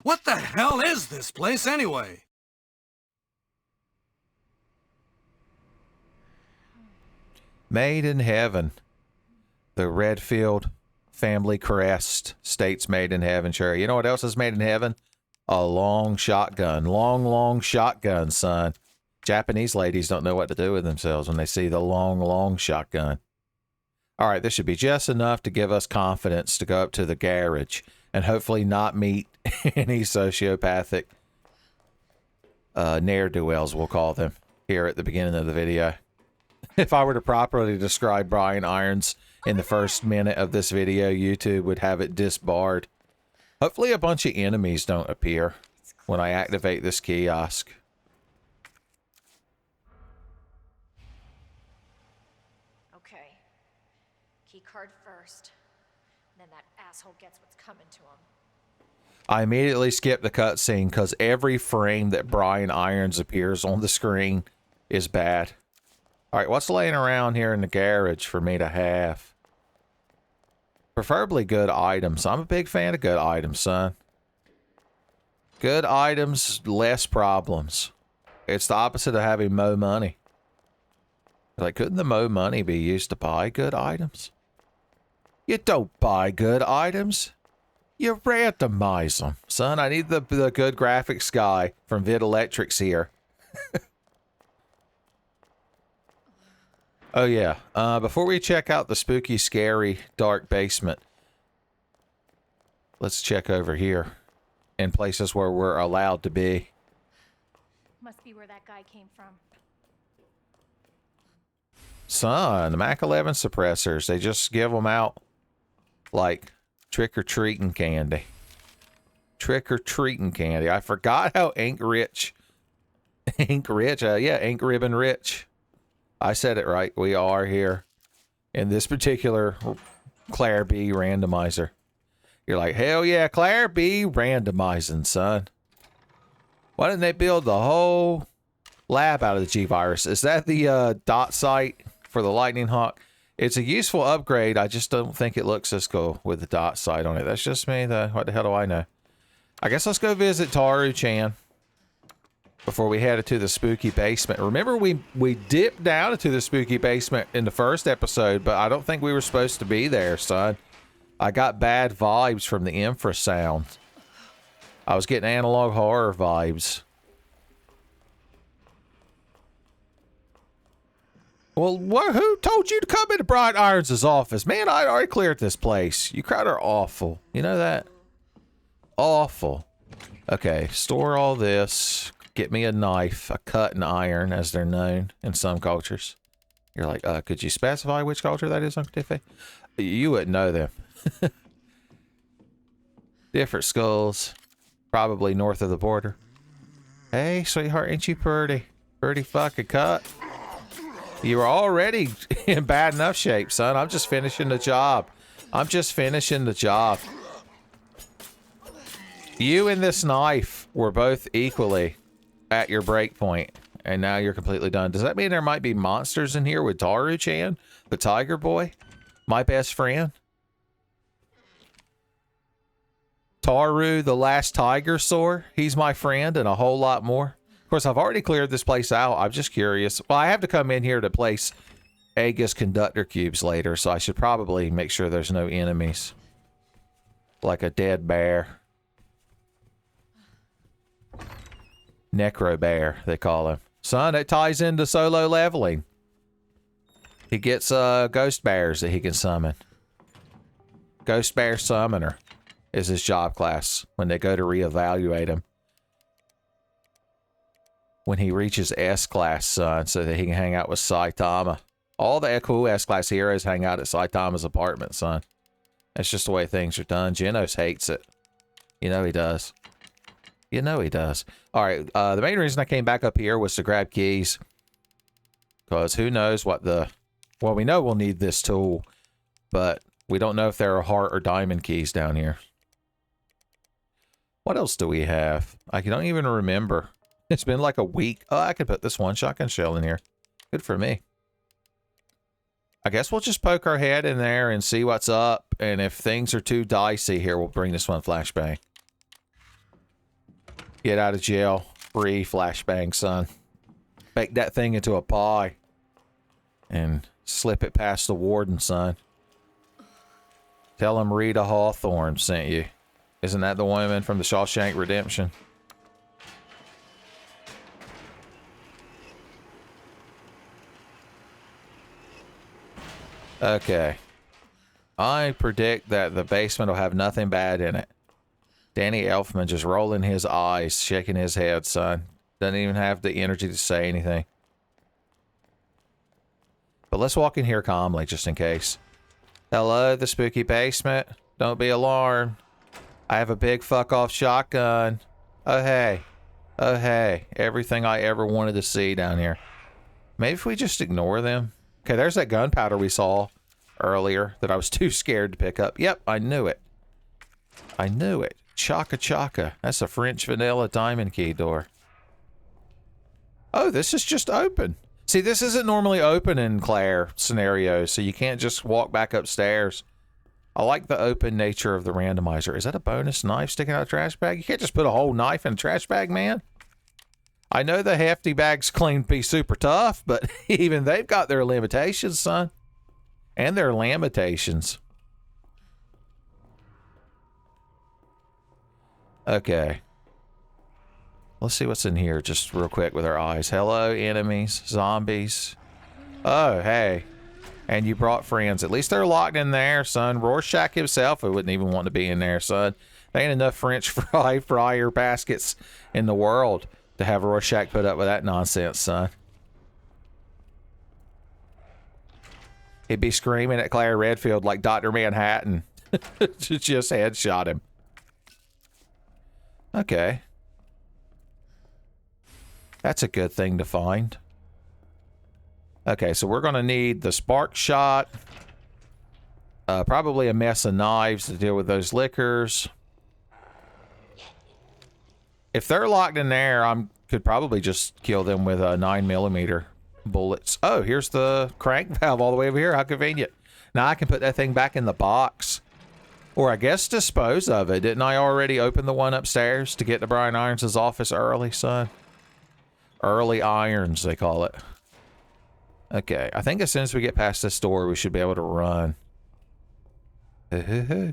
What the hell is this place anyway? Made in heaven. The Redfield family crest states made in heaven. Sure. You know what else is made in heaven? A long shotgun. Long shotgun, son. Japanese ladies don't know what to do with themselves when they see the long shotgun. All right, this should be just enough to give us confidence to go up to the garage and hopefully not meet any sociopathic ne'er-do-wells, we'll call them, here at the beginning of the video. If I were to properly describe Brian Irons in the first minute of this video, YouTube would have it disbarred. Hopefully a bunch of enemies don't appear when I activate this kiosk. Okay. Key card first. Then that asshole gets what's coming to him. I immediately skip the cutscene because every frame that Brian Irons appears on the screen is bad. Alright, what's laying around here in the garage for me to have? Preferably good items. I'm a big fan of good items, son. Good items, less problems. It's the opposite of having mo money. Like, couldn't the mo money be used to buy good items? You don't buy good items. You randomize them. Son, I need the good graphics guy from Vid Electrics here. Oh, yeah. Before we check out the spooky, scary, dark basement, let's check over here in places where we're allowed to be. Must be where that guy came from. Son, the Mac 11 suppressors, they just give them out like trick-or-treating candy. Trick-or-treating candy. I forgot how ink rich, ink ribbon rich. I said it right. We are here in this particular Claire B randomizer. You're like, hell yeah, Claire B randomizing, son. Why didn't they build the whole lab out of the G-Virus? Is that the dot sight for the Lightning Hawk? It's a useful upgrade. I just don't think it looks as cool with the dot sight on it. That's just me. What the hell do I know? I guess let's go visit Taru-chan before we headed to the spooky basement. Remember, we dipped down into the spooky basement in the first episode, but I don't think we were supposed to be there, son. I got bad vibes from the infrasound. I was getting analog horror vibes. Well, who told you to come into Brian Irons' office? Man, I'd already cleared this place. You crowd are awful. You know that? Awful. Okay, store all this. Get me a knife, a cutting iron, as they're known in some cultures. You're like, could you specify which culture that is, Uncle Tiffy? You wouldn't know them. Different skulls. Probably north of the border. Hey, sweetheart, ain't you pretty? Pretty fucking cut. You were already in bad enough shape, son. I'm just finishing the job. I'm just finishing the job. You and this knife were both equally at your break point, and now you're completely done. Does that mean there might be monsters in here with Taru-chan, the tiger boy, my best friend? Taru, the last tiger soar, he's my friend, and a whole lot more. Of course, I've already cleared this place out. I'm just curious. Well, I have to come in here to place Aegis conductor cubes later, so I should probably make sure there's no enemies. Like a dead bear. Necro bear, they call him. Son, it ties into solo leveling. He gets ghost bears that he can summon. Ghost bear summoner is his job class when they go to reevaluate him. When he reaches S-class, son, so that he can hang out with Saitama. All the cool S-class heroes hang out at Saitama's apartment, son. That's just the way things are done. Genos hates it. You know he does. You know he does. All right, the main reason I came back up here was to grab keys. Because who knows what the... Well, we know we'll need this tool, but we don't know if there are heart or diamond keys down here. What else do we have? I don't even remember. It's been like a week. Oh, I could put this one shotgun shell in here. Good for me. I guess we'll just poke our head in there and see what's up. And if things are too dicey here, we'll bring this one flashbang. Get out of jail free flashbang, son. Bake that thing into a pie. And slip it past the warden, son. Tell him Rita Hawthorne sent you. Isn't that the woman from the Shawshank Redemption? Okay. I predict that the basement will have nothing bad in it. Danny Elfman just rolling his eyes, shaking his head, son. Doesn't even have the energy to say anything. But let's walk in here calmly, just in case. Hello, the spooky basement. Don't be alarmed. I have a big fuck-off shotgun. Oh, hey. Oh, hey. Everything I ever wanted to see down here. Maybe if we just ignore them. Okay, there's that gunpowder we saw earlier that I was too scared to pick up. Yep, I knew it. I knew it. Chaka chaka. That's a French vanilla diamond key door. Oh, this is just open. See, this isn't normally open in Claire scenarios, so you can't just walk back upstairs. I like the open nature of the randomizer. Is that a bonus knife sticking out of the trash bag? You can't just put a whole knife in a trash bag, man. I know the hefty bags claim to be super tough, but even they've got their limitations, son. And their lamentations. Okay. Let's see what's in here just real quick with our eyes. Hello, enemies, zombies. Oh, hey. And you brought friends. At least they're locked in there, son. Rorschach himself wouldn't even want to be in there, son. There ain't enough French fry fryer baskets in the world to have Rorschach put up with that nonsense, son. He'd be screaming at Claire Redfield like Dr. Manhattan. Just headshot him. Okay. That's a good thing to find. Okay, so we're going to need the spark shot. Probably a mess of knives to deal with those liquors. If they're locked in there, I could probably just kill them with 9mm bullets. Oh, here's the crank valve all the way over here. How convenient. Now I can put that thing back in the box. Or I guess dispose of it. Didn't I already open the one upstairs to get to Brian Irons' office early, son? Early irons, they call it. Okay, I think as soon as we get past this door, we should be able to run. I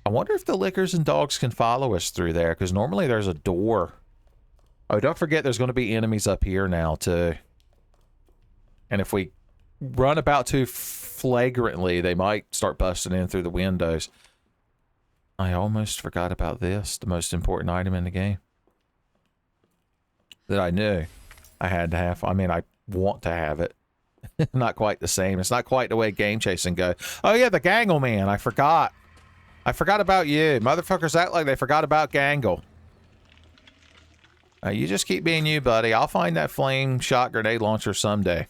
wonder if the lickers and dogs can follow us through there, because normally there's a door. Oh, don't forget there's going to be enemies up here now, too. And if we run about too flagrantly, they might start busting in through the windows. I almost forgot about this, the most important item in the game. That I knew I had to have. I mean, I want to have it. Not quite the same. It's not quite the way game chasing go. Oh yeah, the Gangle man. I forgot. I forgot about you. Motherfuckers act like they forgot about Gangle. You just keep being you, buddy. I'll find that flame shot grenade launcher someday.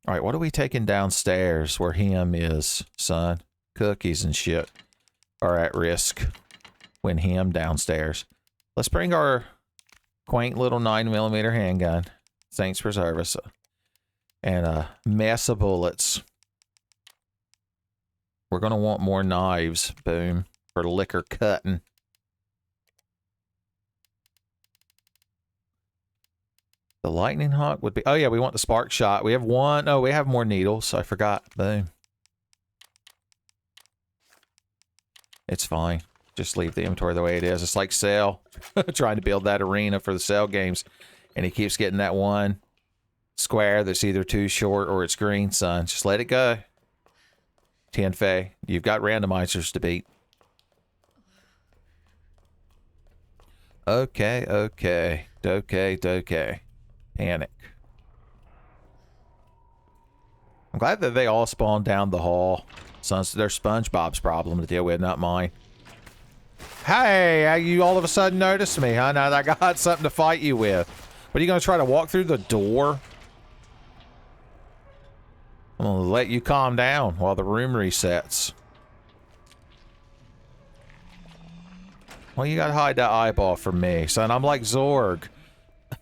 All right, what are we taking downstairs where him is, son? Cookies and shit are at risk when him downstairs. Let's bring our quaint little 9mm handgun. Saints preserve us. And a mess of bullets. We're going to want more knives. Boom. For liquor cutting. The lightning hawk would be... Oh, yeah, we want the spark shot. We have one... Oh, we have more needles. I forgot. Boom. It's fine. Just leave the inventory the way it is. It's like Cell. Trying to build that arena for the Cell games. And he keeps getting that one square that's either too short or it's green, son. Just let it go. Tianfei, you've got randomizers to beat. Okay, okay. Okay. Panic. I'm glad that they all spawned down the hall. So they're SpongeBob's problem to deal with, not mine. Hey, you all of a sudden noticed me, huh? Now that I got something to fight you with. What, are you going to try to walk through the door? I'm going to let you calm down while the room resets. Well, you got to hide that eyeball from me, son. I'm like Zorg.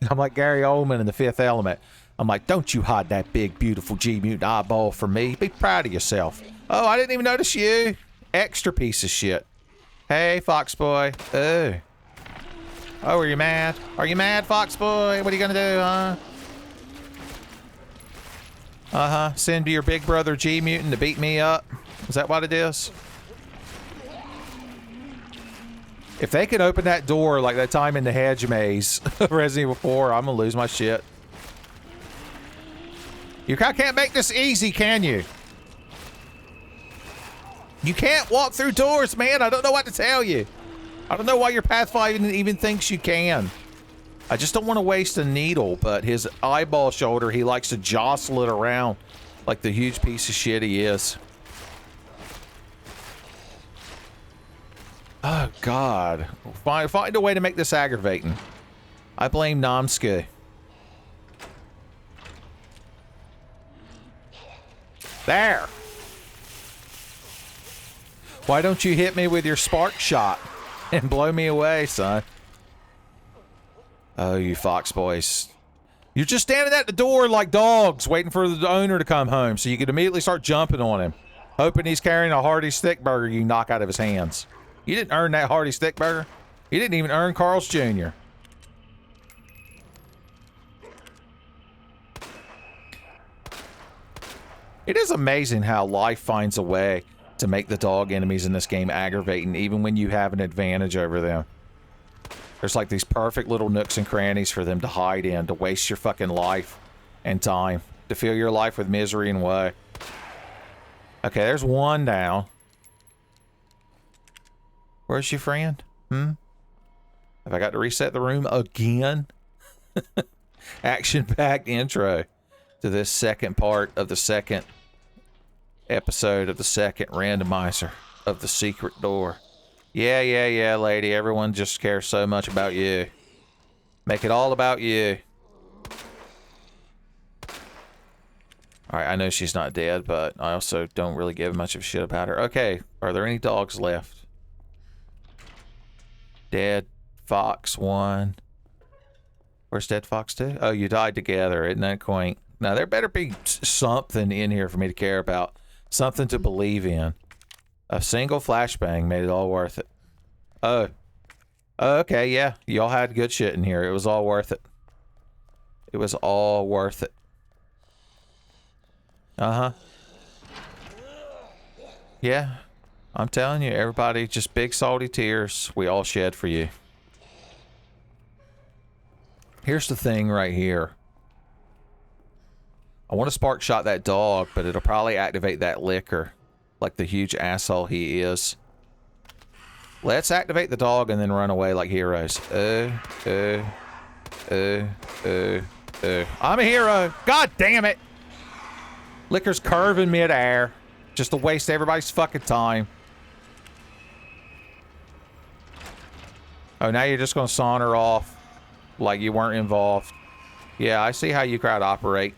I'm like Gary Oldman in The Fifth Element. I'm like, don't you hide that big, beautiful G-mutant eyeball from me. Be proud of yourself. Oh, I didn't even notice you. Extra piece of shit. Hey, Fox Boy. Oh. Oh, are you mad? Are you mad, Fox Boy? What are you gonna do, huh? Uh-huh. Send your big brother G Mutant to beat me up? Is that what it is? If they could open that door like that time in the hedge maze of Resident Evil 4, I'm gonna lose my shit. You can't make this easy, can you? You can't walk through doors, man. I don't know what to tell you. I don't know why your Pathfinder even thinks you can. I just don't want to waste a needle, but his eyeball shoulder, he likes to jostle it around like the huge piece of shit he is. Oh, God. Find a way to make this aggravating. I blame Namsky. There. Why don't you hit me with your spark shot and blow me away, son? Oh, you Fox boys. You're just standing at the door like dogs waiting for the owner to come home so you can immediately start jumping on him, hoping he's carrying a hearty stick burger you knock out of his hands. You didn't earn that hearty stick burger. You didn't even earn Carl's Jr. It is amazing how life finds a way to make the dog enemies in this game aggravating, even when you have an advantage over them. There's like these perfect little nooks and crannies for them to hide in, to waste your fucking life and time, to fill your life with misery and woe. Okay, there's one down. Where's your friend? Have I got to reset the room again? Action-packed intro to this second part of the second episode of the second randomizer of the secret door. Yeah, lady. Everyone just cares so much about you. Make it all about you. Alright, I know she's not dead, but I also don't really give much of a shit about her. Okay, are there any dogs left? Dead Fox 1. Where's Dead Fox 2? Oh, you died together. Isn't that quaint? Now, there better be something in here for me to care about. Something to believe in. A single flashbang made it all worth it. Oh. Oh, okay, yeah. Y'all had good shit in here. It was all worth it. It was all worth it. Uh-huh. Yeah. I'm telling you, everybody, just big salty tears we all shed for you. Here's the thing right here. I want to spark shot that dog, but it'll probably activate that liquor, like the huge asshole he is. Let's activate the dog and then run away like heroes. I'm a hero. God damn it. Liquor's curving midair, just to waste everybody's fucking time. Oh, now you're just gonna saunter off like you weren't involved. Yeah, I see how you crowd operate.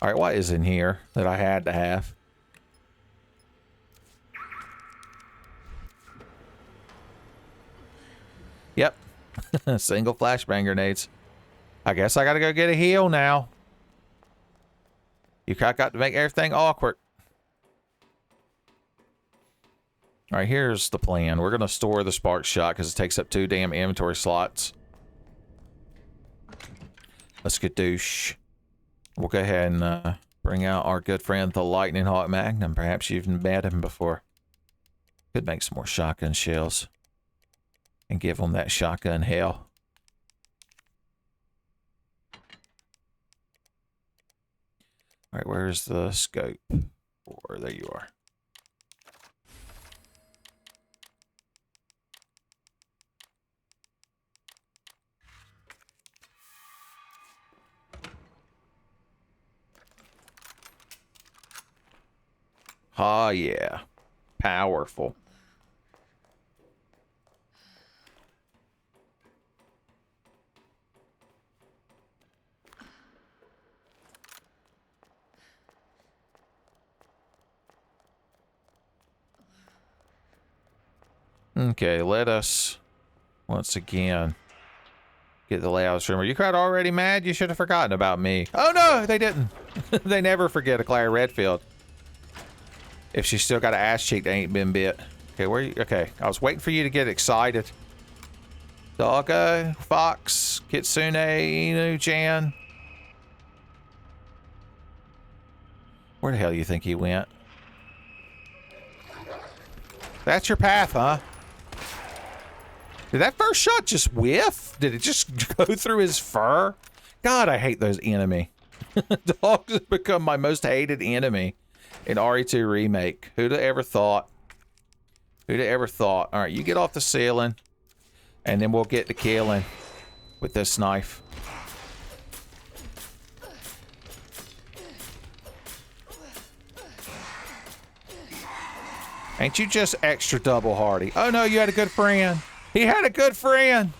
Alright, what is in here that I had to have? Yep. Single flashbang grenades. I guess I gotta go get a heal now. You got to make everything awkward. Alright, here's the plan. We're gonna store the spark shot because it takes up 2 damn inventory slots. Let's skadoosh. We'll go ahead and bring out our good friend, the Lightning Hawk Magnum. Perhaps you've met him before. Could make some more shotgun shells. And give them that shotgun hell. Alright, where's the scope? Or there you are. Ah, yeah. Powerful. Okay, let us once again get the layout stream. Are you crowd already mad? You should have forgotten about me. Oh no, they didn't. They never forget a Claire Redfield. If she's still got an ass cheek that ain't been bit. Okay, where are you? Okay, I was waiting for you to get excited. Doggo, Fox, Kitsune, Inu-chan. Where the hell do you think he went? That's your path, huh? Did that first shot just whiff? Did it just go through his fur? God, I hate those enemy. Dogs have become my most hated enemy in RE2 Remake. Who'd have ever thought? Who'd have ever thought? All right, you get off the ceiling, and then we'll get to killing with this knife. Ain't you just extra double hardy? Oh no, you had a good friend. He had a good friend.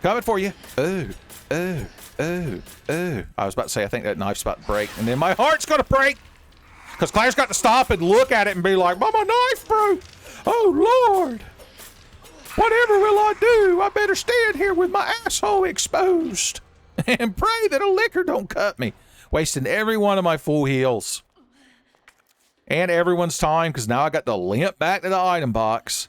Coming for you. Ooh, ooh, ooh, ooh. I was about to say, I think that knife's about to break, and then my heart's gonna break. Because Claire's got to stop and look at it and be like, Mama, knife broke. Oh, Lord. Whatever will I do? I better stand here with my asshole exposed and pray that a liquor don't cut me. Wasting every one of my full heals. And everyone's time, because now I got to limp back to the item box.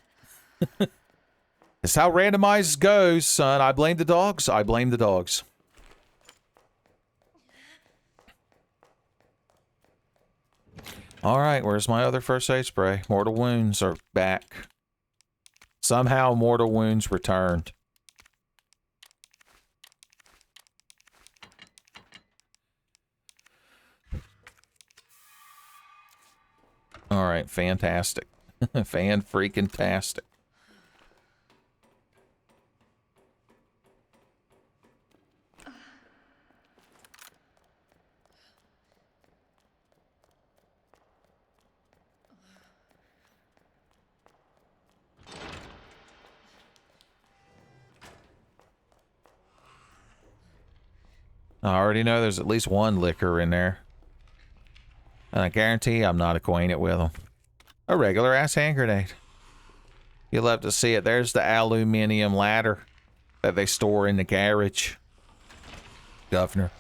That's how randomized goes, son. I blame the dogs. I blame the dogs. All right, where's my other first aid spray? Mortal wounds are back. Somehow mortal wounds returned. All right, fantastic. Fan-freaking-tastic. I already know there's at least one liquor in there. And I guarantee I'm not acquainted with them. A regular ass hand grenade. You'll love to see it. There's the aluminum ladder that they store in the garage. Governor.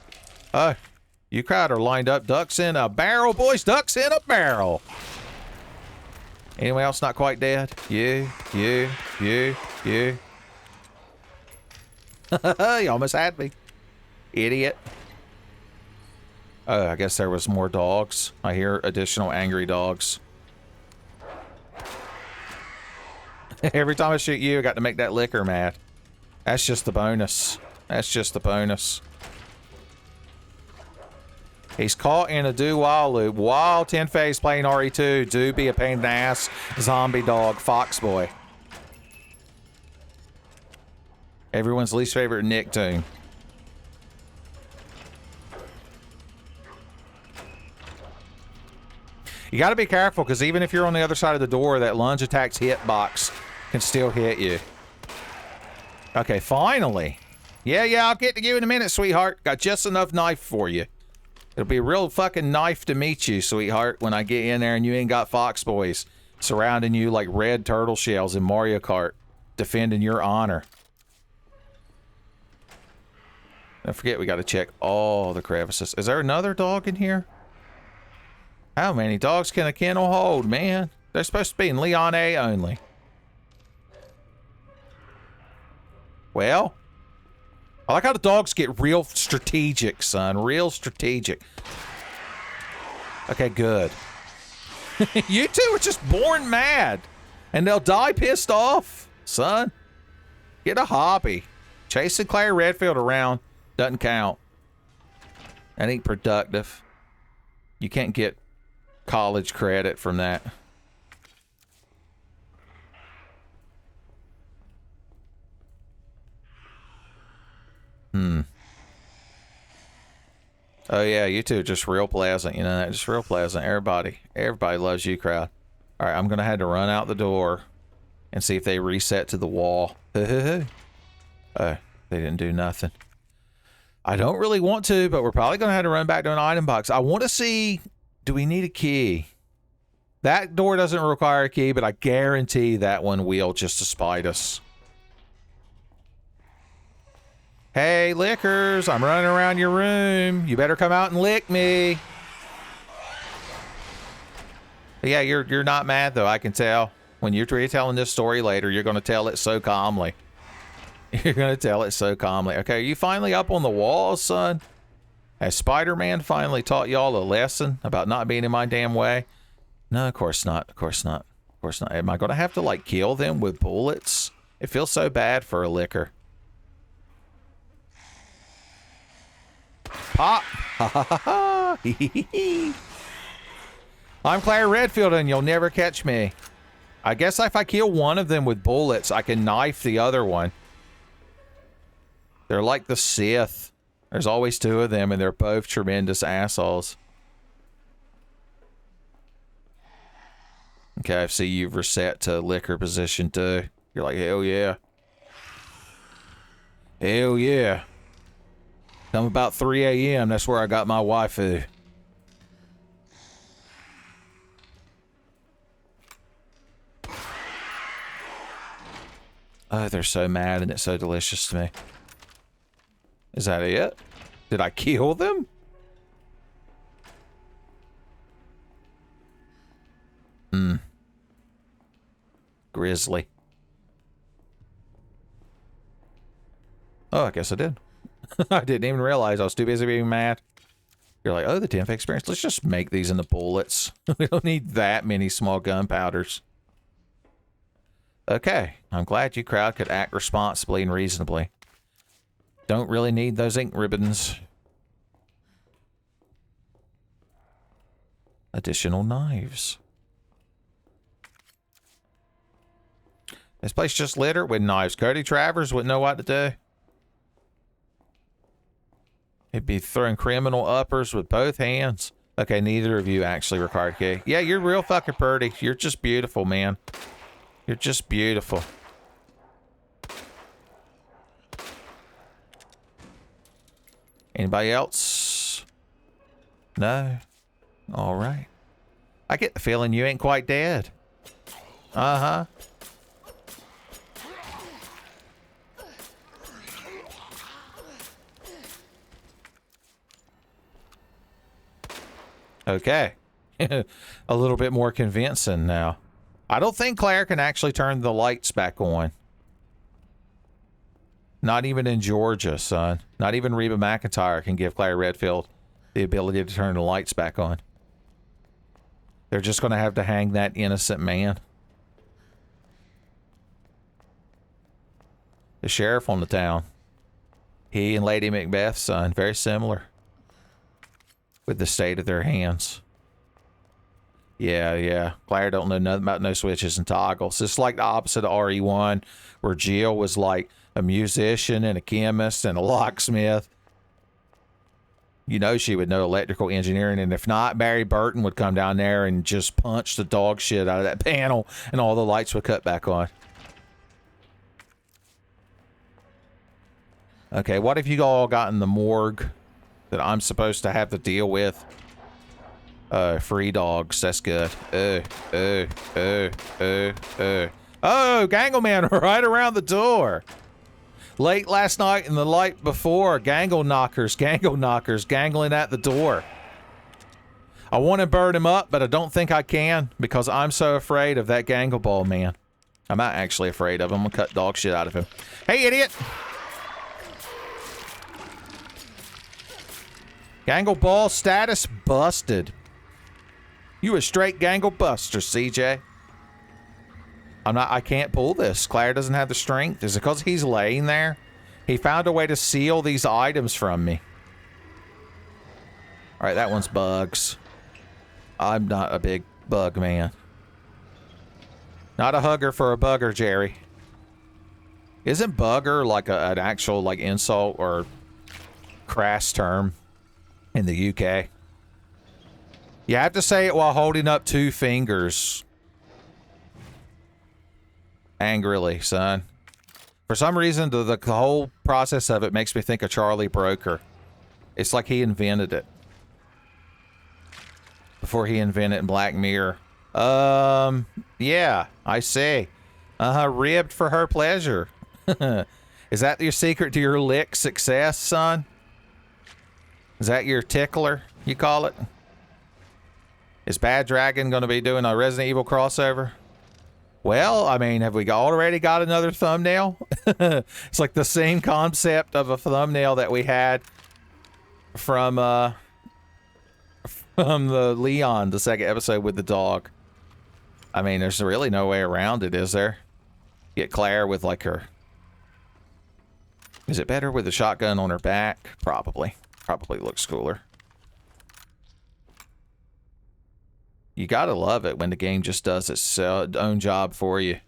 Oh, you crowd are lined up. Ducks in a barrel, boys. Ducks in a barrel. Anyone else not quite dead? You. You almost had me. Idiot. Oh, I guess there was more dogs. I hear additional angry dogs. Every time I shoot you, I got to make that liquor mad. That's just the bonus. That's just the bonus. He's caught in a do-while loop. While 10-Phase playing RE2, do be a pain in the ass zombie dog fox boy. Everyone's least favorite Nicktoon. You got to be careful, because even if you're on the other side of the door, that lunge attack's hitbox can still hit you. Okay, finally. Yeah, I'll get to you in a minute, sweetheart. Got just enough knife for you. It'll be a real fucking knife to meet you, sweetheart, when I get in there and you ain't got fox boys surrounding you like red turtle shells in Mario Kart, defending your honor. Don't forget, we got to check all the crevices. Is there another dog in here? How many dogs can a kennel hold, man? They're supposed to be in Leon A only. Well, I like how the dogs get real strategic, son. Real strategic. Okay, good. You two are just born mad. And they'll die pissed off, son. Get a hobby. Chasing Claire Redfield around doesn't count. That ain't productive. You can't get college credit from that. Oh yeah, you two are just real pleasant, you know, just real pleasant. Everybody loves you, crowd. All right, I'm gonna have to run out the door and see if they reset to the wall. They didn't do nothing. I don't really want to, but we're probably gonna have to run back to an item box. I want to see, do we need a key? That door doesn't require a key, but I guarantee that one will, just to spite us. Hey, lickers, I'm running around your room. You better come out and lick me. But yeah, you're not mad, though, I can tell. When you're retelling this story later, you're going to tell it so calmly. You're gonna tell it so calmly. Okay, are you finally up on the wall, son? Has Spider-Man finally taught y'all a lesson about not being in my damn way? No, of course not. Of course not. Of course not. Am I gonna have to, like, kill them with bullets? It feels so bad for a licker. Pop! Ha ha ha ha! Hee hee hee! I'm Claire Redfield and you'll never catch me. I guess if I kill one of them with bullets, I can knife the other one. They're like the Sith. There's always two of them and they're both tremendous assholes. Okay, I see you've reset to liquor position too. You're like, hell yeah. Hell yeah. Come about 3 a.m. That's where I got my waifu. Oh, they're so mad and it's so delicious to me. Is that it? Did I kill them? Grizzly. Oh, I guess I did. I didn't even realize I was too busy being mad. You're like, oh, the 10th experience. Let's just make these into bullets. We don't need that many small gunpowders. Okay, I'm glad you crowd could act responsibly and reasonably. Don't really need those ink ribbons. Additional knives. This place just littered with knives. Cody Travers wouldn't know what to do. He'd be throwing criminal uppers with both hands. Okay, neither of you actually required key. Yeah, you're real fucking pretty. You're just beautiful, man. You're just beautiful. Anybody else? No? All right. I get the feeling you ain't quite dead. Uh-huh. Okay. A little bit more convincing now. I don't think Claire can actually turn the lights back on. Not even in Georgia, son. Not even Reba McEntire can give Claire Redfield the ability to turn the lights back on. They're just going to have to hang that innocent man. The sheriff on the town. He and Lady Macbeth, son, very similar. With the state of their hands. Yeah, yeah. Claire don't know nothing about no switches and toggles. It's like the opposite of RE1, where Jill was like a musician and a chemist and a locksmith. You know she would know electrical engineering, and if not, Barry Burton would come down there and just punch the dog shit out of that panel, and all the lights would cut back on. Okay, what if you all got in the morgue that I'm supposed to have to deal with? Free dogs. That's good. Oh, Gangleman right around the door. Late last night and the night before, gangle knockers gangling at the door. I want to burn him up, but I don't think I can because I'm so afraid of that gangle ball man. I'm not actually afraid of him. I'm gonna cut dog shit out of him. Hey, idiot! Gangle ball status busted. You a straight gangle buster, CJ. I can't pull this. Claire doesn't have the strength. Is it because he's laying there? He found a way to seal these items from me. Alright, that one's bugs. I'm not a big bug man. Not a hugger for a bugger, Jerry. Isn't bugger like an actual like insult or crass term in the UK? You have to say it while holding up 2 fingers. Angrily, son. For some reason, the whole process of it makes me think of Charlie Broker. It's like he invented it. Before he invented Black Mirror. Yeah, I see. Ribbed for her pleasure. Is that your secret to your lick success, son? Is that your tickler, you call it? Is Bad Dragon going to be doing a Resident Evil crossover? Well, I mean, have we already got another thumbnail? It's like the same concept of a thumbnail that we had from the Leon, the second episode with the dog. I mean, there's really no way around it, is there? Get Claire with like her... Is it better with the shotgun on her back? Probably. Probably looks cooler. You gotta love it when the game just does its own job for you.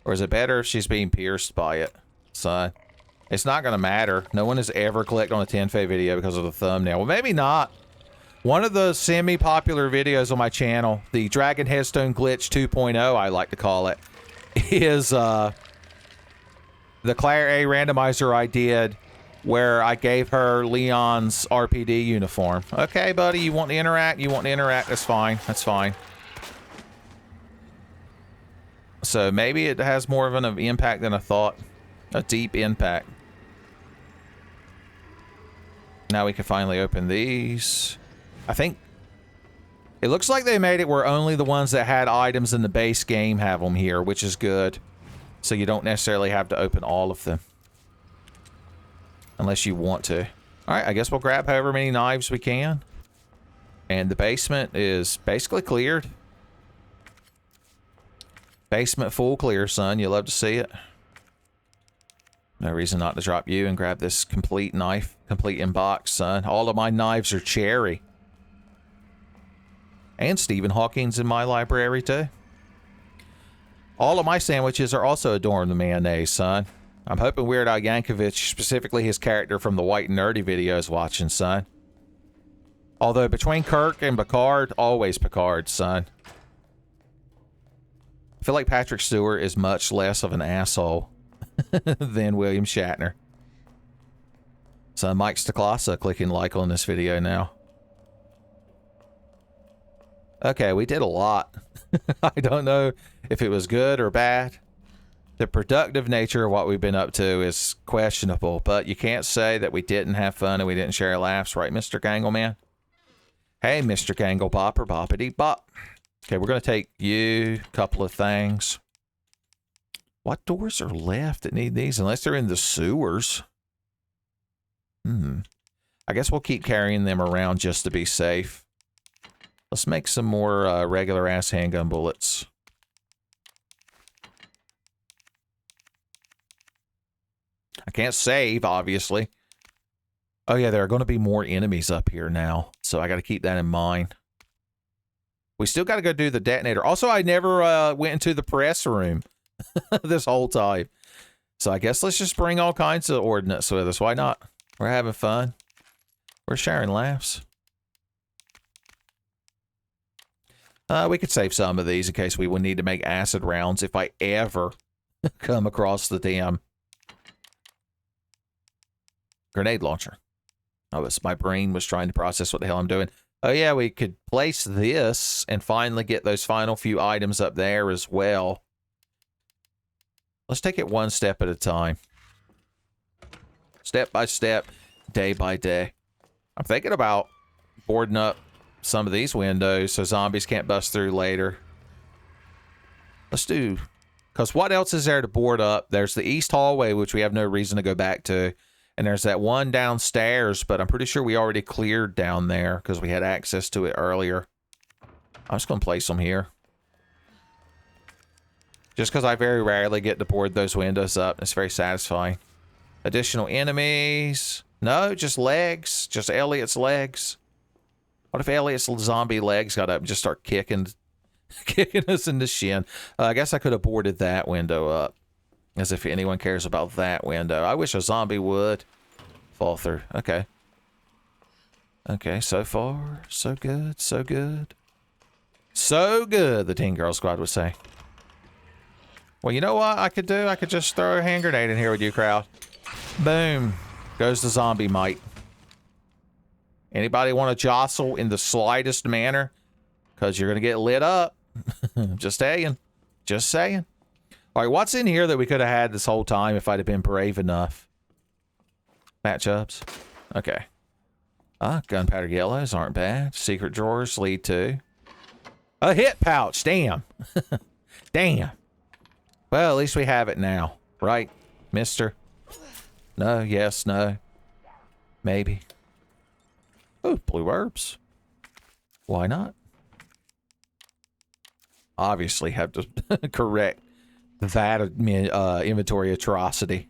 Or is it better if she's being pierced by it? Son, it's not gonna matter. No one has ever clicked on a 10F video because of the thumbnail. Well, maybe not. One of the semi-popular videos on my channel, the Dragon Headstone Glitch 2.0, I like to call it, is the Claire A randomizer I did where I gave her Leon's RPD uniform. Okay, buddy, you want to interact? You want to interact? That's fine. That's fine. So maybe it has more of an impact than I thought. A deep impact. Now we can finally open these. I think it looks like they made it where only the ones that had items in the base game have them here, which is good. So you don't necessarily have to open all of them. Unless you want to. Alright, I guess we'll grab however many knives we can. And the basement is basically cleared. Basement full clear, son. You love to see it. No reason not to drop you and grab this complete knife. Complete in box, son. All of my knives are cherry. And Stephen Hawking's in my library, too. All of my sandwiches are also adorned with mayonnaise, son. I'm hoping Weird Al Yankovic, specifically his character from the White and Nerdy video, is watching, son. Although between Kirk and Picard, always Picard, son. I feel like Patrick Stewart is much less of an asshole than William Shatner. So Mike Stacklasa clicking like on this video now. Okay, we did a lot. I don't know if it was good or bad. The productive nature of what we've been up to is questionable, but you can't say that we didn't have fun and we didn't share laughs, right, Mr. Gangleman? Hey, Mr. Gangle Bopper, boppity bop. Okay, we're going to take you, a couple of things. What doors are left that need these? Unless they're in the sewers. I guess we'll keep carrying them around just to be safe. Let's make some more regular-ass handgun bullets. I can't save, obviously. Oh, yeah, there are going to be more enemies up here now, so I got to keep that in mind. We still got to go do the detonator. Also, I never went into the press room this whole time. So I guess let's just bring all kinds of ordnance with us. Why not? We're having fun. We're sharing laughs. We could save some of these in case we would need to make acid rounds if I ever come across the damn grenade launcher. Oh, my brain was trying to process what the hell I'm doing. Oh, yeah, we could place this and finally get those final few items up there as well. Let's take it one step at a time. Step by step, day by day. I'm thinking about boarding up some of these windows so zombies can't bust through later. Let's do... Because what else is there to board up? There's the east hallway, which we have no reason to go back to. And there's that one downstairs, but I'm pretty sure we already cleared down there because we had access to it earlier. I'm just going to place them here. Just because I very rarely get to board those windows up. It's very satisfying. Additional enemies. No, just legs. Just Elliot's legs. What if Elliot's zombie legs got up and just start kicking us in the shin? I guess I could have boarded that window up. As if anyone cares about that window. I wish a zombie would fall through. Okay. Okay, so far, so good, so good. So good, the Teen Girl Squad would say. Well, you know what I could do? I could just throw a hand grenade in here with you, crowd. Boom. Goes the zombie mite. Anybody want to jostle in the slightest manner? Because you're going to get lit up. Just saying. Just saying. All right, what's in here that we could have had this whole time if I'd have been brave enough? Matchups. Okay. Gunpowder yellows aren't bad. Secret drawers lead to. A hit pouch. Damn. Damn. Well, at least we have it now. Right, mister? No, yes, no. Maybe. Oh, blue herbs. Why not? Obviously have to correct that inventory atrocity.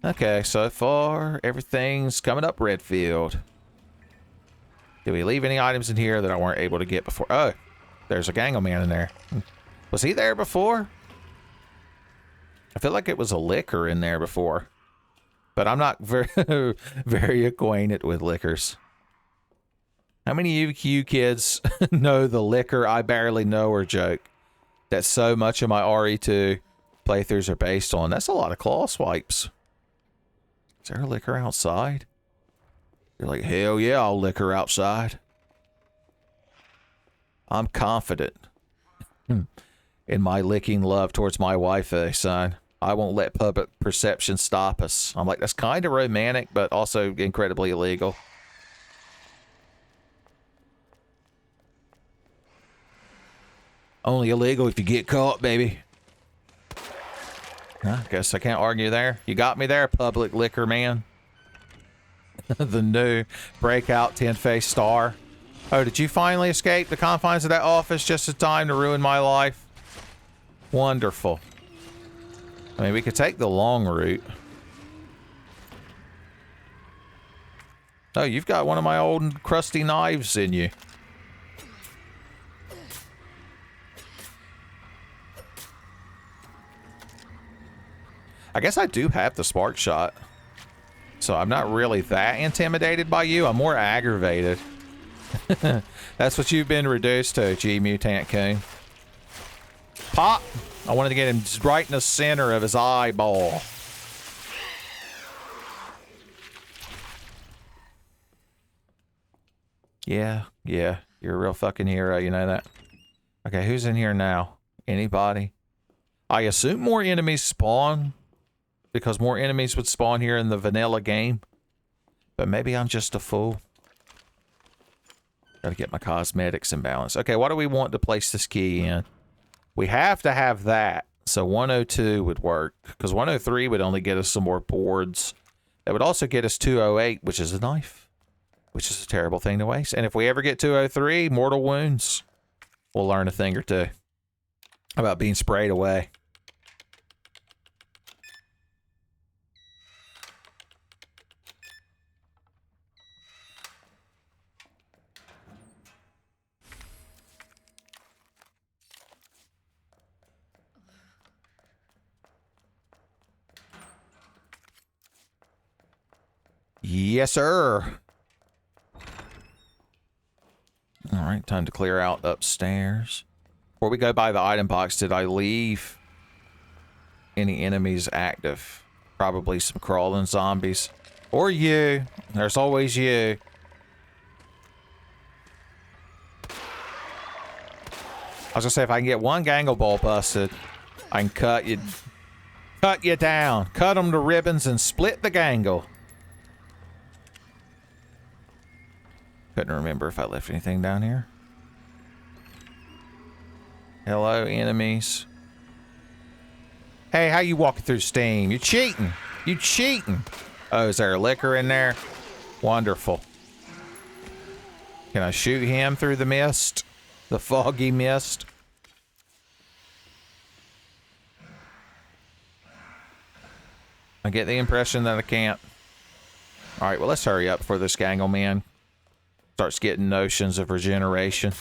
Okay, so far, everything's coming up Redfield. Did we leave any items in here that I weren't able to get before? Oh, there's a Gangle Man in there. Was he there before? I feel like it was a liquor in there before. But I'm not very, very acquainted with liquors. How many of you kids know the liquor I barely know or joke that so much of my RE2 playthroughs are based on? That's a lot of claw swipes. Is there a liquor outside? You're like, hell yeah, I'll liquor outside. I'm confident in my licking love towards my wife, son. I won't let public perception stop us. I'm like, that's kind of romantic, but also incredibly illegal. Only illegal if you get caught, baby. I guess I can't argue there. You got me there, public liquor man. The new breakout 10-face star. Oh, did you finally escape the confines of that office just in time to ruin my life? Wonderful. I mean, we could take the long route. Oh, you've got one of my old crusty knives in you. I guess I do have the spark shot. So I'm not really that intimidated by you. I'm more aggravated. That's what you've been reduced to, G-Mutant Coon. Pop! I wanted to get him right in the center of his eyeball. Yeah, you're a real fucking hero, you know that? Okay, who's in here now? Anybody? I assume more enemies spawn, because more enemies would spawn here in the vanilla game. But maybe I'm just a fool. Gotta get my cosmetics in balance. Okay, what do we want to place this key in? We have to have that. So 102 would work, because 103 would only get us some more boards. That would also get us 208, which is a knife. Which is a terrible thing to waste. And if we ever get 203, mortal wounds, we'll learn a thing or two about being sprayed away. Yes, sir. All right, time to clear out upstairs. Before we go by the item box, did I leave any enemies active? Probably some crawling zombies. Or you. There's always you. I was gonna say, if I can get one Gangle Ball busted, I can cut you down. Cut them to ribbons and split the Gangle. Couldn't remember if I left anything down here. Hello, enemies. Hey, how you walking through Steam? You're cheating. You cheating. Oh, is there a liquor in there? Wonderful. Can I shoot him through the mist? The foggy mist? I get the impression that I can't. Alright, well, let's hurry up before this Gangle Man starts getting notions of regeneration.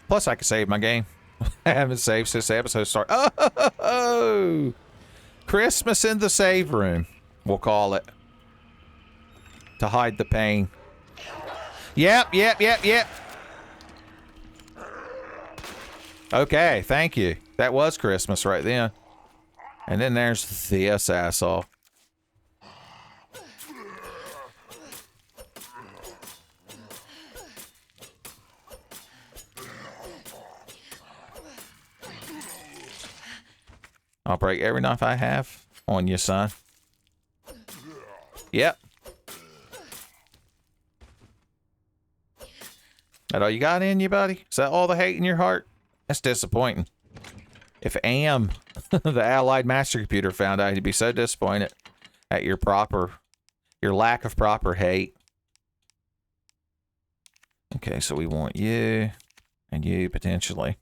Plus, I can save my game. I haven't saved since the episode started. Oh! Christmas in the save room, we'll call it. To hide the pain. Yep. Okay, thank you. That was Christmas right then. And then there's this asshole. I'll break every knife I have on you, son. Yep. That all you got in you, buddy? Is that all the hate in your heart? That's disappointing. If AM, the Allied Master Computer, found out, he'd be so disappointed at your lack of proper hate. Okay, so we want you and you potentially.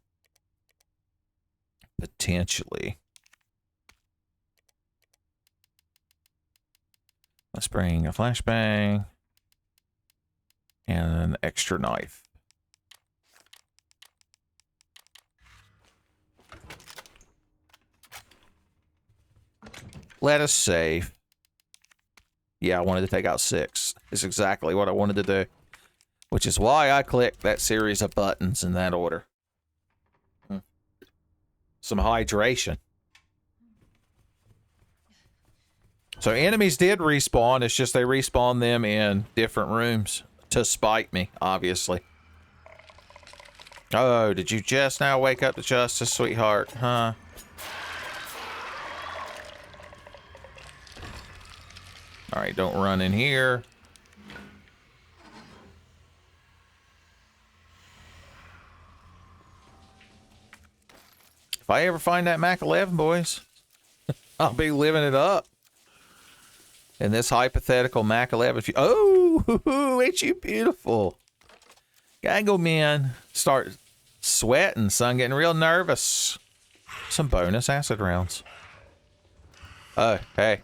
Potentially. Let's bring a flashbang and an extra knife. Let us save. Yeah, I wanted to take out 6. It's exactly what I wanted to do. Which is why I clicked that series of buttons in that order. Some hydration. So enemies did respawn. It's just they respawn them in different rooms to spite me, obviously. Oh, did you just now wake up to justice, sweetheart? Huh? All right, don't run in here. If I ever find that Mac 11, boys, I'll be living it up. In this hypothetical Mac 11, oh, ain't you beautiful? Gaggle man, start sweating, son, getting real nervous. Some bonus acid rounds. Oh, hey,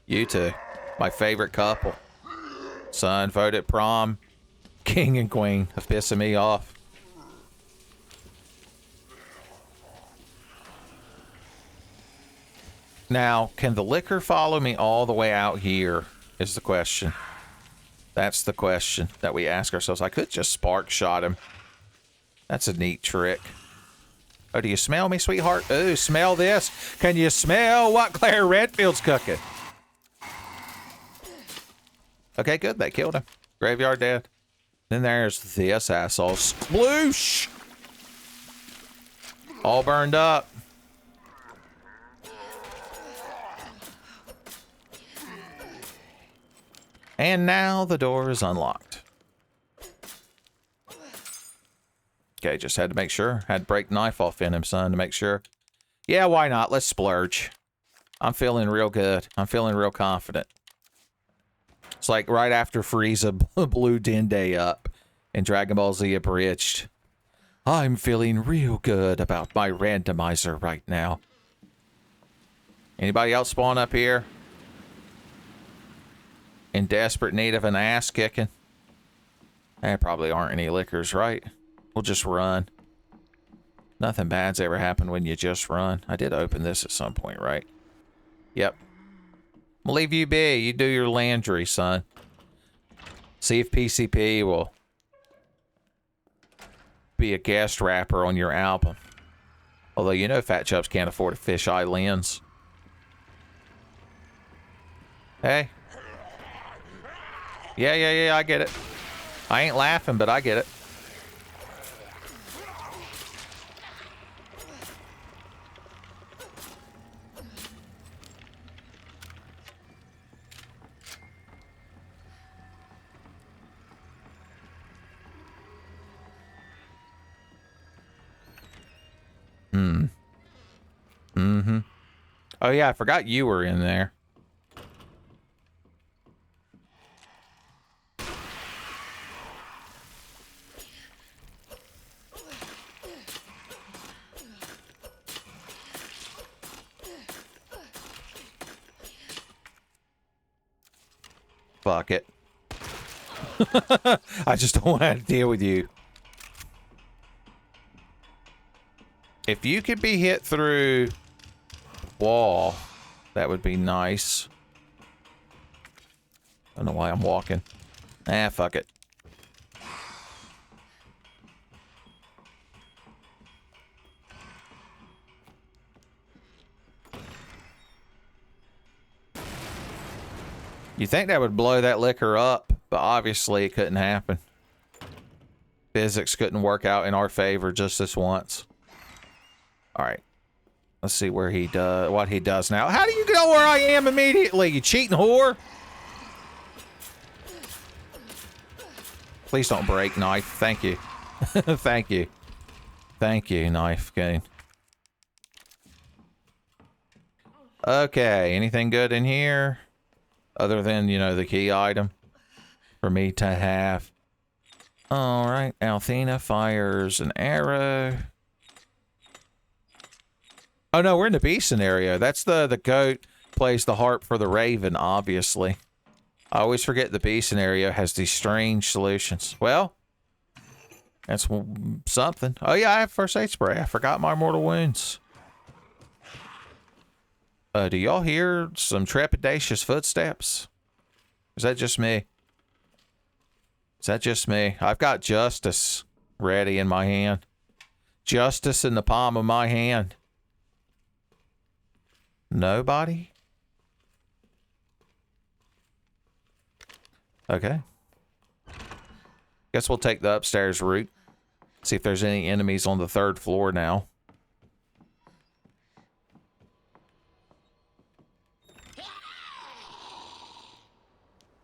you two, my favorite couple. Son, voted prom, king and queen of pissing me off. Now, can the liquor follow me all the way out here is the question. That's the question that we ask ourselves. I could just spark shot him. That's a neat trick. Oh, do you smell me, sweetheart? Oh, smell this. Can you smell what Claire Redfield's cooking? Okay, good. They killed him. Graveyard dead. Then there's this asshole. Sploosh! All burned up. And now the door is unlocked. Okay, just had to make sure. Had to break the knife off in him, son, to make sure. Yeah, why not? Let's splurge. I'm feeling real good. I'm feeling real confident. It's like right after Frieza blew Dende up in Dragon Ball Z Abridged. I'm feeling real good about my randomizer right now. Anybody else spawn up here? In desperate need of an ass kicking? There probably aren't any liquors, right? We'll just run. Nothing bad's ever happened when you just run. I did open this at some point, right? Yep. We'll leave you be. You do your landry, son. See if PCP will be a guest rapper on your album. Although you know Fat Chubbs can't afford a fisheye lens. Hey. Yeah, I get it. I ain't laughing, but I get it. Oh yeah, I forgot you were in there. Fuck it. I just don't want to deal with you. If you could be hit through wall, that would be nice. I don't know why I'm walking. Ah, fuck it. You think that would blow that liquor up, but obviously it couldn't happen. Physics couldn't work out in our favor just this once. All right. Let's see where he does, what he does now. How do you know where I am immediately, you cheating whore? Please don't break, knife. Thank you. Thank you. Thank you, knife. Okay. Okay, anything good in here? Other than, you know, the key item for me to have. Alright, Althena fires an arrow. Oh no, we're in the B scenario. That's the goat plays the harp for the raven, obviously. I always forget the B scenario has these strange solutions. Well, that's something. Oh yeah, I have first aid spray. I forgot my mortal wounds. Do y'all hear some trepidatious footsteps? Is that just me? Is that just me? I've got justice ready in my hand. Justice in the palm of my hand. Nobody? Okay. Guess we'll take the upstairs route. See if there's any enemies on the 3rd floor now.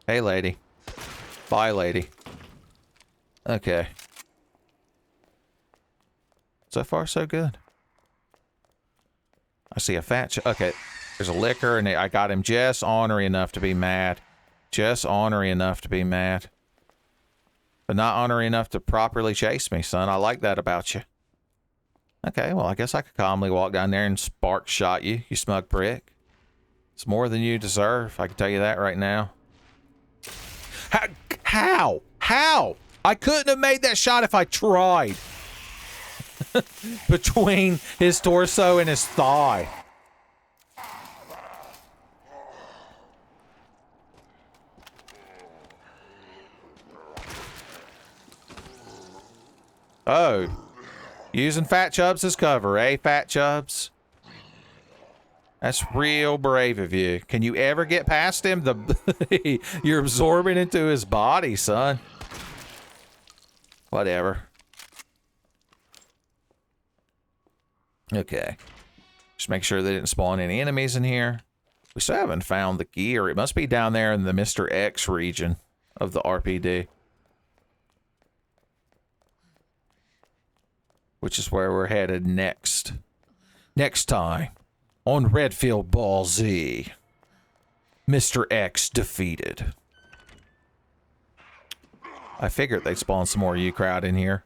Hey, lady. Bye, lady. Okay. So far, so good. I see a fat... Okay, there's a liquor, and I got him just ornery enough to be mad. Just ornery enough to be mad. But not ornery enough to properly chase me, son. I like that about you. Okay, well, I guess I could calmly walk down there and spark shot you, you smug prick. It's more than you deserve, I can tell you that right now. How? How? I couldn't have made that shot if I tried. Between his torso and his thigh. Oh. Using Fat Chubs as cover, eh, Fat Chubs? That's real brave of you. Can you ever get past him? You're absorbing into his body, son. Whatever. Okay. Just make sure they didn't spawn any enemies in here. We still haven't found the gear. It must be down there in the Mr. X region of the RPD. Which is where we're headed next. Next time. On Redfield Ball Z. Mr. X defeated. I figured they'd spawn some more U-Crowd in here.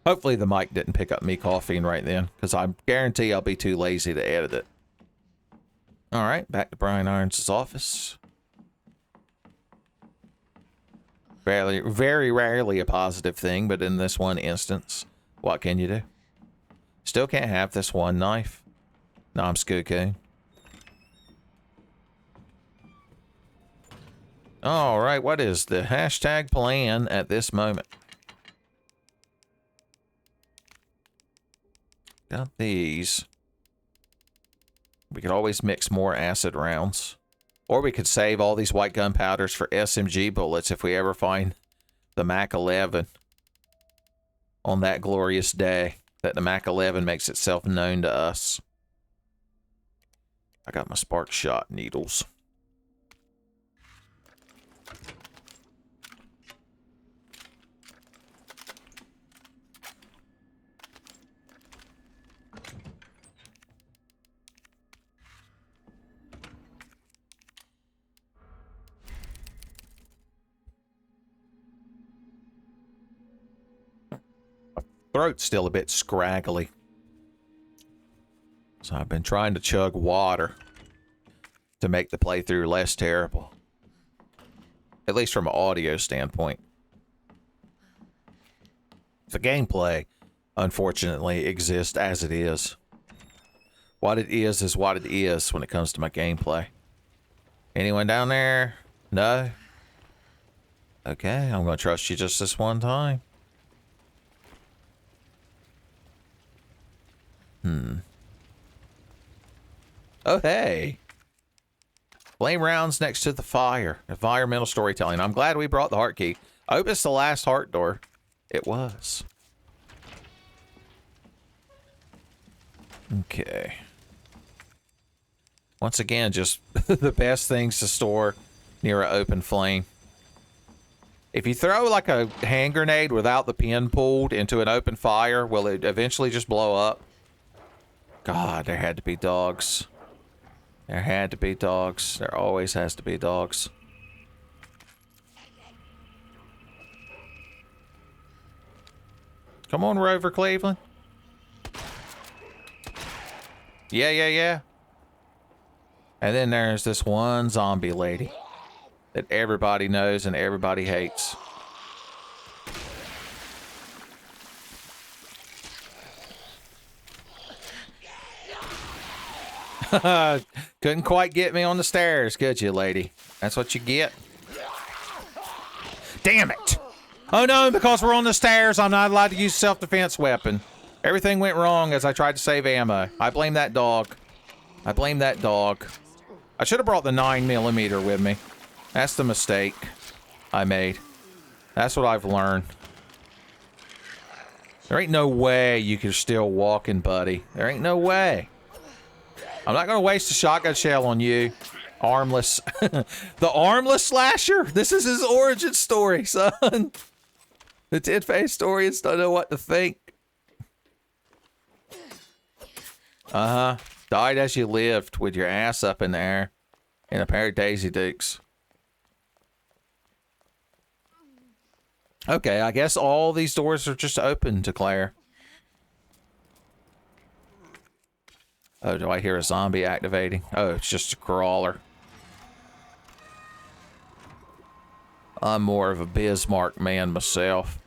Hopefully the mic didn't pick up me coughing right then, because I guarantee I'll be too lazy to edit it. Alright, back to Brian Irons' office. Very rarely a positive thing, but in this one instance, what can you do? Still can't have this one knife. No, I'm skooky. Alright, what is the hashtag plan at this moment? Got these. We could always mix more acid rounds. Or we could save all these white gunpowders for SMG bullets if we ever find the Mac 11 on that glorious day that the Mac 11 makes itself known to us. I got my spark shot needles. Throat's still a bit scraggly. So I've been trying to chug water to make the playthrough less terrible. At least from an audio standpoint. The gameplay, unfortunately, exists as it is. What it is what it is when it comes to my gameplay. Anyone down there? No? Okay, I'm gonna trust you just this one time. Oh, hey. Flame rounds next to the fire. Environmental storytelling. I'm glad we brought the heart key. I hope it's the last heart door. It was. Okay. Once again, just the best things to store near an open flame. If you throw like a hand grenade without the pin pulled into an open fire, will it eventually just blow up? God, there had to be dogs. There had to be dogs. There always has to be dogs. Come on, Rover Cleveland. Yeah, yeah, yeah. And then there's this one zombie lady that everybody knows and everybody hates. Couldn't quite get me on the stairs, could you, lady? That's what you get. Damn it! Oh no, because we're on the stairs, I'm not allowed to use self-defense weapon. Everything went wrong as I tried to save ammo. I blame that dog. I blame that dog. I should have brought the 9mm with me. That's the mistake I made. That's what I've learned. There ain't no way you can still walking, buddy. There ain't no way. I'm not going to waste a shotgun shell on you. Armless. The armless slasher? This is his origin story, son. The Tin-Faced historians don't know what to think. Uh-huh. Died as you lived with your ass up in the air in a pair of Daisy Dukes. Okay, I guess all these doors are just open to Claire. Oh, do I hear a zombie activating? Oh, it's just a crawler. I'm more of a Bismarck man myself.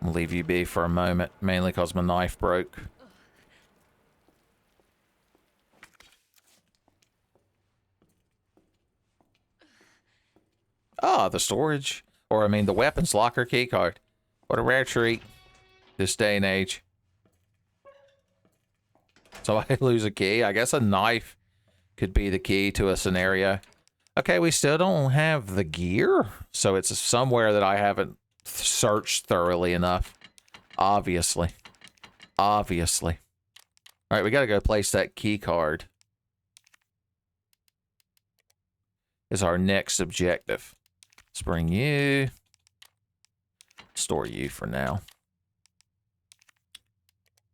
I'll leave you be for a moment, mainly because my knife broke. Ah, the storage. Or, I mean, the weapons locker keycard. What a rare treat this day and age. So I lose a key. I guess a knife could be the key to a scenario. Okay, we still don't have the gear. So it's somewhere that I haven't searched thoroughly enough. Obviously. Obviously. All right, we got to go place that key card. Is our next objective. Let's bring you. Store you for now.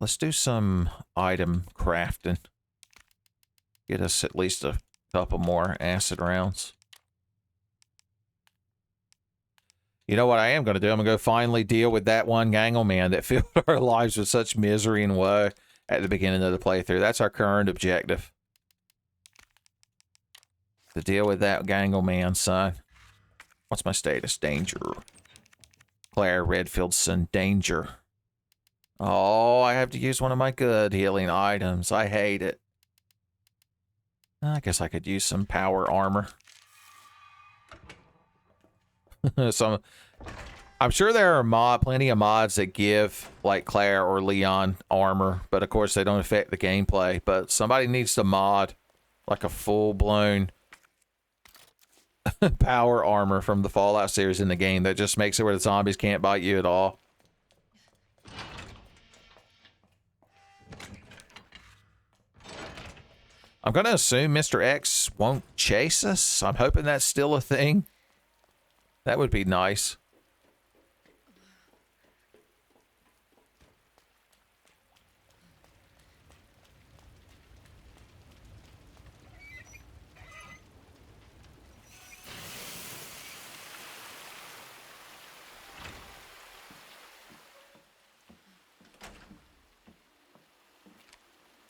Let's do some item crafting. Get us at least a couple more acid rounds. You know what I am going to do? I'm going to go finally deal with that one gangle man that filled our lives with such misery and woe at the beginning of the playthrough. That's our current objective. To deal with that gangle man, son. What's my status? Danger. Claire Redfieldson, danger. Oh, I have to use one of my good healing items. I hate it. I guess I could use some power armor. So, I'm sure there are plenty of mods that give, like Claire or Leon, armor, but of course they don't affect the gameplay. But somebody needs to mod, like a full-blown power armor from the Fallout series in the game that just makes it where the zombies can't bite you at all. I'm going to assume Mr. X won't chase us. I'm hoping that's still a thing. That would be nice.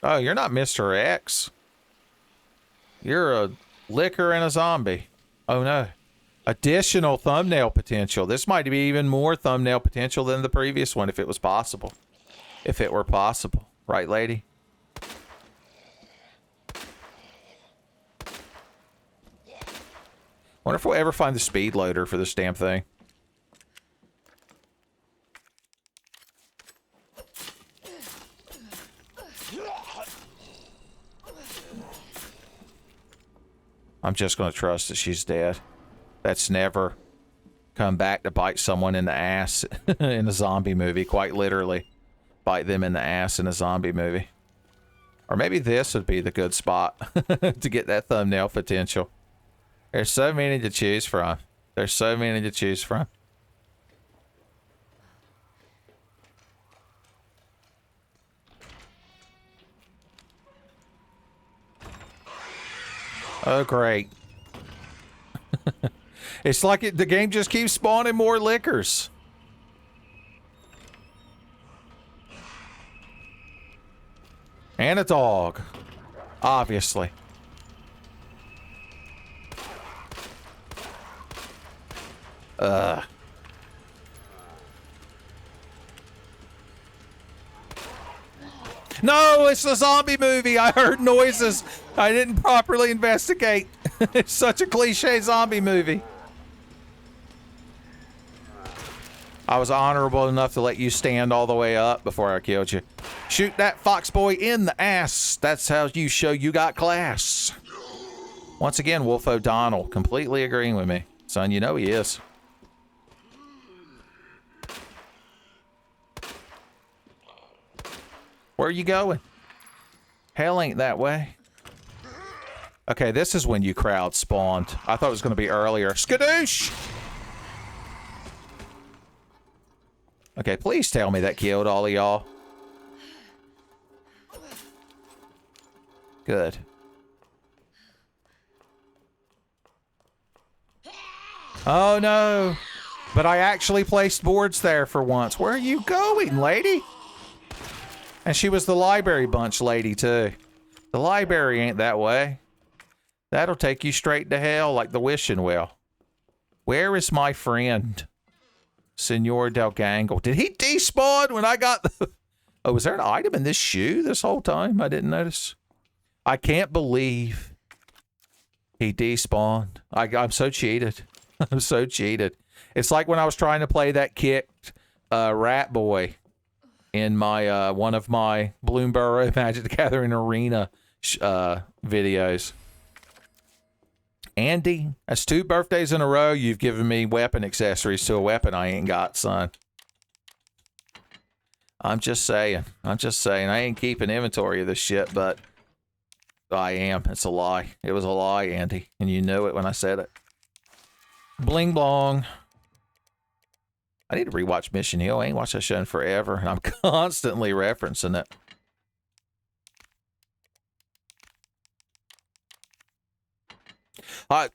Oh, you're not Mr. X. You're a licker and a zombie. Oh no. Additional thumbnail potential. This might be even more thumbnail potential than the previous one if it was possible. If it were possible. Right, lady? Wonder if we'll ever find the speed loader for this damn thing. I'm just going to trust that she's dead. That's never come back to bite someone in the ass in a zombie movie, quite literally. bite them in the ass in a zombie movie. Or maybe this would be the good spot to get that thumbnail potential. There's so many to choose from. There's so many to choose from. Oh, great. It's like the game just keeps spawning more liquors. And a dog. Obviously. No, it's a zombie movie. I heard noises. I didn't properly investigate. It's such a cliche zombie movie. I was honorable enough to let you stand all the way up before I killed you. Shoot that fox boy in the ass. That's how you show you got class. Once again, Wolf O'Donnell completely agreeing with me. Son, you know he is. Where are you going? Hell ain't that way. Okay, this is when you crowd spawned. I thought it was going to be earlier. Skadoosh! Okay, please tell me that killed all of y'all. Good. Oh no! But I actually placed boards there for once. Where are you going, lady? And she was the library bunch lady, too. The library ain't that way. That'll take you straight to hell like the wishing well. Where is my friend? Senor Del Gangle. Did he despawn when I got the... Oh, was there an item in this shoe this whole time? I didn't notice. I can't believe he despawned. I'm so cheated. I'm so cheated. It's like when I was trying to play that kicked Rat Boy in my one of my Bloomburrow Magic the Gathering Arena videos. Andy, that's 2 birthdays in a row you've given me weapon accessories to a weapon I ain't got, son. I'm just saying. I'm just saying. I ain't keeping inventory of this shit, but I am. It's a lie. It was a lie, Andy. And you knew it when I said it. Bling blong. I need to rewatch Mission Hill. I ain't watched that show in forever, and I'm constantly referencing it.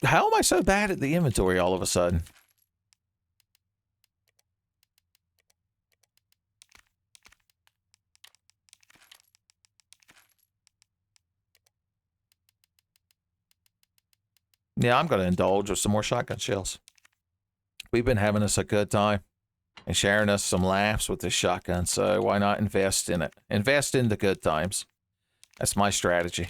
How am I so bad at the inventory all of a sudden? Yeah, I'm going to indulge with some more shotgun shells. We've been having us a good time and sharing us some laughs with this shotgun, so why not invest in it? Invest in the good times. That's my strategy.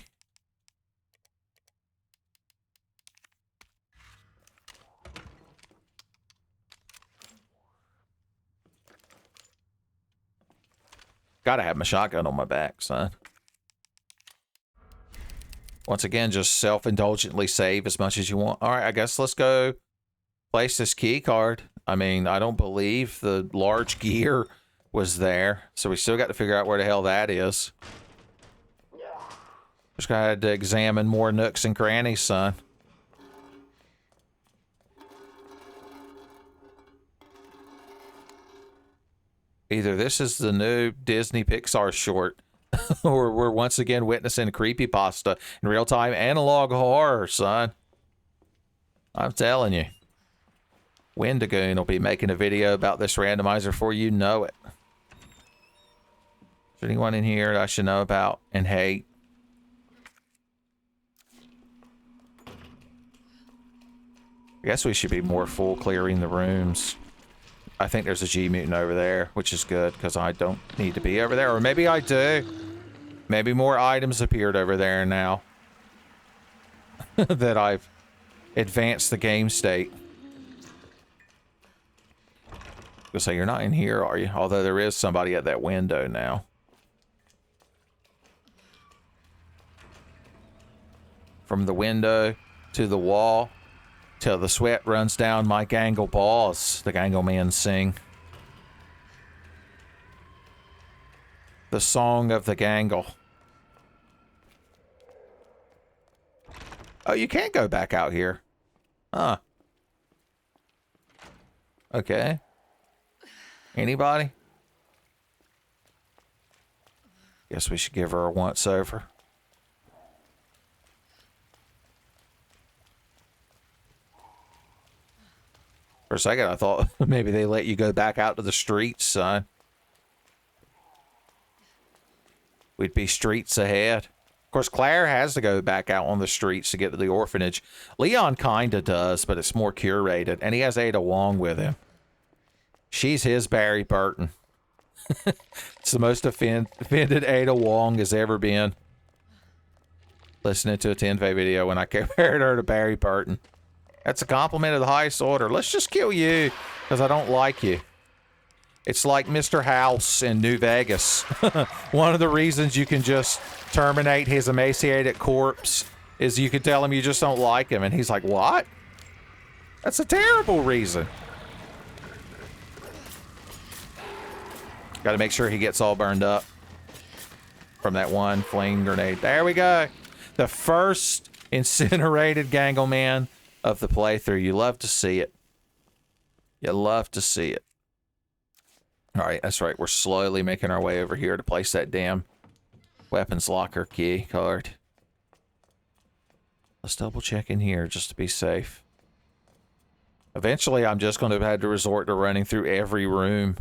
Gotta have my shotgun on my back, son. Once again, just self-indulgently save as much as you want. All right, I guess let's go place this key card. I mean, I don't believe the large gear was there, so we still got to figure out where the hell that is. Just gotta have to examine more nooks and crannies, son. Either this is the new Disney Pixar short, or we're once again witnessing creepypasta in real-time analog horror, son. I'm telling you. Wendigoon will be making a video about this randomizer before you know it. Is there anyone in here that I should know about and hate? I guess we should be more full clearing the rooms. I think there's a G-Mutant over there, which is good, because I don't need to be over there. Or maybe I do. Maybe more items appeared over there now. That I've advanced the game state. You'll say, you're not in here, are you? Although there is somebody at that window now. From the window to the wall, till the sweat runs down my gangle balls, the gangle men sing. The song of the gangle. Oh, you can't go back out here. Huh. Okay. Anybody? Guess we should give her a once over. For a second, I thought maybe they let you go back out to the streets, son. We'd be streets ahead. Of course, Claire has to go back out on the streets to get to the orphanage. Leon kinda does, but it's more curated. And he has Ada Wong with him. She's his Barry Burton. It's the most offended Ada Wong has ever been. Listening to a 10K video when I compared her to Barry Burton. That's a compliment of the highest order. Let's just kill you, because I don't like you. It's like Mr. House in New Vegas. One of the reasons you can just terminate his emaciated corpse is you can tell him you just don't like him. And he's like, what? That's a terrible reason. Got to make sure he gets all burned up from that one flame grenade. There we go. The first incinerated gangle man of the playthrough. You love to see it. You love to see it. All right, that's right. We're slowly making our way over here to place that damn weapons locker key card. Let's double check in here just to be safe. Eventually, I'm just going to have to resort to running through every room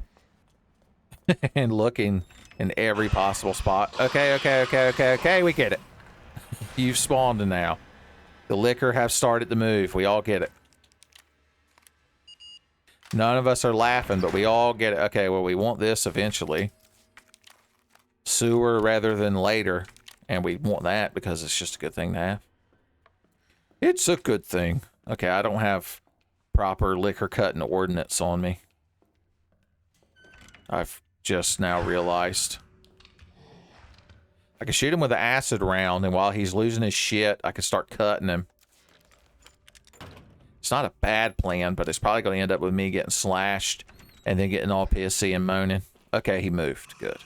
and looking in every possible spot. Okay, we get it. You've spawned now. The liquor have started to move. We all get it. None of us are laughing, but we all get it. Okay, well, we want this eventually. Sewer rather than later. And we want that because it's just a good thing to have. It's a good thing. Okay, I don't have proper liquor cutting ordnance on me. I've just now realized. I can shoot him with an acid round, and while he's losing his shit, I can start cutting him. It's not a bad plan, but it's probably going to end up with me getting slashed and then getting all pissy and moaning. Okay, he moved. Good.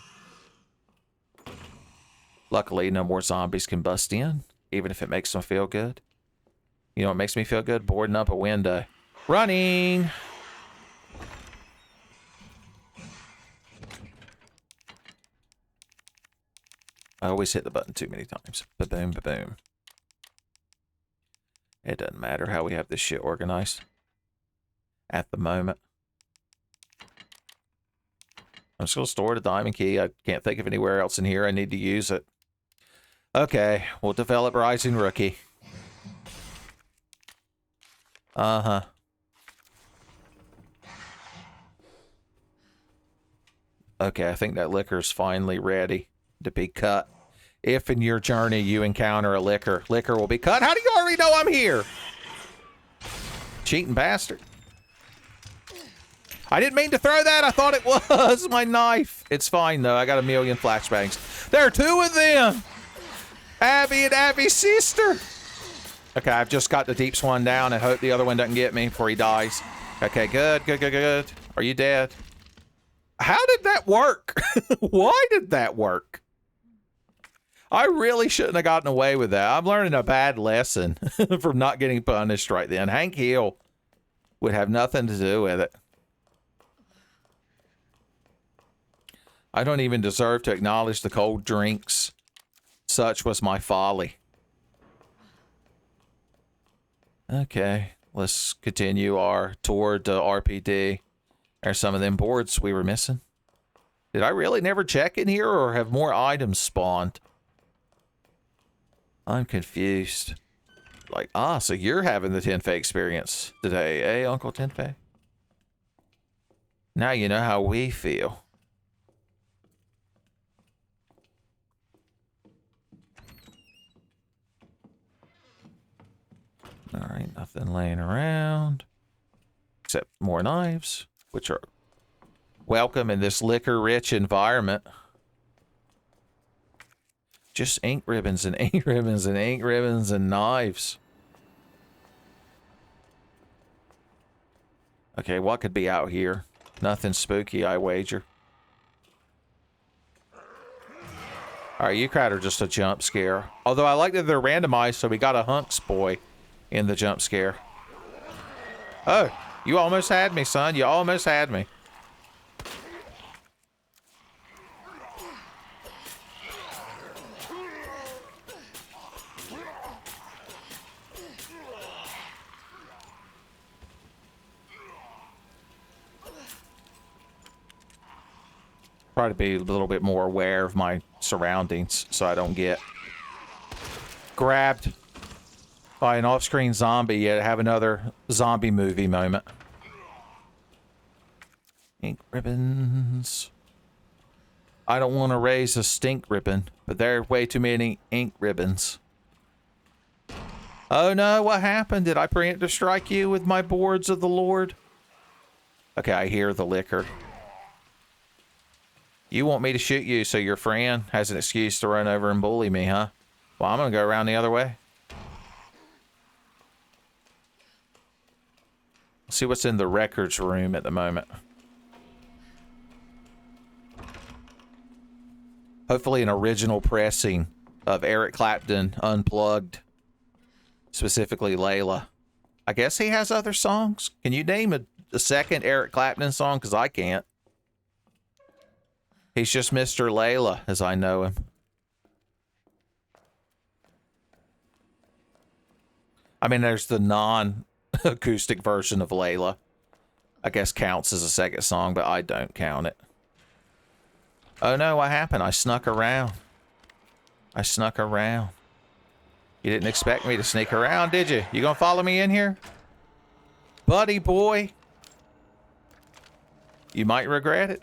Luckily, no more zombies can bust in, even if it makes them feel good. You know what makes me feel good? Boarding up a window. Running! I always hit the button too many times. Ba-boom, ba-boom. It doesn't matter how we have this shit organized at the moment. I'm just going to store the diamond key. I can't think of anywhere else in here I need to use it. Okay, we'll develop Rising Rookie. Uh-huh. Okay, I think that liquor's finally ready to be cut. If in your journey you encounter a liquor will be cut. How do you already know I'm here? Cheating bastard. I didn't mean to throw that. I thought it was my knife. It's fine, though. I got a million flashbangs. There are two of them. Abby and Abby's sister. Okay, I've just got the deeps one down and hope the other one doesn't get me before he dies. Okay, good. Are you dead? How did that work? Why did that work? I really shouldn't have gotten away with that. I'm learning a bad lesson from not getting punished right then. Hank Hill would have nothing to do with it. I don't even deserve to acknowledge the cold drinks. Such was my folly. Okay, let's continue our tour to RPD. There's some of them boards we were missing. Did I really never check in here or have more items spawned? I'm confused. Like, so you're having the 10K experience today, eh, Uncle 10K? Now you know how we feel. Alright, nothing laying around. Except more knives, which are welcome in this liquor-rich environment. Just ink ribbons and ink ribbons and ink ribbons and knives. Okay, what could be out here? Nothing spooky, I wager. Alright, you crowd are just a jump scare. Although I like that they're randomized, so we got a hunks boy in the jump scare. Oh, you almost had me, son. You almost had me. Try to be a little bit more aware of my surroundings so I don't get grabbed by an off-screen zombie yet have another zombie movie moment. Ink ribbons. I don't want to raise a stink ribbon, but there are way too many ink ribbons. Oh no, what happened? Did I preempt to strike you with my boards of the Lord? Okay, I hear the liquor. You want me to shoot you so your friend has an excuse to run over and bully me, huh? Well, I'm gonna go around the other way. Let's see what's in the records room at the moment. Hopefully an original pressing of Eric Clapton Unplugged. Specifically Layla. I guess he has other songs. Can you name a second Eric Clapton song? Because I can't. He's just Mr. Layla, as I know him. I mean, there's the non-acoustic version of Layla. I guess counts as a second song, but I don't count it. Oh no, what happened? I snuck around. I snuck around. You didn't expect me to sneak around, did you? You gonna follow me in here? Buddy boy. You might regret it.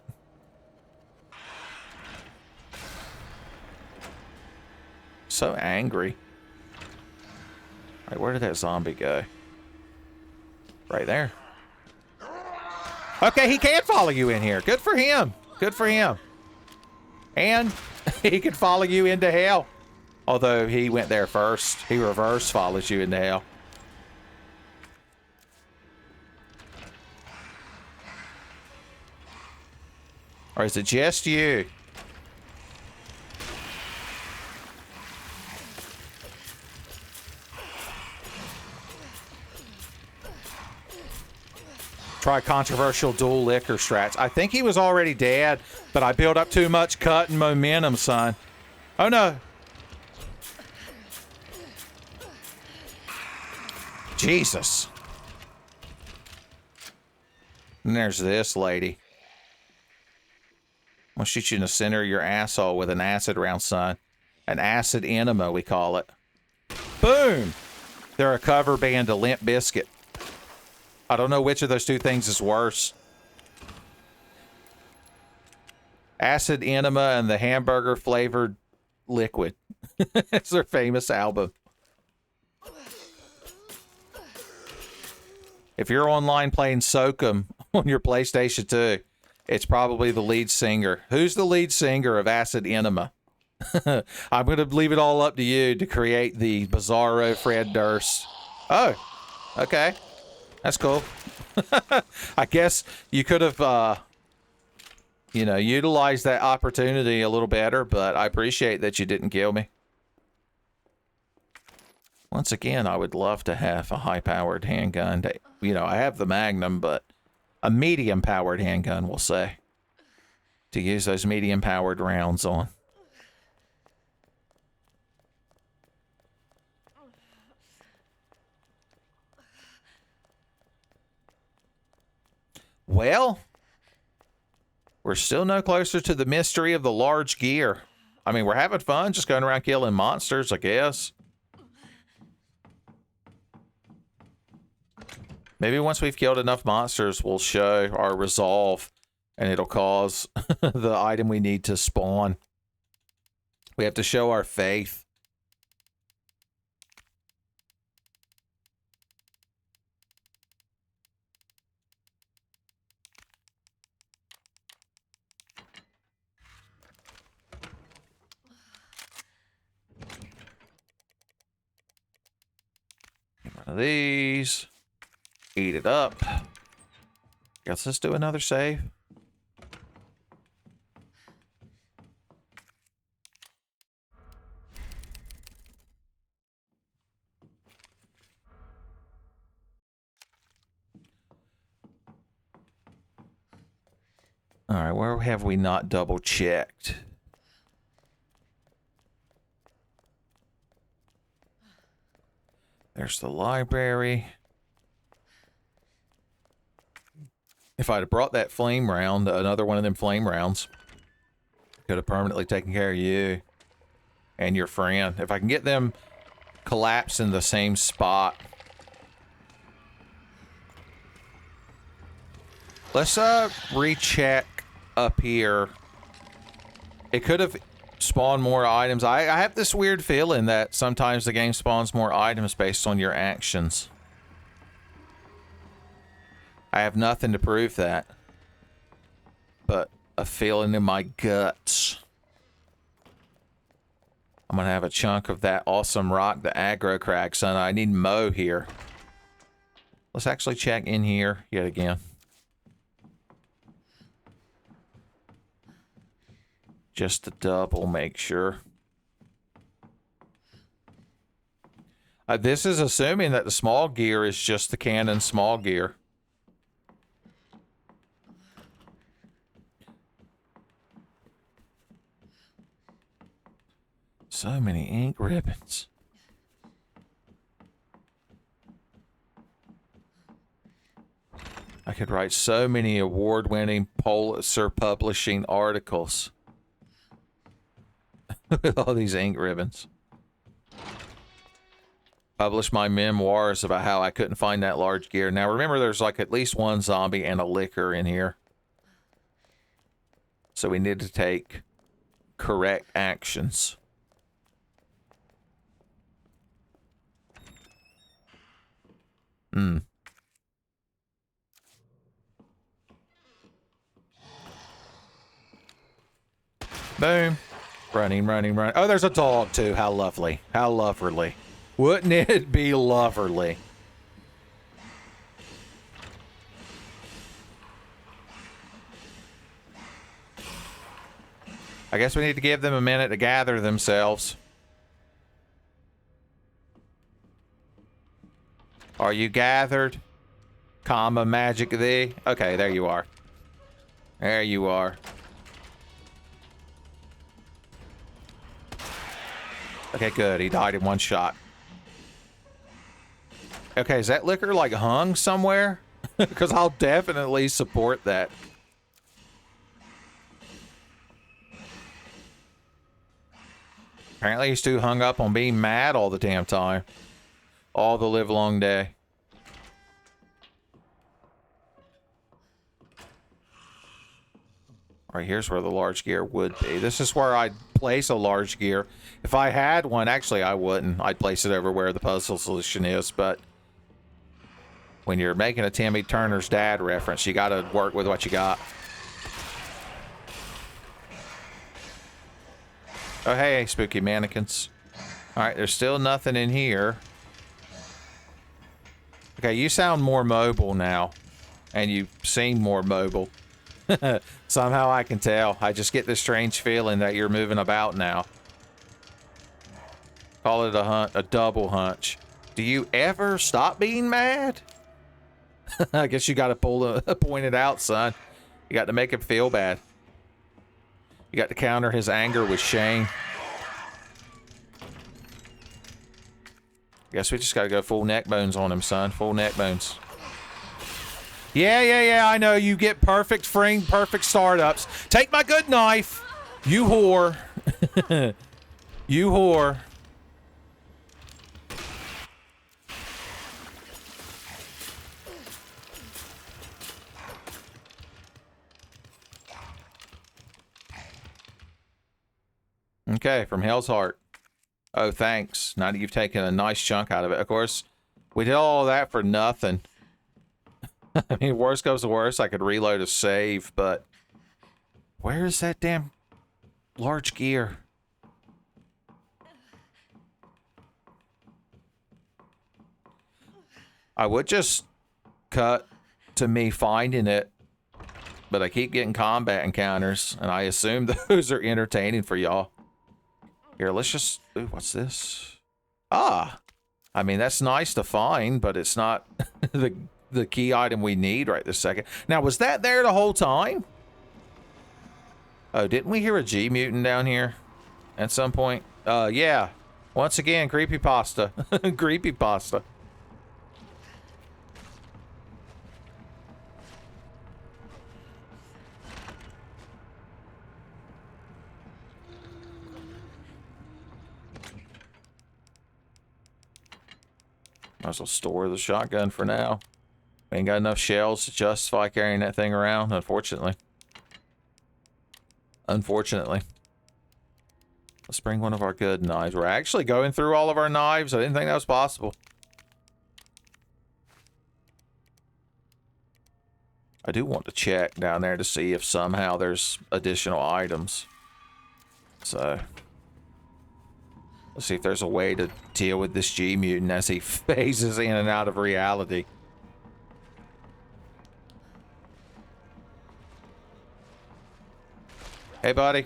So angry. Alright, where did that zombie go? Right there. Okay, he can follow you in here. Good for him. Good for him. And he can follow you into hell. Although he went there first. He reverse follows you into hell. Or is it just you? Try controversial dual liquor strats. I think he was already dead, but I built up too much cut and momentum, son. Oh no. Jesus. And there's this lady. I'm gonna shoot you in the center of your asshole with an acid round, son. An acid enema, we call it. Boom! They're a cover band to Limp Bizkit. I don't know which of those two things is worse. Acid enema and the hamburger flavored liquid. It's their famous album. If you're online playing Soakum on your PlayStation 2, it's probably the lead singer. Who's the lead singer of Acid Enema? I'm going to leave it all up to you to create the bizarro Fred Durst. Oh, okay. That's cool. I guess you could have, you know, utilized that opportunity a little better, but I appreciate that you didn't kill me. Once again, I would love to have a high-powered handgun. You know, I have the Magnum, but a medium-powered handgun, we'll say, to use those medium-powered rounds on. Well, we're still no closer to the mystery of the large gear. I mean, we're having fun just going around killing monsters, I guess. Maybe once we've killed enough monsters, we'll show our resolve and it'll cause the item we need to spawn. We have to show our faith. Get one of these. Eat it up. Guess let's do another save. All right, where have we not double checked? There's the library. If I'd have brought that flame round, another one of them flame rounds, could have permanently taken care of you and your friend. If I can get them collapsed in the same spot. Let's recheck up here. It could have spawned more items. I have this weird feeling that sometimes the game spawns more items based on your actions. I have nothing to prove that, but a feeling in my guts. I'm gonna have a chunk of that awesome rock, the aggro crack, son. I need Mo here. Let's actually check in here yet again. Just to double make sure. This is assuming that the small gear is just the cannon small gear. So many ink ribbons. I could write so many award-winning Pulitzer publishing articles. With all these ink ribbons. Publish my memoirs about how I couldn't find that large gear. Now remember, there's like at least one zombie and a licker in here. So we need to take correct actions. Boom. Running, running, running. Oh, there's a dog too. How lovely. How loverly. Wouldn't it be loverly? I guess we need to give them a minute to gather themselves. Are you gathered? Comma magic thee. Okay, there you are. There you are. Okay, good. He died in one shot. Okay, is that liquor like hung somewhere? Because I'll definitely support that. Apparently he's too hung up on being mad all the damn time. All the live long day. All right, here's where the large gear would be. This is where I'd place a large gear. If I had one, actually I wouldn't. I'd place it over where the puzzle solution is, but when you're making a Timmy Turner's dad reference, you gotta work with what you got. Oh, hey, spooky mannequins. All right, there's still nothing in here. Okay, you sound more mobile now, and you seem more mobile. Somehow I can tell. I just get this strange feeling that you're moving about now. Call it a double hunch. Do you ever stop being mad? I guess you got to point it out, son. You got to make him feel bad. You got to counter his anger with shame. Guess we just got to go full neck bones on him, son. Full neck bones. Yeah, I know. You get perfect frame, perfect startups. Take my good knife. You whore. You whore. Okay, from Hell's Heart. Oh, thanks. Now that you've taken a nice chunk out of it. Of course, we did all that for nothing. I mean, worst goes to worst, I could reload a save, but where is that damn large gear? I would just cut to me finding it, but I keep getting combat encounters, and I assume those are entertaining for y'all. Here, let's just... Ooh, what's this? Ah! I mean, that's nice to find, but it's not the key item we need right this second. Now, was that there the whole time? Oh, didn't we hear a G mutant down here at some point? Yeah. Once again, creepypasta. Creepypasta. Might as well store the shotgun for now. We ain't got enough shells to justify carrying that thing around, unfortunately. Unfortunately. Let's bring one of our good knives. We're actually going through all of our knives. I didn't think that was possible. I do want to check down there to see if somehow there's additional items. So, let's see if there's a way to deal with this G mutant as he phases in and out of reality. Hey, buddy.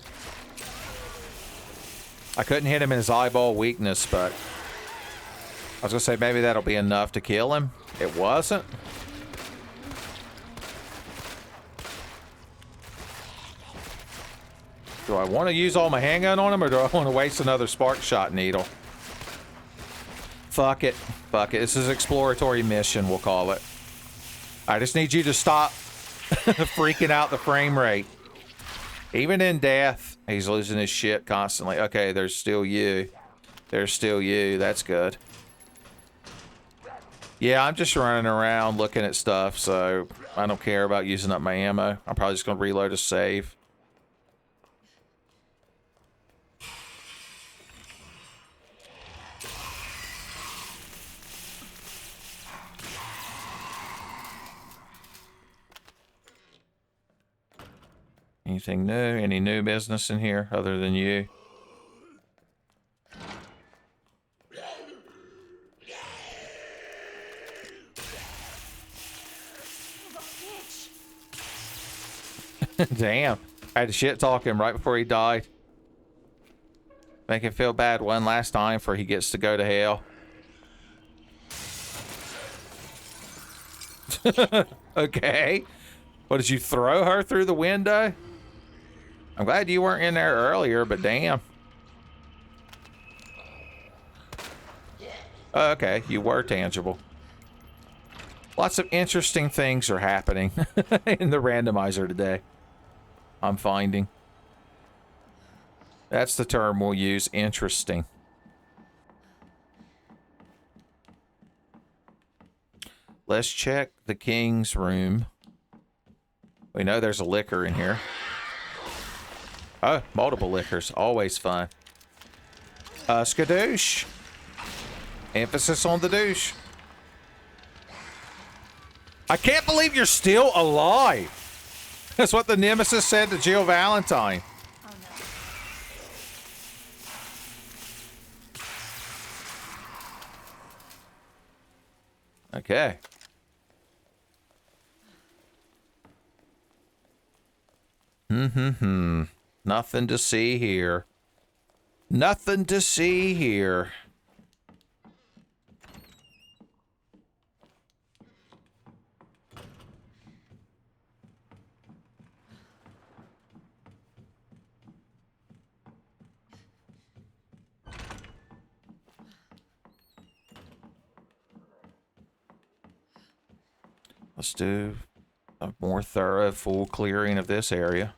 I couldn't hit him in his eyeball weakness, but I was gonna say maybe that'll be enough to kill him. It wasn't. Do I want to use all my handgun on him, or do I want to waste another spark shot needle? Fuck it. Fuck it. This is an exploratory mission, we'll call it. I just need you to stop freaking out the frame rate. Even in death, he's losing his shit constantly. Okay, there's still you. There's still you. That's good. Yeah, I'm just running around looking at stuff, so I don't care about using up my ammo. I'm probably just going to reload a save. Anything new? Any new business in here other than you? Damn. I had to shit talk him right before he died. Make him feel bad one last time before he gets to go to hell. Okay. What, did you throw her through the window? I'm glad you weren't in there earlier, but damn. Okay, you were tangible. Lots of interesting things are happening in the randomizer today. I'm finding. That's the term we'll use, interesting. Let's check the king's room. We know there's a liquor in here. Oh, multiple liquors. Always fun. Skadoosh. Emphasis on the douche. I can't believe you're still alive. That's what the Nemesis said to Jill Valentine. Oh no. Okay. Nothing to see here. Nothing to see here. Let's do a more thorough, full clearing of this area.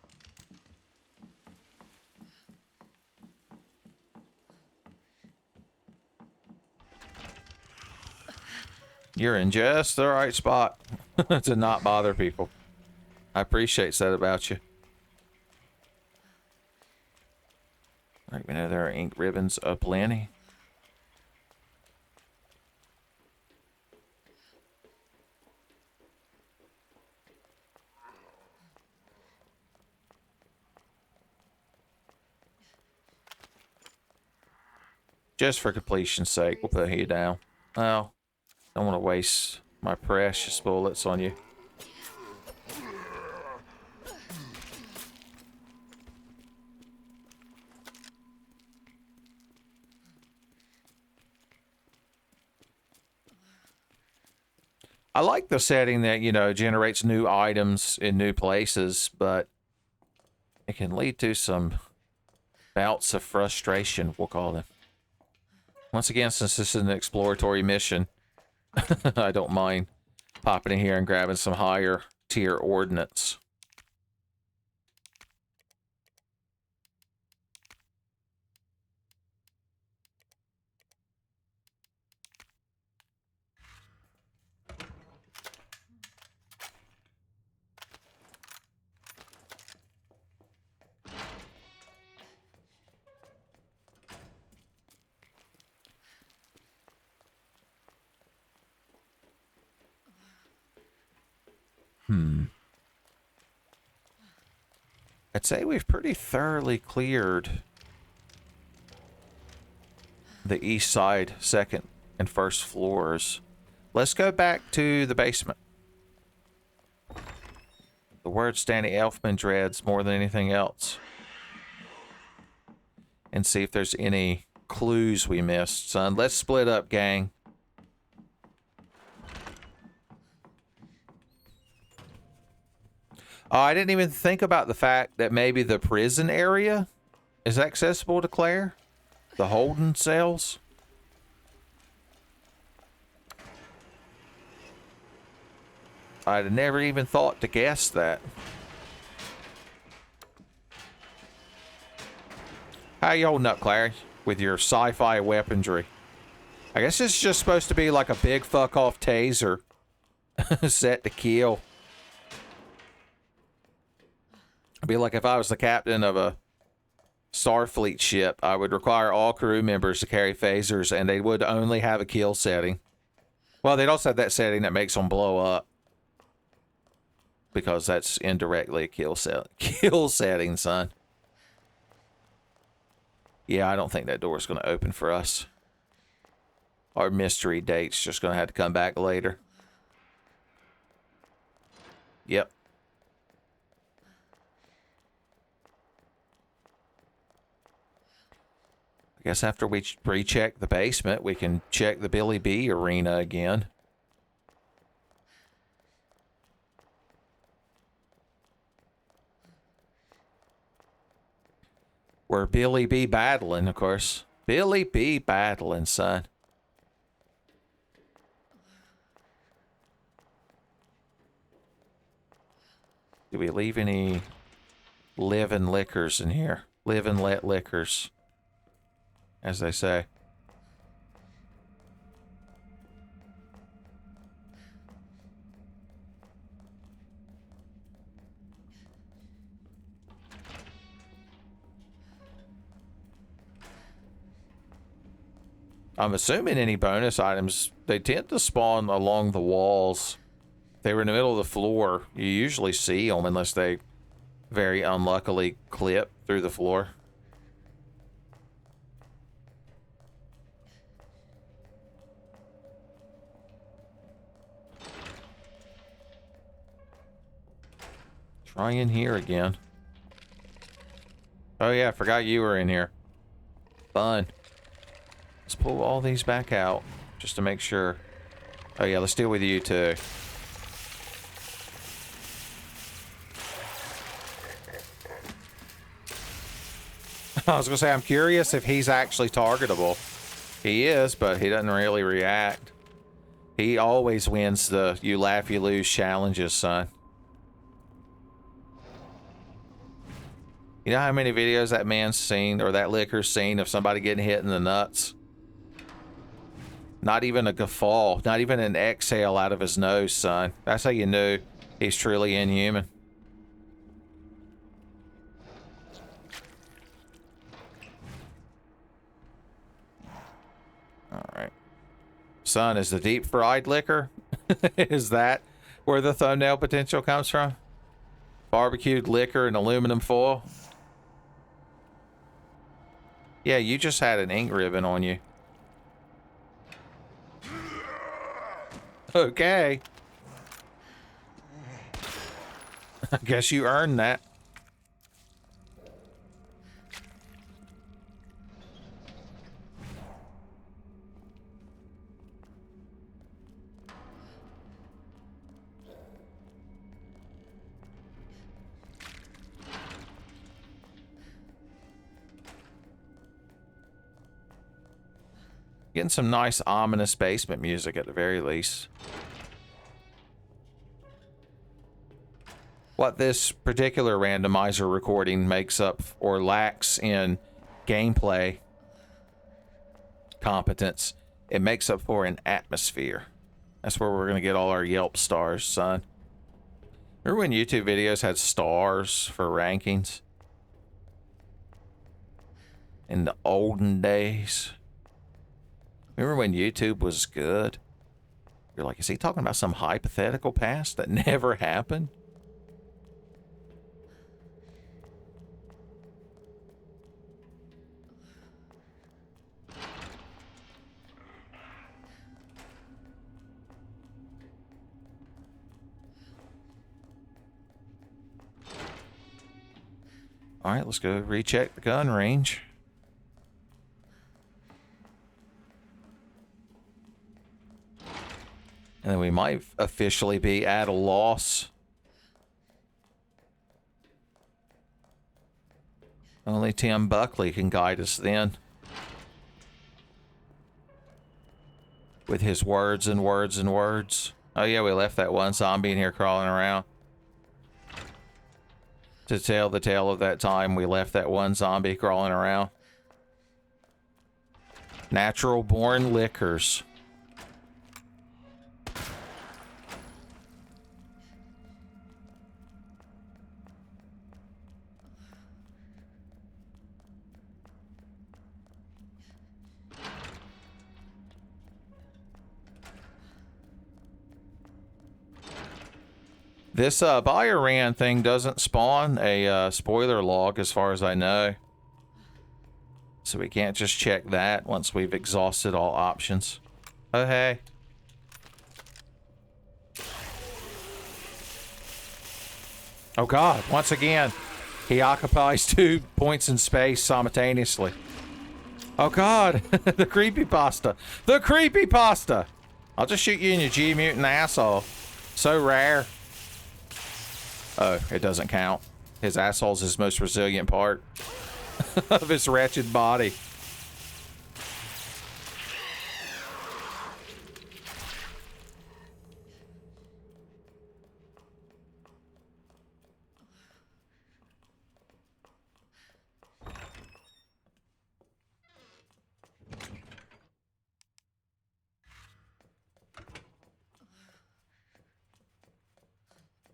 You're in just the right spot to not bother people. I appreciate that about you. All right, we know there are ink ribbons aplenty. Just for completion's sake, we'll put you down. Well, don't want to waste my precious bullets on you. I like the setting that, you know, generates new items in new places, but it It can lead to some bouts of frustration, we'll call them. Once again, since this is an exploratory mission, I don't mind popping in here and grabbing some higher tier ordnance. I'd say we've pretty thoroughly cleared the east side, second and first floors. Let's go back to the basement. The words Danny Elfman dreads more than anything else. And see if there's any clues we missed, son. Let's split up, gang. Oh, I didn't even think about the fact that maybe the prison area is accessible to Claire. The holding cells. I'd never even thought to guess that. How you holding up, Claire, with your sci-fi weaponry? I guess it's just supposed to be like a big fuck-off taser set to kill. It'd be like if I was the captain of a Starfleet ship, I would require all crew members to carry phasers, and they would only have a kill setting. Well, they'd also have that setting that makes them blow up. Because that's indirectly a kill setting, son. Yeah, I don't think that door's going to open for us. Our mystery date's just going to have to come back later. Yep. I guess after we recheck the basement, we can check the Billy B arena again. Where Billy B battling, of course. Billy B battling, son. Did we leave any live and liquors in here? Live and let liquors, as they say. I'm assuming any bonus items, they tend to spawn along the walls. If they were in the middle of the floor, you usually see them unless they very unluckily clip through the floor. Try in here again. Oh yeah, I forgot you were in here. Fun. Let's pull all these back out just to make sure. Oh yeah, let's deal with you too. I was gonna say, I'm curious if he's actually targetable. He is, but he doesn't really react. He always wins the you laugh, you lose challenges, son. You know how many videos that man's seen, or that liquor's seen, of somebody getting hit in the nuts? Not even a guffaw, not even an exhale out of his nose, son. That's how you knew he's truly inhuman. Alright. Son, is the deep fried liquor? Is that where the thumbnail potential comes from? Barbecued liquor in aluminum foil? Yeah, you just had an ink ribbon on you. Okay. I guess you earned that. Getting some nice ominous basement music at the very least. What this particular randomizer recording makes up or lacks in gameplay competence, it makes up for an atmosphere. That's where we're going to get all our Yelp stars, son. Remember when YouTube videos had stars for rankings? In the olden days? Remember when YouTube was good? You're like, is he talking about some hypothetical past that never happened? All right, let's go recheck the gun range. And then we might officially be at a loss. Only Tim Buckley can guide us then. With his words and words and words. Oh yeah, we left that one zombie in here crawling around. To tell the tale of that time we left that one zombie crawling around. Natural born liquors. This BioRand thing doesn't spawn a spoiler log as far as I know. So we can't just check that once we've exhausted all options. Oh, hey. Oh, God. Once again, he occupies 2 points in space simultaneously. Oh, God. The creepypasta. The creepypasta. I'll just shoot you in your G-mutant asshole. So rare. Oh, it doesn't count. His asshole's his most resilient part of his wretched body.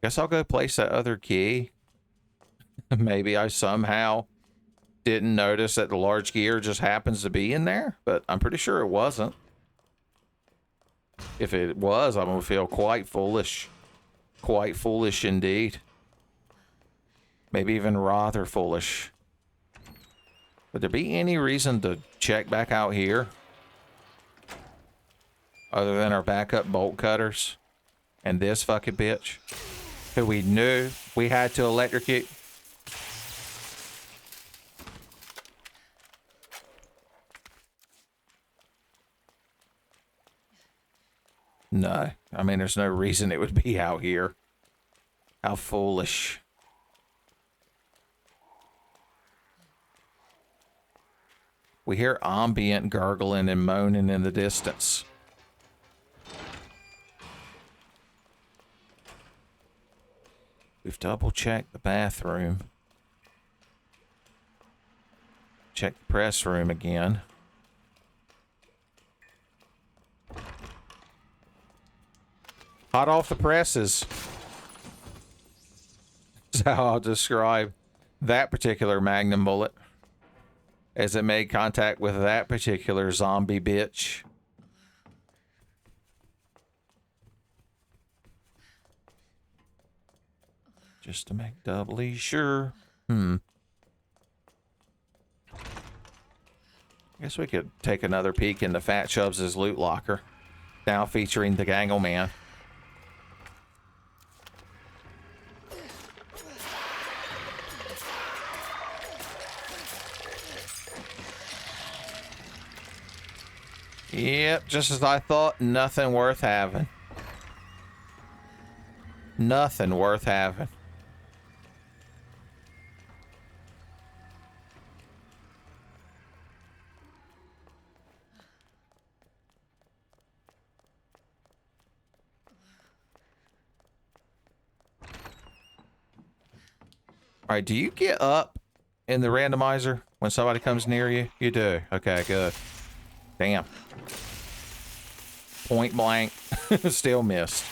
Guess I'll go place that other key. Maybe I somehow didn't notice that the large gear just happens to be in there, but I'm pretty sure it wasn't. If it was, I'm gonna feel quite foolish. Quite foolish indeed. Maybe even rather foolish. Would there be any reason to check back out here? Other than our backup bolt cutters? And this fucking bitch? Who we knew we had to electrocute? No. I mean, there's no reason it would be out here. How foolish. We hear ambient gurgling and moaning in the distance. We've double-checked the bathroom. Check the press room again. Hot off the presses. That's how I'll describe that particular Magnum bullet. As it made contact with that particular zombie bitch. Just to make doubly sure. Guess we could take another peek into Fat Chubbs' loot locker. Now featuring the Gangle Man. Yep, just as I thought, nothing worth having. Nothing worth having. All right, do you get up in the randomizer when somebody comes near you? You do. Okay, good. Damn. Point blank. Still missed.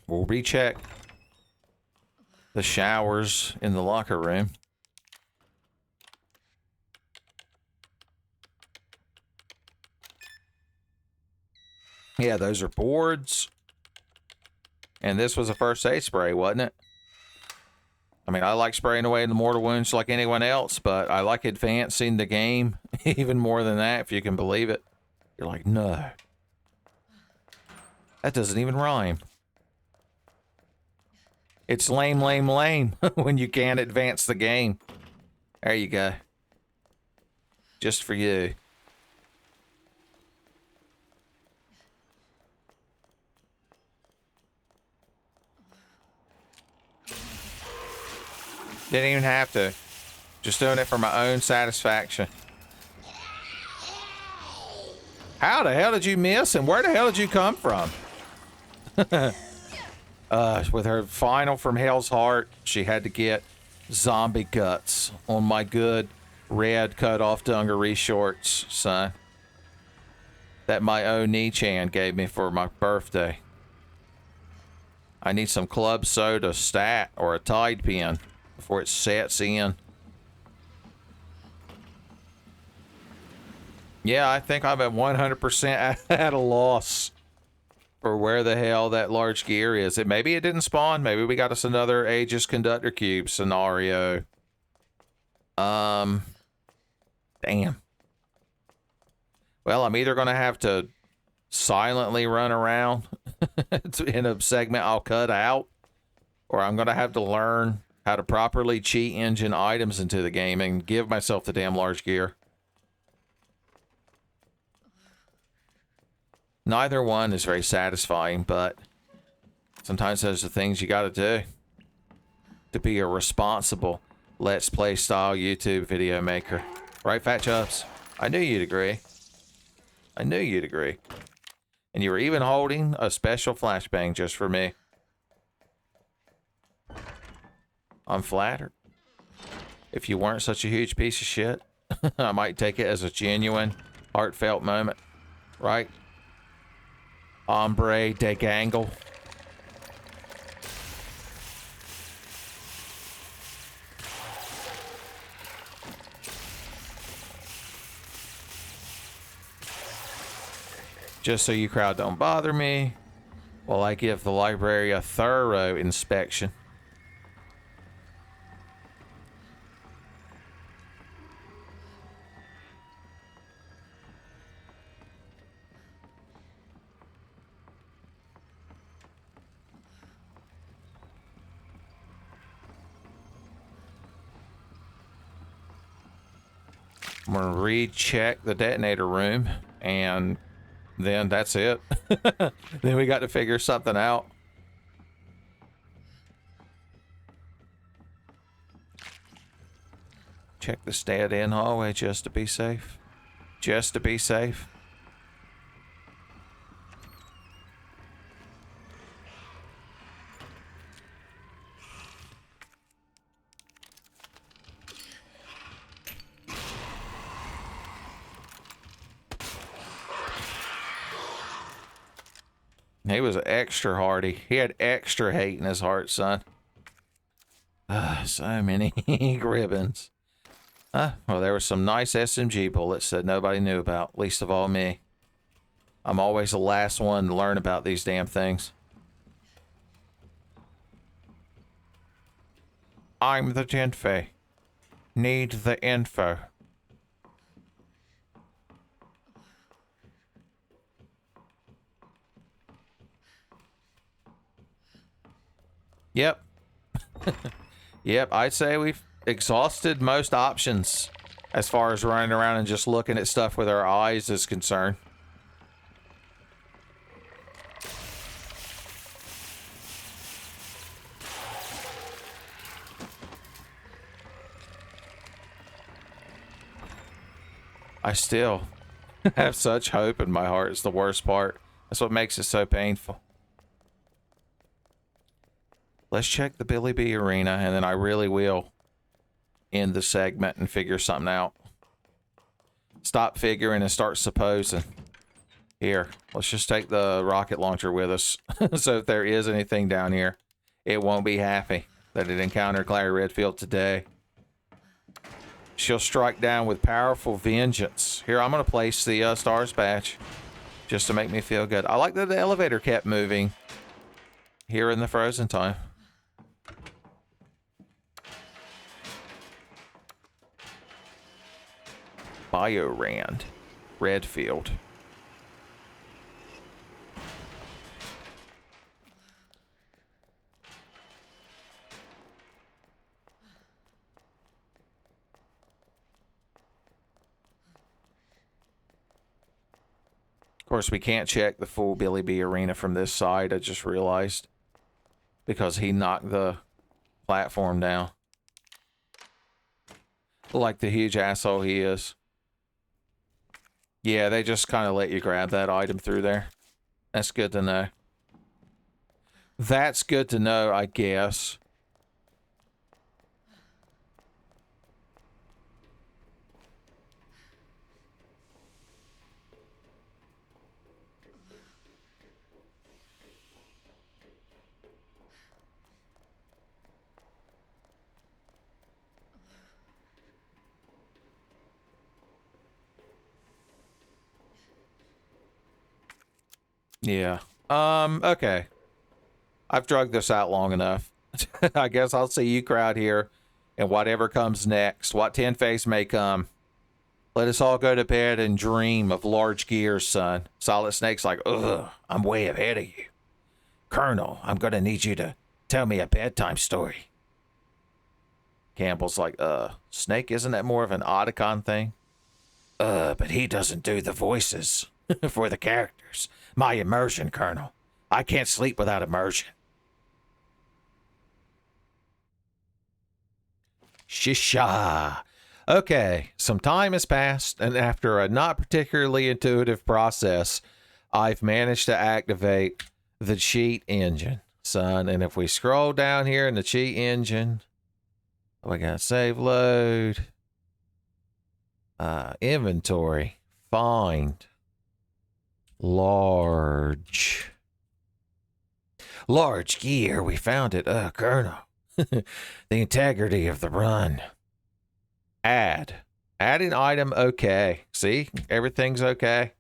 We'll recheck the showers in the locker room. Yeah, those are boards. And this was a first aid spray, wasn't it? I mean, I like spraying away the mortal wounds like anyone else, but I like advancing the game even more than that, if you can believe it. You're like, no. That doesn't even rhyme. It's lame, lame, lame when you can't advance the game. There you go. Just for you. Didn't even have to. Just doing it for my own satisfaction. How the hell did you miss and where the hell did you come from? With her final from Hell's Heart, she had to get zombie guts on my good red cut off dungaree shorts, son. That my Oni-chan gave me for my birthday. I need some club soda stat or a Tide pen before it sets in. Yeah, I think I'm at 100% at a loss for where the hell that large gear is. Maybe it didn't spawn. Maybe we got us another Aegis Conductor Cube scenario. Damn. Well, I'm either going to have to silently run around in a segment I'll cut out, or I'm going to have to learn how to properly cheat engine items into the game and give myself the damn large gear. Neither one is very satisfying, but sometimes those are the things you got to do to be a responsible Let's Play style YouTube video maker. Right, Fat Chubbs? I knew you'd agree. I knew you'd agree. And you were even holding a special flashbang just for me. I'm flattered. If you weren't such a huge piece of shit, I might take it as a genuine, heartfelt moment. Right? Hombre de Gangle. Just so you crowd don't bother me while I give the library a thorough inspection. I'm gonna recheck the detonator room, and then that's it. Then we got to figure something out. Check the dead-end hallway just to be safe. Just to be safe. He was extra hardy. He had extra hate in his heart, son. So many ribbons. Well, there were some nice SMG bullets that nobody knew about, least of all me. I'm always the last one to learn about these damn things. I'm the Genfe. Need the info. Yep. Yep, I'd say we've exhausted most options as far as running around and just looking at stuff with our eyes is concerned. I still have such hope in my heart. It's the worst part. That's what makes it so painful. Let's check the Billy B arena, and then I really will end the segment and figure something out. Stop figuring and start supposing. Here, let's just take the rocket launcher with us. So if there is anything down here, it won't be happy that it encountered Clary Redfield today. She'll strike down with powerful vengeance. Here, I'm going to place the stars patch just to make me feel good. I like that the elevator kept moving here in the frozen time. BioRand, Redfield. Of course, we can't check the full Billy B arena from this side, I just realized. Because he knocked the platform down. Like the huge asshole he is. Yeah, they just kind of let you grab that item through there. That's good to know. That's good to know, I guess. Yeah. Okay. I've drugged this out long enough. I guess I'll see you crowd here and whatever comes next. What 10 phase may come. Let us all go to bed and dream of large gears, son. Solid Snake's like, ugh, I'm way ahead of you. Colonel, I'm gonna need you to tell me a bedtime story. Campbell's like, Snake, isn't that more of an Otacon thing? But he doesn't do the voices for the characters. My immersion, Colonel. I can't sleep without immersion. Shisha. Okay, some time has passed, and after a not particularly intuitive process, I've managed to activate the cheat engine, son. And if we scroll down here in the cheat engine, we got save load, inventory, find, large gear. We found it, Colonel. The integrity of the run. Adding item, okay. See, everything's okay.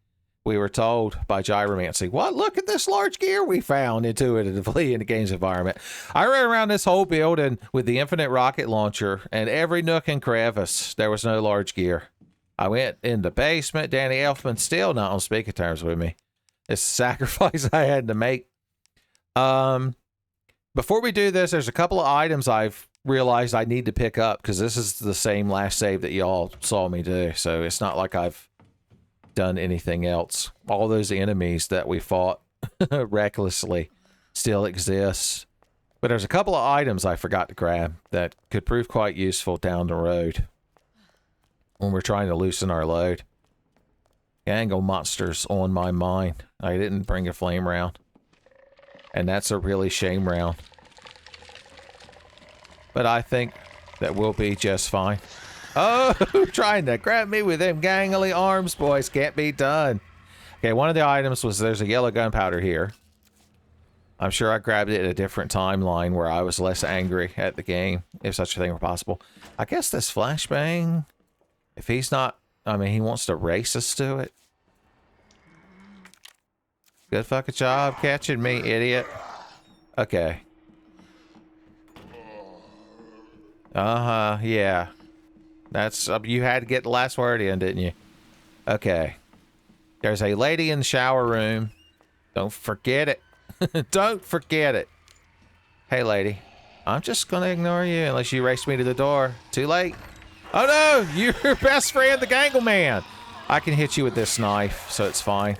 We were told by Gyromancy, what? Look at this large gear we found intuitively in the game's environment. I ran around this whole building with the infinite rocket launcher, and every nook and crevice, there was no large gear. I went in the basement. Danny Elfman still not on speaking terms with me. It's a sacrifice I had to make. Before we do this, there's a couple of items I've realized I need to pick up because this is the same last save that y'all saw me do. So it's not like I've done anything else. All those enemies that we fought recklessly still exist. But there's a couple of items I forgot to grab that could prove quite useful down the road when we're trying to loosen our load. Gangle monsters on my mind. I didn't bring a flame round. And that's a really shame round. But I think that we'll be just fine. Oh, trying to grab me with them gangly arms, boys. Can't be done. Okay, one of the items was there's a yellow gunpowder here. I'm sure I grabbed it at a different timeline where I was less angry at the game, if such a thing were possible. I guess this flashbang, if he's not, I mean, he wants to race us to it. Good fucking job catching me, idiot. Okay. Uh-huh, yeah. That's, you had to get the last word in, didn't you? Okay. There's a lady in the shower room. Don't forget it. Don't forget it. Hey, lady. I'm just gonna ignore you unless you race me to the door. Too late. Oh no! Your best friend, the Gangle Man! I can hit you with this knife, so it's fine.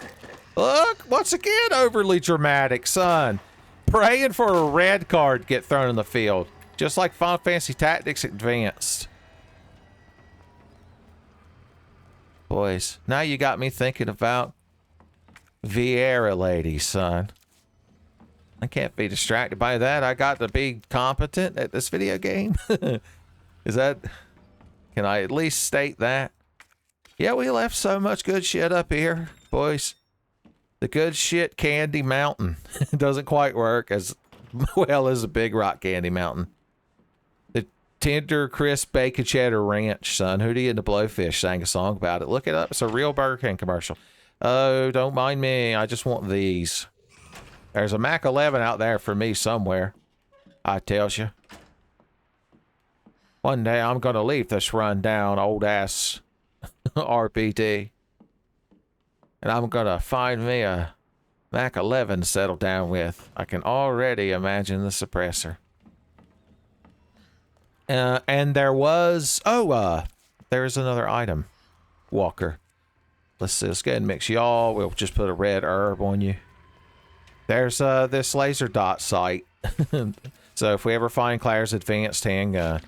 Look! Once again, overly dramatic, son. Praying for a red card get thrown in the field. Just like Final Fantasy Tactics Advanced. Boys, now you got me thinking about Vieira lady, son. I can't be distracted by that. I got to be competent at this video game. Is that... Can I at least state that? Yeah, we left so much good shit up here, boys. The good shit candy mountain doesn't quite work as well as a big rock candy mountain. The tender, crisp bacon cheddar ranch, son. Hootie and the Blowfish sang a song about it. Look it up. It's a real Burger King commercial. Oh, don't mind me. I just want these. There's a Mac 11 out there for me somewhere. I tells you. One day I'm gonna leave this rundown old ass RPD. And I'm gonna find me a Mac 11 to settle down with. I can already imagine the suppressor. And there was... there's another item. Walker. Let's go ahead and mix y'all. We'll just put a red herb on you. There's this laser dot sight. So if we ever find Claire's advanced handgun...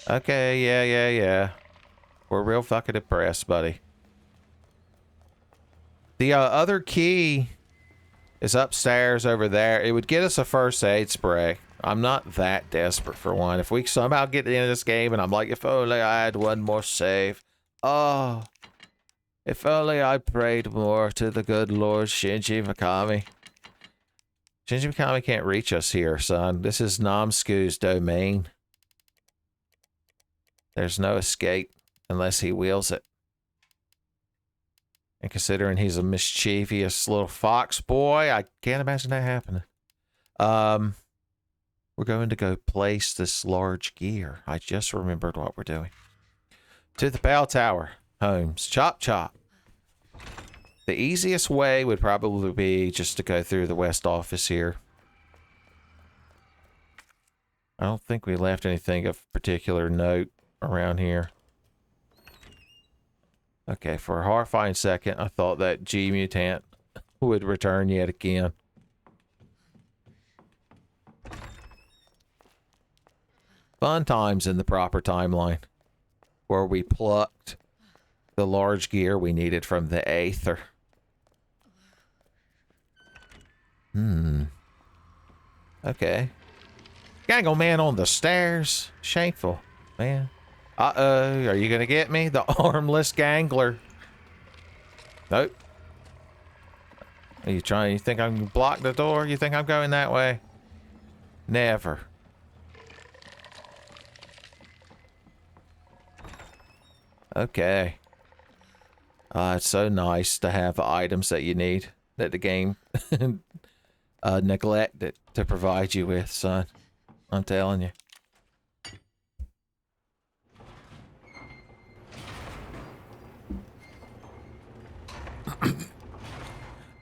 Okay, yeah. We're real fucking impressed, buddy. The other key is upstairs over there. It would get us a first aid spray. I'm not that desperate for one. If we somehow get into this game and I'm like, if only I had one more save. Oh, if only I prayed more to the good Lord Shinji Mikami. Shinji Mikami can't reach us here, son. This is Namsku's domain. There's no escape unless he wields it. And considering he's a mischievous little fox boy, I can't imagine that happening. We're going to go place this large gear. I just remembered what we're doing. To the bell tower. Holmes. Chop, chop. The easiest way would probably be just to go through the west office here. I don't think we left anything of particular note around here. Okay, for a horrifying second, I thought that G-Mutant would return yet again. Fun times in the proper timeline, where we plucked the large gear we needed from the Aether. Okay. Gangle man on the stairs. Shameful, man. Uh-oh, are you gonna get me? The armless gangler. Nope. Are you trying? You think I'm gonna block the door? You think I'm going that way? Never. Okay. It's so nice to have items that you need that the game neglected to provide you with, son. I'm telling you.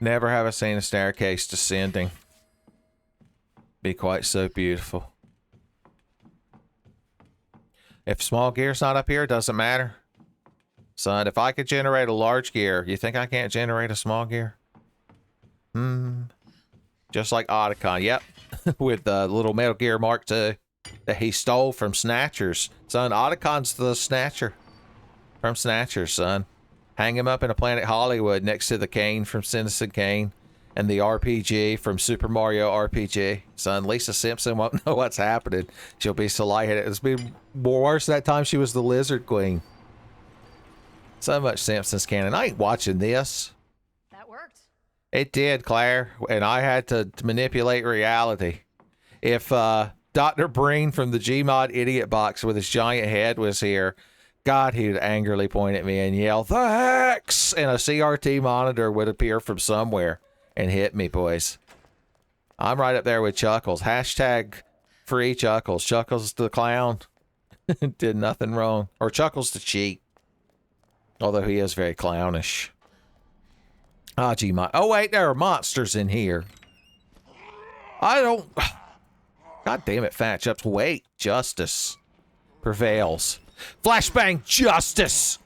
Never have I seen a staircase descending be quite so beautiful. If small gear's not up here, it doesn't matter. Son, if I could generate a large gear, you think I can't generate a small gear? Just like Otacon, yep. With the little Metal Gear Mark II that he stole from Snatchers. Son, Otacon's the Snatcher from Snatchers, son. Hang him up in a Planet Hollywood next to the Kane from Citizen Kane and the RPG from Super Mario RPG. Son, Lisa Simpson won't know what's happening. She'll be so lightheaded. It's been worse that time she was the Lizard Queen. So much Simpsons canon. I ain't watching this. That worked. It did, Claire, and I had to manipulate reality. If Dr. Breen from the Gmod Idiot Box with his giant head was here, God, he'd angrily point at me and yell, "The Hex!" And a CRT monitor would appear from somewhere and hit me, boys. I'm right up there with Chuckles. Hashtag free Chuckles. Chuckles the clown did nothing wrong. Or Chuckles the cheat. Although he is very clownish. Ah, Gmod. Oh, wait, there are monsters in here. I don't... God damn it, Fat Chups. Wait, justice prevails. Flashbang justice!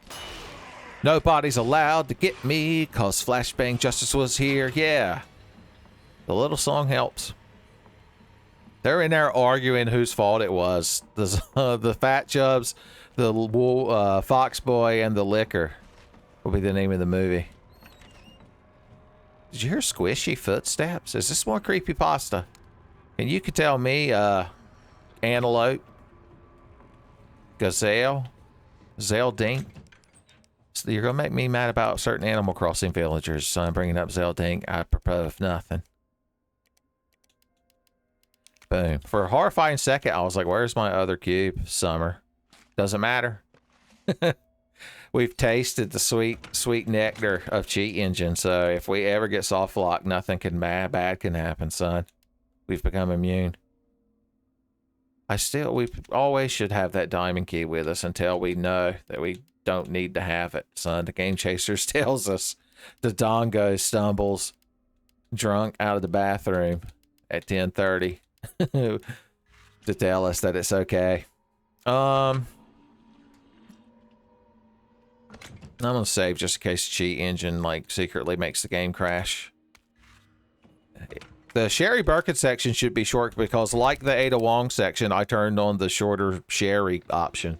Nobody's allowed to get me, cause Flashbang justice was here. Yeah. The little song helps. They're in there arguing whose fault it was. The Fat Chubs, the Fox Boy, and the Liquor. will be the name of the movie. Did you hear squishy footsteps? Is this more creepypasta? And you could tell me, antelope, gazelle, Zeldink. So you're gonna make me mad about certain Animal Crossing villagers, so I'm bringing up Zeldink. I propose nothing. Boom. For a horrifying second, I was like, where's my other cube? Summer. Doesn't matter. We've tasted the sweet nectar of Cheat Engine, so if we ever get soft lock, nothing bad can happen, son. We've become immune. We always should have that diamond key with us until we know that we don't need to have it, son. The Game Chasers tells us the Dongo stumbles drunk out of the bathroom at 10:30 to tell us that it's okay. I'm gonna save just in case Cheat Engine like secretly makes the game crash. The Sherry Birkin section should be short because, like the Ada Wong section, I turned on the shorter Sherry option.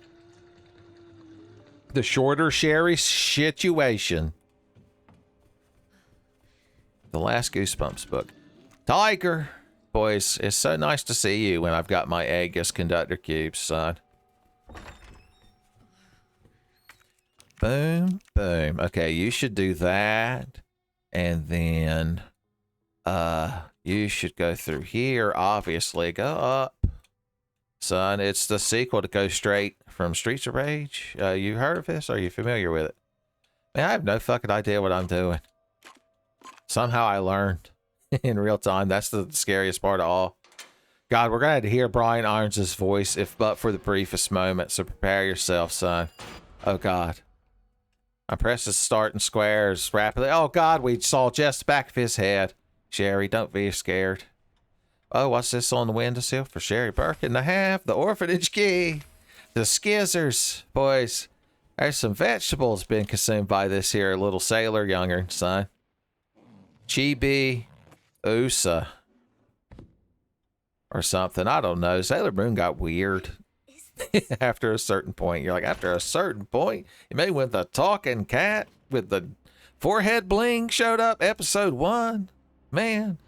The shorter Sherry situation. The last Goosebumps book. Tiger! Boys, it's so nice to see you when I've got my egg as conductor cubes, son. Boom, boom. Okay, you should do that. And then, you should go through here, obviously. Go up. Son, it's the sequel to Go Straight from Streets of Rage. You heard of this? Are you familiar with it? Man, I have no fucking idea what I'm doing. Somehow I learned in real time. That's the scariest part of all. God, we're going to hear Brian Irons' voice, if but for the briefest moment. So prepare yourself, son. Oh, God. I pressed the start and squares rapidly. Oh, God, we saw just the back of his head. Sherry, don't be scared. Oh, what's this on the windowsill for Sherry Birkin to have? The orphanage key. The skizzers. Boys, there's some vegetables being consumed by this here little sailor younger, son. Chibi Usa. Or something. I don't know. Sailor Moon got weird. After a certain point. You're like, after a certain point? You mean when the talking cat with the forehead bling showed up? Episode 1? Man.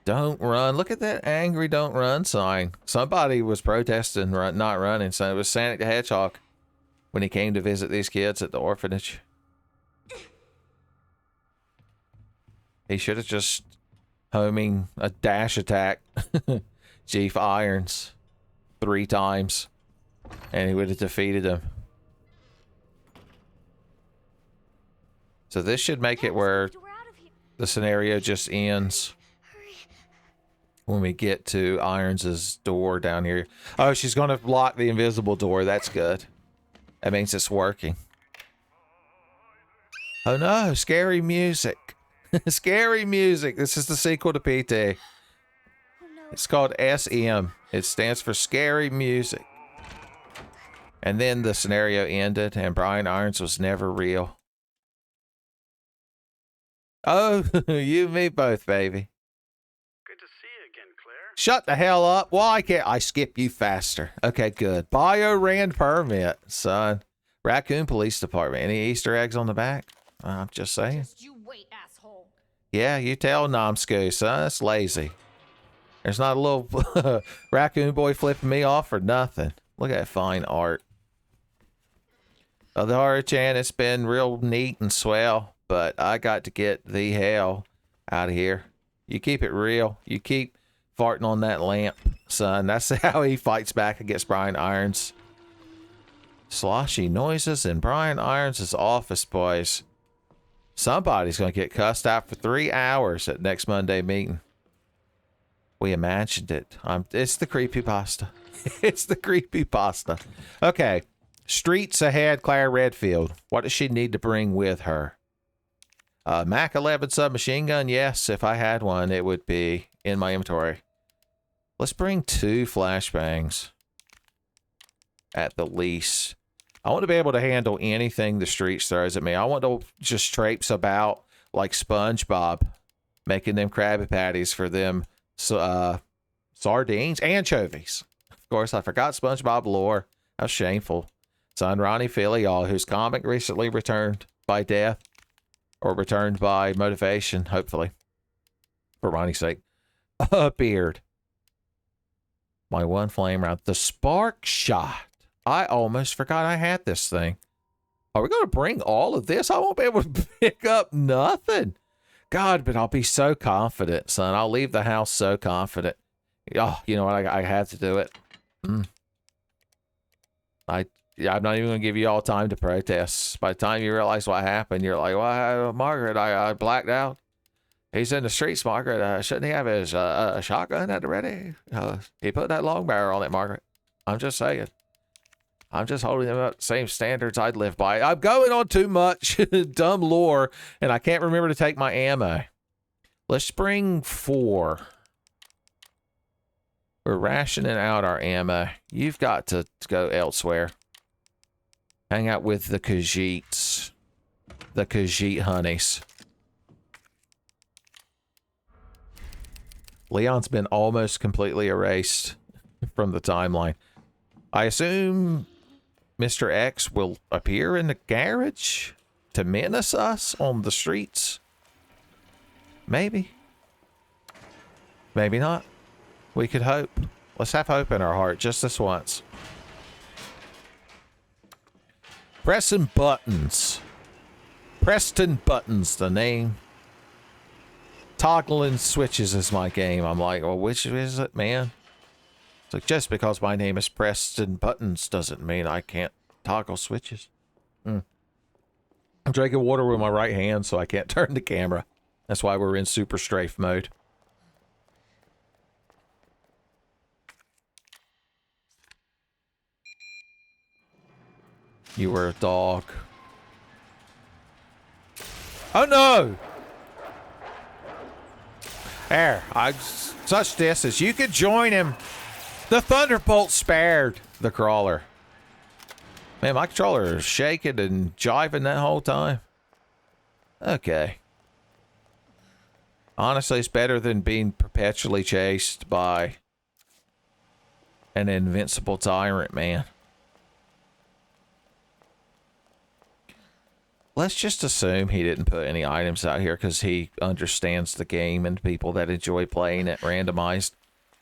Don't run. Look at that angry don't run sign. Somebody was protesting not running. So it was Sonic the Hedgehog when he came to visit these kids at the orphanage. He should have just homing a dash attack Chief Irons 3 times and he would have defeated him. So this should make it where the scenario just ends when we get to Irons' door down here. Oh, she's going to lock the invisible door. That's good. That means it's working. Oh no, scary music. Scary music. This is the sequel to PT. It's called SM. It stands for Scary Music. And then the scenario ended and Brian Irons was never real. Oh, you and me both, baby. Good to see you again, Claire. Shut the hell up. Why can't I skip you faster? Okay, good. BioRand permit, son. Raccoon Police Department. Any Easter eggs on the back? I'm just saying. Just you wait, asshole. Yeah, you tell Nomsku, son. That's lazy. There's not a little raccoon boy flipping me off or nothing. Look at that fine art. The Horror-chan, it's been real neat and swell, but I got to get the hell out of here. You keep it real. You keep farting on that lamp, son. That's how he fights back against Brian Irons. Sloshy noises in Brian Irons' office, boys. Somebody's going to get cussed out for 3 hours at next Monday meeting. We imagined it. It's the creepypasta. It's the creepypasta. Okay. Streets ahead, Claire Redfield. What does she need to bring with her? Mac 11 submachine gun. Yes, if I had one, it would be in my inventory. Let's bring 2 flashbangs. At the least. I want to be able to handle anything the streets throws at me. I want to just traipse about like SpongeBob, making them Krabby Patties for them Sardines, anchovies. Of course, I forgot SpongeBob lore. How shameful. Son Ronnie Filial, whose comic recently returned by death, or returned by motivation, hopefully, for Ronnie's sake. A beard. My one flame round. The spark shot. I almost forgot I had this thing. Are we going to bring all of this? I won't be able to pick up nothing. God, but I'll be so confident, son. I'll leave the house so confident. Oh, you know what? I had to do it. I'm not even going to give you all time to protest. By the time you realize what happened, you're like, well, Margaret, I blacked out. He's in the streets, Margaret. Shouldn't he have his shotgun at the ready? He put that long barrel on it, Margaret. I'm just saying. I'm just holding them up the same standards I'd live by. I'm going on too much dumb lore, and I can't remember to take my ammo. Let's bring 4. We're rationing out our ammo. You've got to go elsewhere. Hang out with the Khajiits. The Khajiit honeys. Leon's been almost completely erased from the timeline. I assume Mr. X will appear in the garage to menace us on the streets. Maybe. Maybe not. We could hope. Let's have hope in our heart just this once. Pressing buttons. Preston Buttons, the name. Toggling switches is my game. I'm like, well, which is it, man? It's like, just because my name is Preston Buttons doesn't mean I can't toggle switches. I'm drinking water with my right hand, so I can't turn the camera. That's why we're in super strafe mode. You were a dog. Oh no! There, such distance. You could join him. The Thunderbolt spared the crawler. Man, my controller is shaking and jiving that whole time. Okay. Honestly, it's better than being perpetually chased by an invincible tyrant, man. Let's just assume he didn't put any items out here because he understands the game and people that enjoy playing it randomized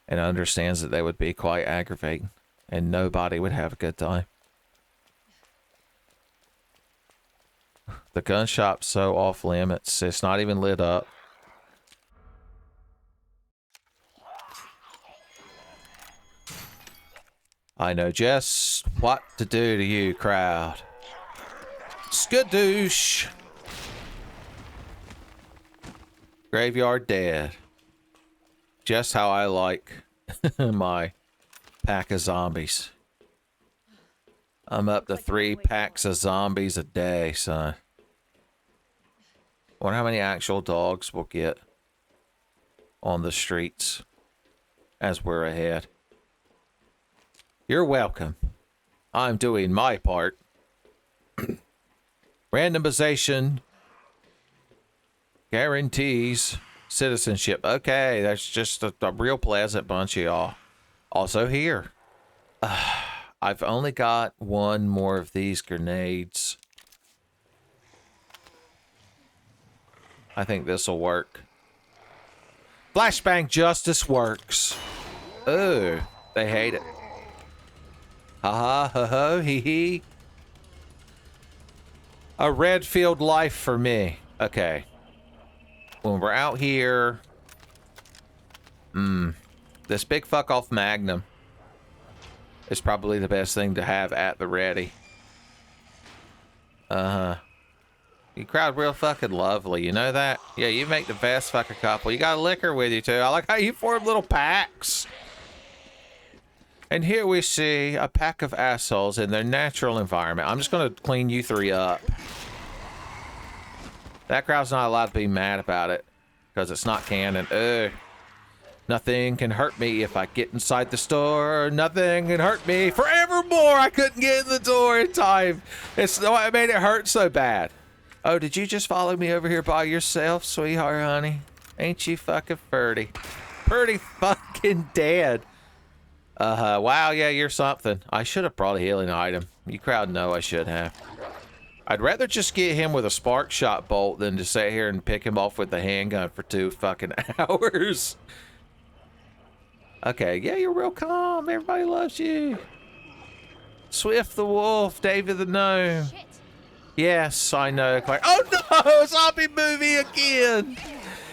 and understands that they would be quite aggravating and nobody would have a good time. The gun shop's so off limits. It's not even lit up. I know just what to do to you, crowd. Skadoosh. Graveyard dead. Just how I like my pack of zombies. I'm up to 3 packs of zombies a day, son. Wonder how many actual dogs we'll get on the streets as we're ahead. You're welcome. I'm doing my part. Randomization guarantees citizenship. Okay, that's just a real pleasant bunch of y'all. Also here. I've only got 1 more of these grenades. I think this will work. Flashbang justice works. Oh, they hate it. Ha ha ha ho hee hee. A Redfield life for me. Okay. When we're out here... this big fuck off Magnum is probably the best thing to have at the ready. You crowd real fucking lovely, you know that? Yeah, you make the best fucking couple. You got a liquor with you too. I like how you form little packs. And here we see a pack of assholes in their natural environment. I'm just gonna clean you 3 up. That crowd's not allowed to be mad about it because it's not canon. Ugh. Nothing can hurt me if I get inside the store. Nothing can hurt me forevermore. I couldn't get in the door in time. It's what made it hurt so bad. Oh, did you just follow me over here by yourself, sweetheart, honey? Ain't you fucking flirty? pretty fucking dead. Wow, yeah, you're something. I should have brought a healing item. You crowd know I should have. I'd rather just get him with a spark shot bolt than to sit here and pick him off with the handgun for 2 fucking hours. Okay, yeah, you're real calm. Everybody loves you. Swift the wolf, David the gnome. Shit. Yes, I know, Claire. Oh no, zombie movie again.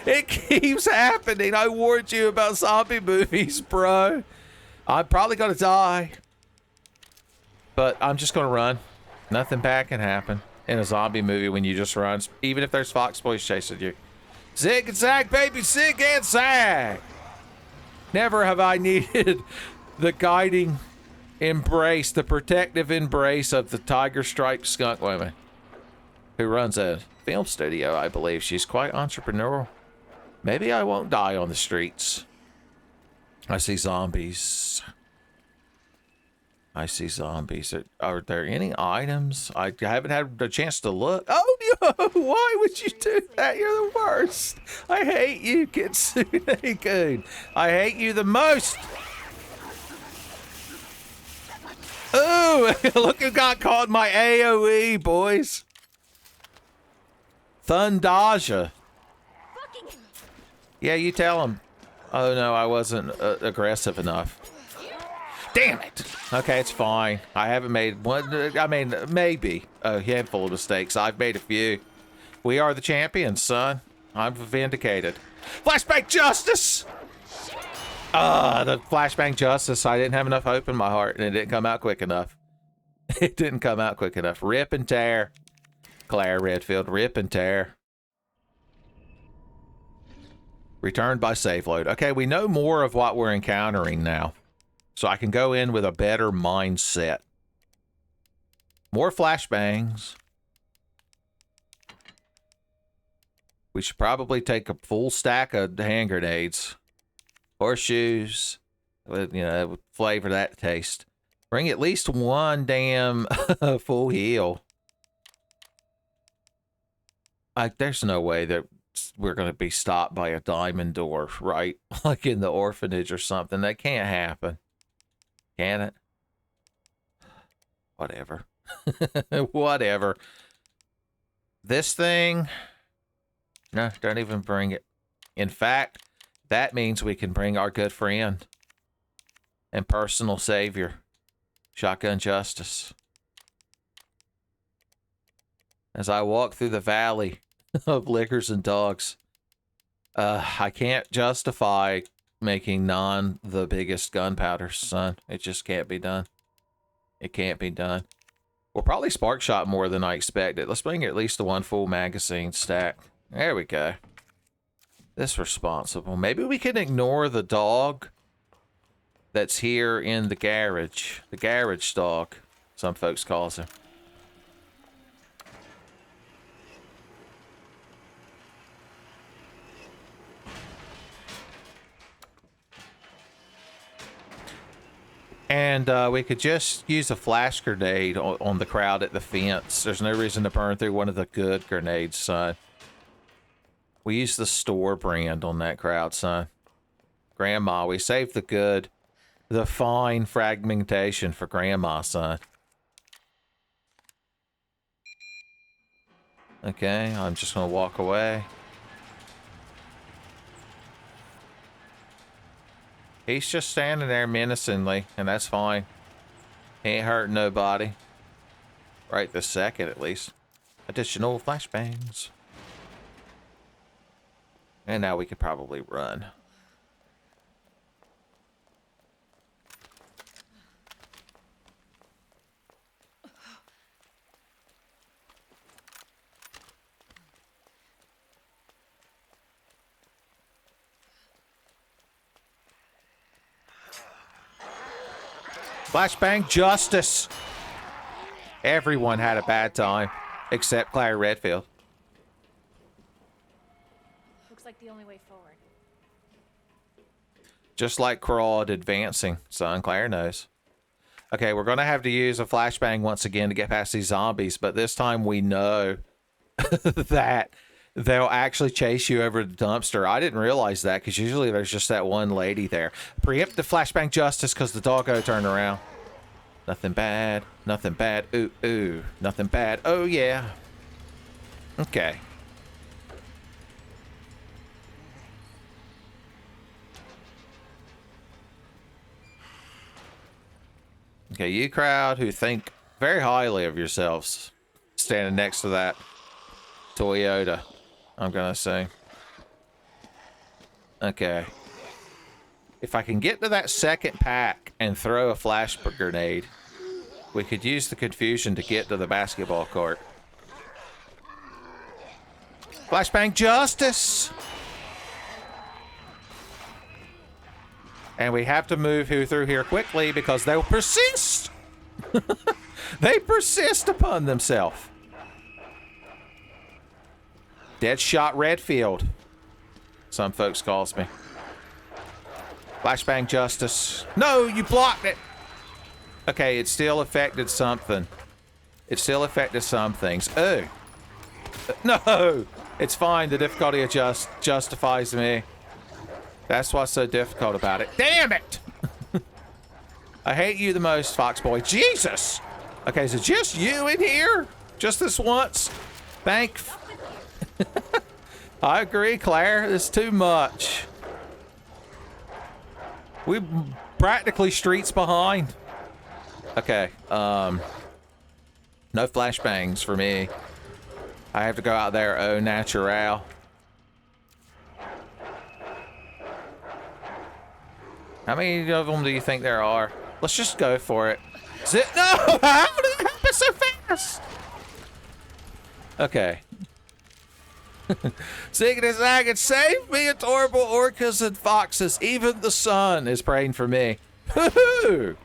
It keeps happening. I warned you about zombie movies, bro. I'm probably gonna die. But I'm just gonna run. Nothing bad can happen in a zombie movie when you just run, even if there's fox boys chasing you. Zig and zag, baby, zig and zag. Never have I needed the guiding embrace, the protective embrace of the tiger striped skunk woman who runs a film studio, I believe. She's quite entrepreneurial. Maybe I won't die on the streets. I see zombies. I see zombies. Are there any items? I haven't had a chance to look. Oh, no! Why would you do that? You're the worst. I hate you, Kitsune-kun. I hate you the most. Ooh, look who got caught in my AoE, boys. Thundaja. Yeah, you tell him. Oh, no, I wasn't aggressive enough. Damn it. Okay, it's fine. I haven't made one. I mean, maybe a handful of mistakes. I've made a few. We are the champions, son. I'm vindicated. Flashbang justice! The flashbang justice. I didn't have enough hope in my heart, and it didn't come out quick enough. It didn't come out quick enough. Rip and tear. Claire Redfield, rip and tear. Returned by save load. Okay, we know more of what we're encountering now. So I can go in with a better mindset. More flashbangs. We should probably take a full stack of hand grenades. Horseshoes. With, you know, flavor that taste. Bring at least one damn full heal. There's no way that we're going to be stopped by a diamond door, right? Like in the orphanage or something. That can't happen. Can it? Whatever. Whatever. This thing... No, don't even bring it. In fact, that means we can bring our good friend and personal savior, Shotgun Justice. As I walk through the valley of liquors and dogs, I can't justify making non the biggest gunpowder, son. It just can't be done. It can't be done. We'll probably spark shot more than I expected. Let's bring at least the one full magazine stack. There we go. This responsible. Maybe we can ignore the dog that's here in the garage. The garage dog, some folks calls him. And we could just use a flash grenade on the crowd at the fence. There's no reason to burn through one of the good grenades, son. We used the store brand on that crowd, son. Grandma, we saved the good, the fine fragmentation for Grandma, son. Okay, I'm just gonna walk away. He's just standing there menacingly, and that's fine. He ain't hurting nobody. Right this second, at least. Additional flashbangs. And now we could probably run. Flashbang justice. Everyone had a bad time, except Claire Redfield. Looks like the only way forward. Just like Crawd advancing, son. Claire knows. Okay, we're going to have to use a flashbang once again to get past these zombies, but this time we know that they'll actually chase you over the dumpster. I didn't realize that because usually there's just that one lady there. Preempt the flashbang justice because the doggo turned around. Nothing bad. Nothing bad. Ooh, ooh. Nothing bad. Oh, yeah. Okay. Okay, you crowd who think very highly of yourselves, standing next to that Toyota, I'm gonna say. Okay. If I can get to that second pack and throw a flash grenade, we could use the confusion to get to the basketball court. Flashbang justice! And we have to move through here quickly because they'll persist! They persist upon themselves. Deadshot Redfield, some folks calls me. Flashbang justice. No, you blocked it! Okay, it still affected something. It still affected some things. Oh. No! It's fine. The difficulty justifies me. That's what's so difficult about it. Damn it! I hate you the most, Foxboy. Jesus! Okay, so just you in here? Just this once? Thank... I agree, Claire. It's too much. We practically streets behind. Okay, no flashbangs for me. I have to go out there au naturel. How many of them do you think there are? Let's just go for it. No! How did it happen so fast? Okay. Cygnus Agate, save me, adorable orcas and foxes. Even the sun is praying for me. Woohoo!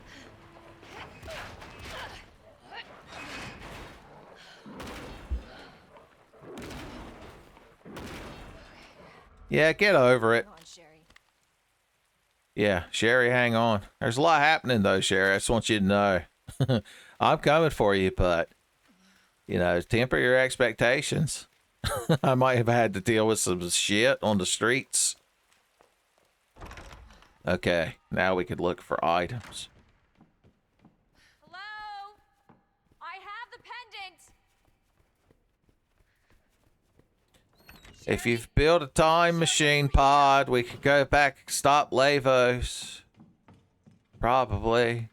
Yeah, get over it. Yeah, Sherry, hang on. There's a lot happening, though, Sherry. I just want you to know. I'm coming for you, but, you know, temper your expectations. I might have had to deal with some shit on the streets. Okay, now we could look for items. Hello? I have the pendant! If you've built a time machine pod, we could go back and stop Lavos. Probably.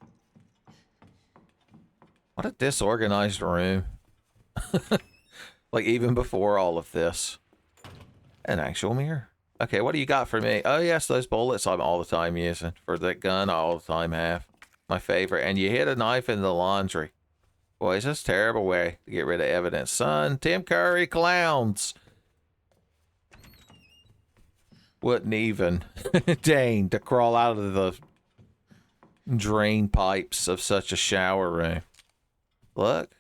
What a disorganized room. Like, even before all of this. An actual mirror. Okay, what do you got for me? Oh, yes, those bullets I'm all the time using. For that gun, I all the time have. My favorite. And you hid a knife in the laundry. Boy, is this a terrible way to get rid of evidence. Son, Tim Curry clowns. Wouldn't even deign to crawl out of the drain pipes of such a shower room. Look.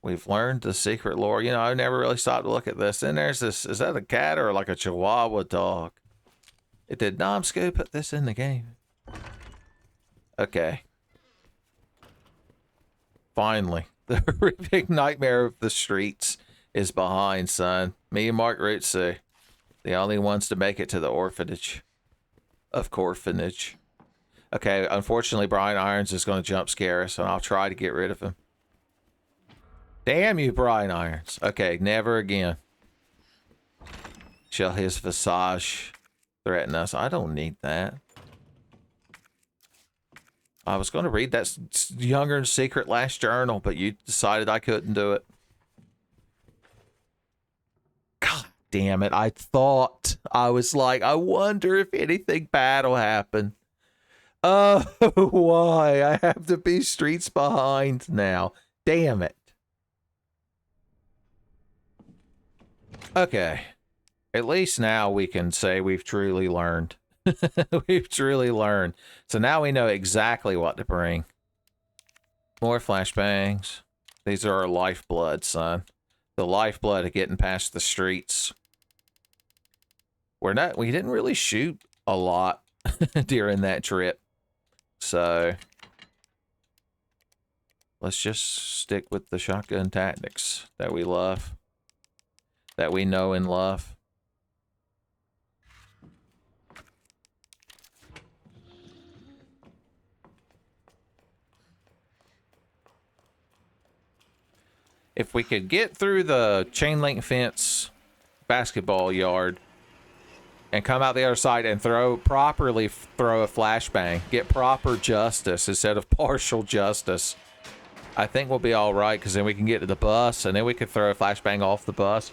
We've learned the secret lore. You know, I never really stopped to look at this. And there's this, is that a cat or like a Chihuahua dog? It did Nomsco put this in the game? Okay. Finally. The big nightmare of the streets is behind, son. Me and Mark Rutsu. The only ones to make it to the orphanage. Of Corphanage. Okay, unfortunately, Brian Irons is going to jump scare us, and I'll try to get rid of him. Damn you, Brian Irons. Okay, never again shall his visage threaten us. I don't need that. I was going to read that Younger and Secret last journal, but you decided I couldn't do it. God damn it. I thought, I was like, I wonder if anything bad will happen. Oh, why? I have to be streets behind now. Damn it. Okay. At least now we can say we've truly learned. We've truly learned. So now we know exactly what to bring. More flashbangs. These are our lifeblood, son. The lifeblood of getting past the streets. We didn't really shoot a lot during that trip. So let's just stick with the shotgun tactics that we love. that we know and love. If we could get through the chain link fence basketball yard and come out the other side and properly throw a flashbang, get proper justice instead of partial justice, I think we'll be all right, because then we can get to the bus and then we can throw a flashbang off the bus.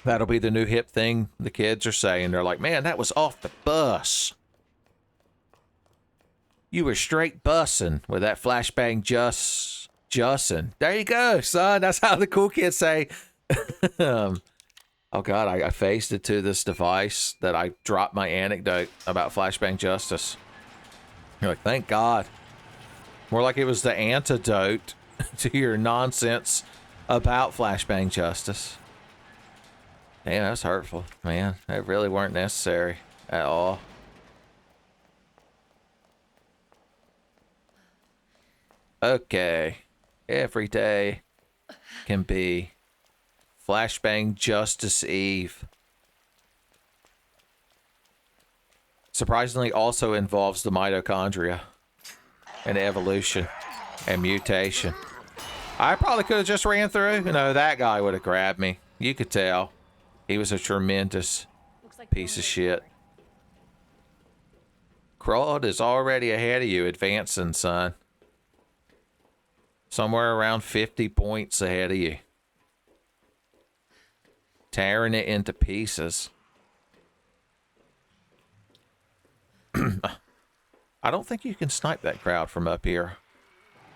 That'll be the new hip thing the kids are saying. They're like, man, that was off the bus. You were straight bussing with that flashbang Jussin. There you go, son. That's how the cool kids say. Oh, God, I faced it to this device that I dropped my anecdote about flashbang justice. You're like, thank God. More like it was the antidote to your nonsense about flashbang justice. Damn, that's hurtful, man. They really weren't necessary at all. Okay. Every day can be Flashbang Justice Eve. Surprisingly, also involves the mitochondria and evolution and mutation. I probably could have just ran through. You know, that guy would have grabbed me. You could tell. He was a tremendous piece of shit. Crawled is already ahead of you, advancing, son. Somewhere around 50 points ahead of you. Tearing it into pieces. I don't think you can snipe that crowd from up here.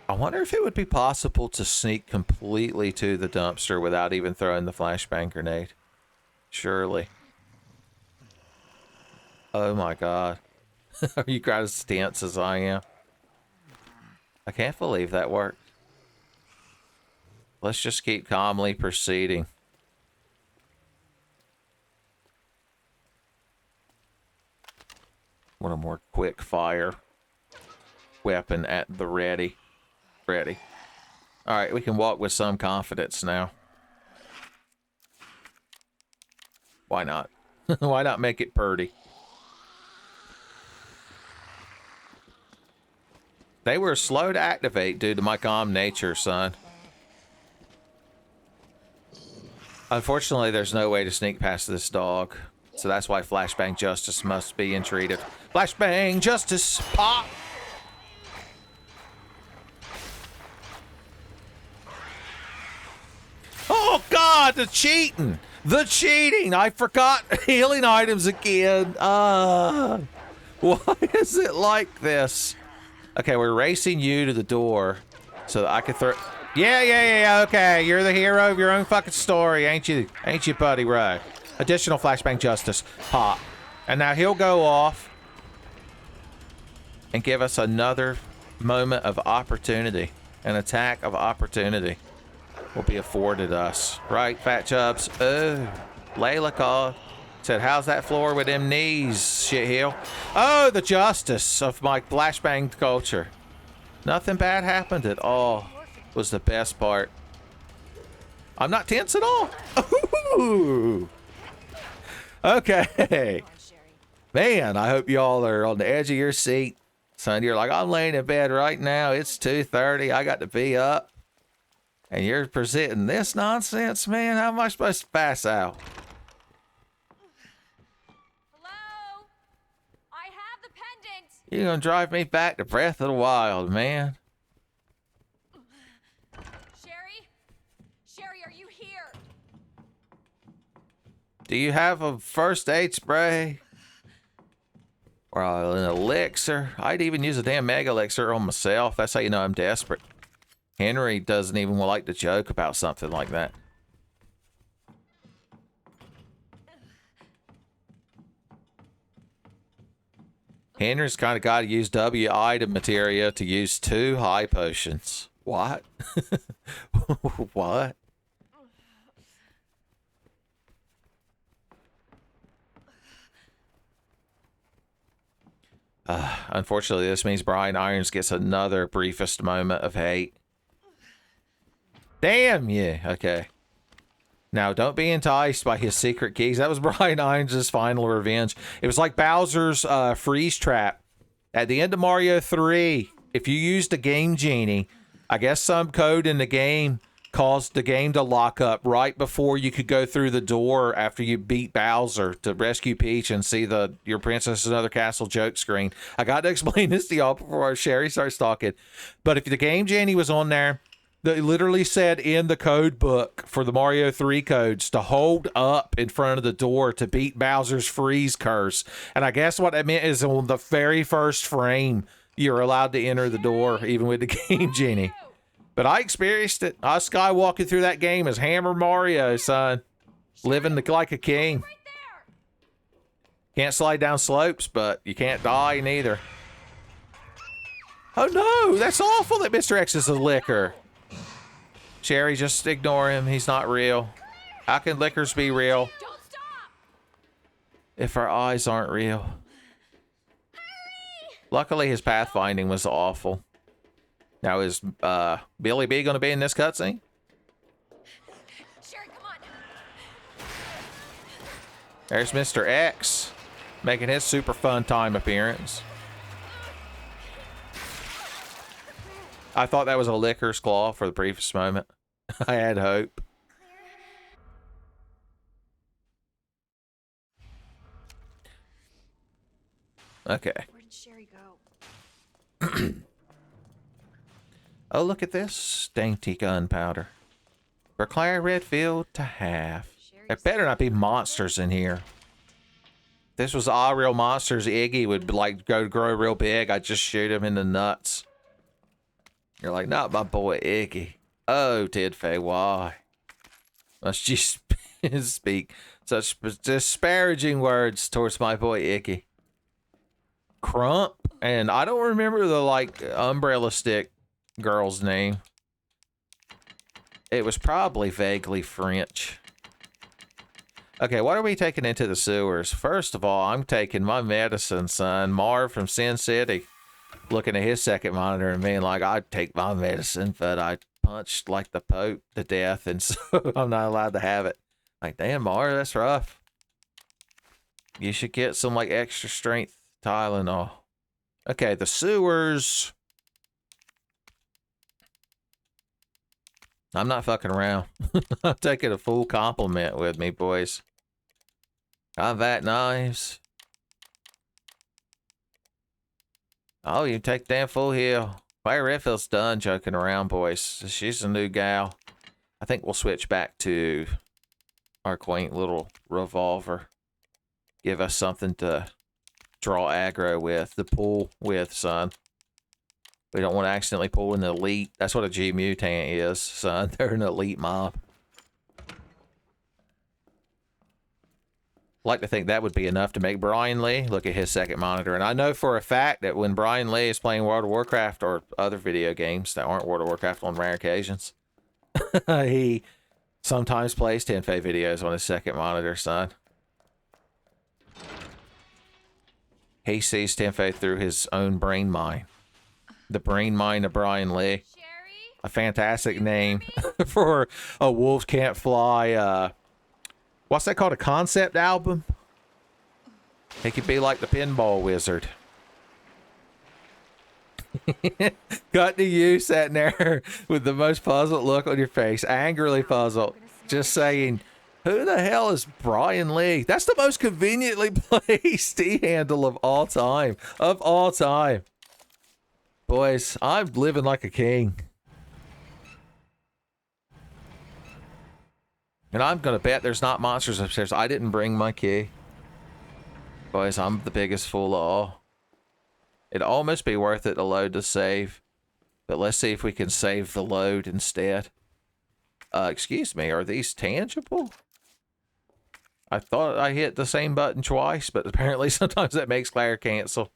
I wonder if it would be possible to sneak completely to the dumpster without even throwing the flashbang grenade. Surely. Oh my God. Are you quite as tense as I am? I can't believe that worked. Let's just keep calmly proceeding. Want a more quick fire weapon at the ready. Ready. Alright, we can walk with some confidence now. Why not? Why not make it purty? They were slow to activate due to my calm nature, son. Unfortunately, there's no way to sneak past this dog. So that's why Flashbang Justice must be entreated. Flashbang Justice, pop! Oh God, the cheating! The cheating! I forgot healing items again. Why is it like this? Okay, we're racing you to the door so that I can throw... Yeah, okay. You're the hero of your own fucking story, ain't you? Ain't you, Buddy Ray? Additional Flashbang Justice. Pop. And now he'll go off and give us another moment of opportunity. An attack of opportunity will be afforded us. Right, Fat Chubs? Oh, Layla called. Said, how's that floor with them knees, shitheel? Oh, the justice of my flashbang culture. Nothing bad happened at all. Was the best part. I'm not tense at all. Ooh. Okay. Man, I hope y'all are on the edge of your seat. Son, you're like, I'm laying in bed right now. It's 2:30. I got to be up. And you're presenting this nonsense, man? How am I supposed to pass out? Hello? I have the pendant. You're going to drive me back to Breath of the Wild, man. Sherry, are you here? Do you have a first aid spray? Or an elixir? I'd even use a damn mega elixir on myself. That's how you know I'm desperate. Henry doesn't even like to joke about something like that. Henry's kind of got to use W item materia to use 2 high potions. What? What? Unfortunately, this means Brian Irons gets another briefest moment of hate. Damn you. Okay. Now, don't be enticed by his secret keys. That was Brian Hines' final revenge. It was like Bowser's freeze trap. At the end of Mario 3, if you used a Game Genie, I guess some code in the game caused the game to lock up right before you could go through the door after you beat Bowser to rescue Peach and see your Princess in Another Castle joke screen. I got to explain this to y'all before Sherry starts talking. But if the Game Genie was on there, they literally said in the code book for the Mario 3 codes to hold up in front of the door to beat Bowser's freeze curse. And I guess what that meant is on the very first frame, you're allowed to enter the door, even with the Game Genie. But I experienced it. I was skywalking through that game as Hammer Mario, son. Living like a king. Can't slide down slopes, but you can't die neither. Oh no, that's awful that Mr. X is a licker. Sherry, just ignore him. He's not real. How can lickers be real Don't stop! if our eyes aren't real? Luckily, his pathfinding was awful. Now, is Billy B going to be in this cutscene? Sherry, come on! There's Mr. X making his super fun time appearance. I thought that was a licker's claw for the briefest moment. I had hope. Okay. Where did Sherry go? Oh, look at this dainty gunpowder. For Claire Redfield to have. There better not be monsters in here. If this was all real monsters, Iggy would like go grow real big. I'd just shoot him in the nuts. You're like, not my boy Iggy. Oh, Tidfay, why? Must you speak such disparaging words towards my boy Iggy? Crump, and I don't remember the like umbrella stick girl's name. It was probably vaguely French. Okay, what are we taking into the sewers? First of all, I'm taking my medicine, son. Marv from Sin City. Looking at his second monitor and being like, I'd take my medicine, but I punched like the Pope to death, and so I'm not allowed to have it. Like, damn, Marv, that's rough. You should get some like extra strength Tylenol. Okay, the sewers. I'm not fucking around. I'm taking a full compliment with me, boys. Combat knives. Oh, you take damn full heal. Claire Redfield's done joking around, boys. She's a new gal. I think we'll switch back to our quaint little revolver. Give us something to draw aggro with, to pull with, son. We don't want to accidentally pull an elite. That's what a G-Mutant is, son. They're an elite mob. Like to think that would be enough to make Brian Lee look at his second monitor. And I know for a fact that when Brian Lee is playing World of Warcraft or other video games that aren't World of Warcraft on rare occasions, he sometimes plays Tenfei videos on his second monitor, son. He sees Tenfei through his own brain mine. The brain mine of Brian Lee. Sherry? A fantastic name for a Wolves Can't Fly, what's that called? A concept album? He could be like the pinball wizard. Got to you sitting there with the most puzzled look on your face. Angrily puzzled. Just saying, who the hell is Brian Lee? That's the most conveniently placed E-handle of all time. Of all time. Boys, I'm living like a king. And I'm going to bet there's not monsters upstairs. I didn't bring my key. Boys, I'm the biggest fool of all. It'd almost be worth it to load to save. But let's see if we can save the load instead. Excuse me, are these tangible? I thought I hit the same button twice, but apparently sometimes that makes Claire cancel.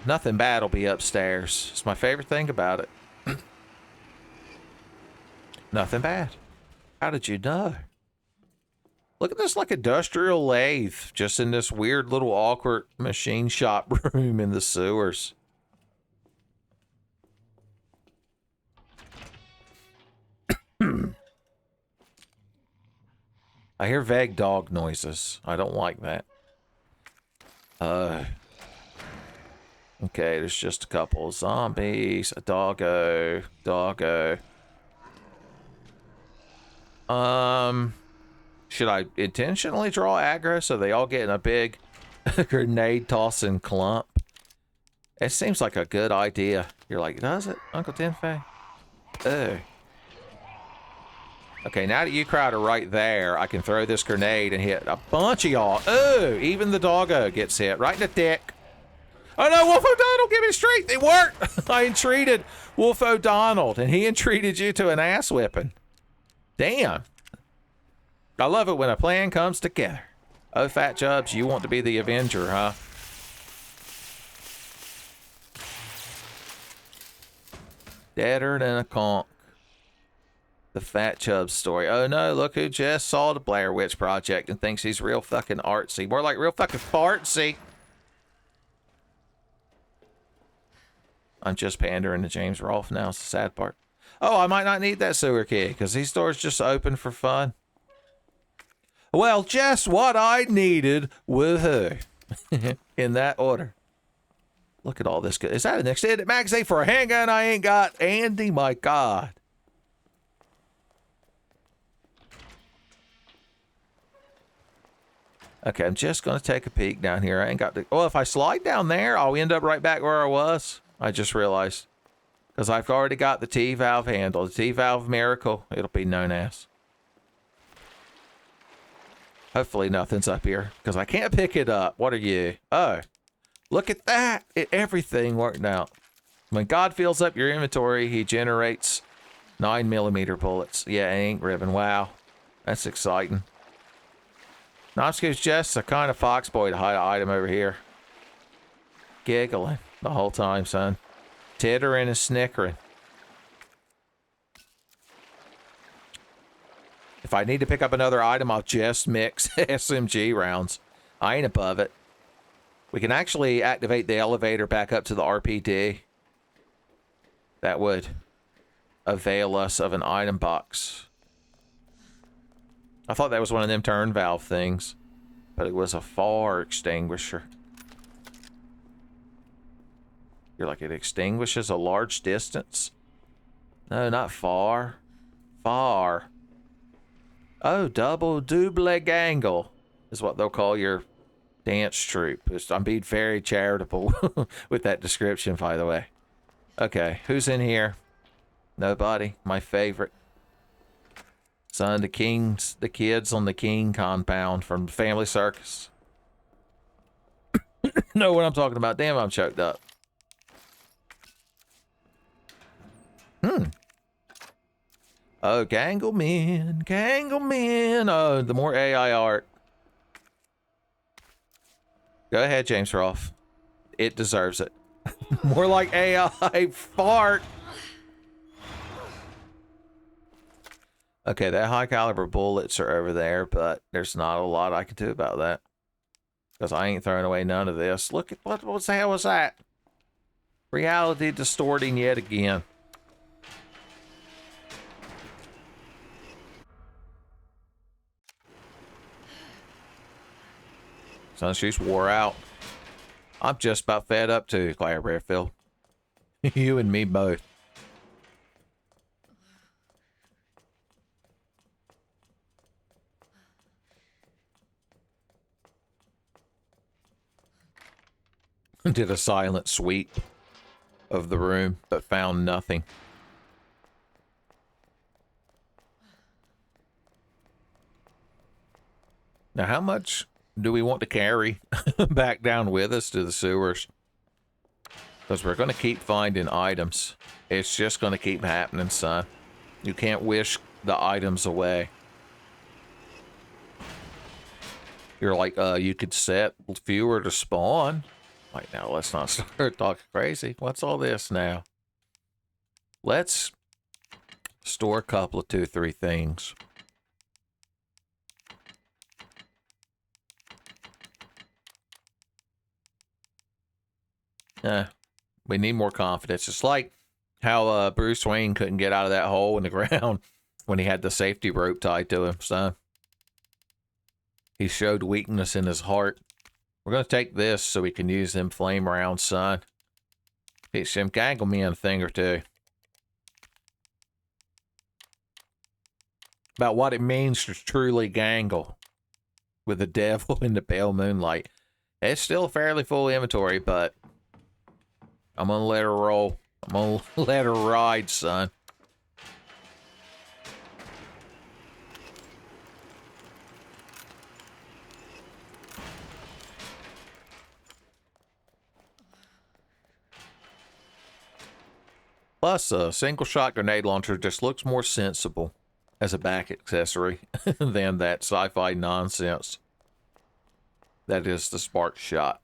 Nothing bad will be upstairs. It's my favorite thing about it. Nothing bad. How did you know? Look at this like industrial lathe just in this weird little awkward machine shop room in the sewers. I hear vague dog noises. I don't like that. Okay, there's just a couple of zombies. A doggo. Doggo. Should I intentionally draw aggro so they all get in a big grenade tossing clump? It seems like a good idea. You're like, does it, Uncle Tenfei? Ugh. Okay, now that you crowd are right there, I can throw this grenade and hit a bunch of y'all. Oh, even the doggo gets hit right in the dick. Oh no, Wolf O'Donnell, give me strength. It worked. I entreated Wolf O'Donnell, and he entreated you to an ass whipping. Damn. I love it when a plan comes together. Oh, Fat Jubs, you want to be the Avenger, huh? Deader than a conch. The Fat Chubbs story. Oh no, look who just saw the Blair Witch Project and thinks he's real fucking artsy. More like real fucking fartsy. I'm just pandering to James Rolfe now. It's the sad part. Oh, I might not need that sewer key because these doors just open for fun. Well, just what I needed with her. In that order. Look at all this good. Is that an extended magazine for a handgun I ain't got? Andy, my God. Okay, I'm just going to take a peek down here. I ain't got to... Oh, if I slide down there, I'll end up right back where I was. I just realized. Because I've already got the T-valve handle. The T-valve miracle, it'll be known as. Hopefully nothing's up here. Because I can't pick it up. What are you? Oh. Look at that. Everything worked out. When God fills up your inventory, he generates 9mm bullets. Yeah, ink ribbon. Wow. That's exciting. Nomsky's just a kind of fox boy to hide an item over here. Giggling the whole time, son. Tittering and snickering. If I need to pick up another item, I'll just mix SMG rounds. I ain't above it. We can actually activate the elevator back up to the RPD. That would avail us of an item box. I thought that was one of them turn valve things, but it was a fire extinguisher. You're like, it extinguishes a large distance? No, not far. Far. Oh, double gangle is what they'll call your dance troupe. I'm being very charitable with that description, by the way. Okay, who's in here? Nobody. My favorite. Son, the kids on the King compound from Family Circus. Know what I'm talking about. Damn, I'm choked up. Oh, Gangleman. Oh, the more AI art. Go ahead, James Rolfe. It deserves it. More like AI fart. Okay, that high caliber bullets are over there, but there's not a lot I can do about that. Because I ain't throwing away none of this. Look at what the hell was that? Reality distorting yet again. Sunshoes wore out. I'm just about fed up too, Claire Bearfield. You and me both. Did a silent sweep of the room, but found nothing. Now, how much do we want to carry back down with us to the sewers? Because we're going to keep finding items. It's just going to keep happening, son. You can't wish the items away. You're like, you could set fewer to spawn. Right now, let's not start talking crazy. What's all this now? Let's store a couple of 2-3 things. We need more confidence. It's like how Bruce Wayne couldn't get out of that hole in the ground when he had the safety rope tied to him, son. He showed weakness in his heart. We're going to take this so we can use them flame rounds, son. Teach them gangle me in a thing or two. About what it means to truly gangle with the devil in the pale moonlight. It's still a fairly full inventory, but I'm going to let her roll. I'm going to let her ride, son. Plus, a single-shot grenade launcher just looks more sensible as a back accessory than that sci-fi nonsense that is the spark shot.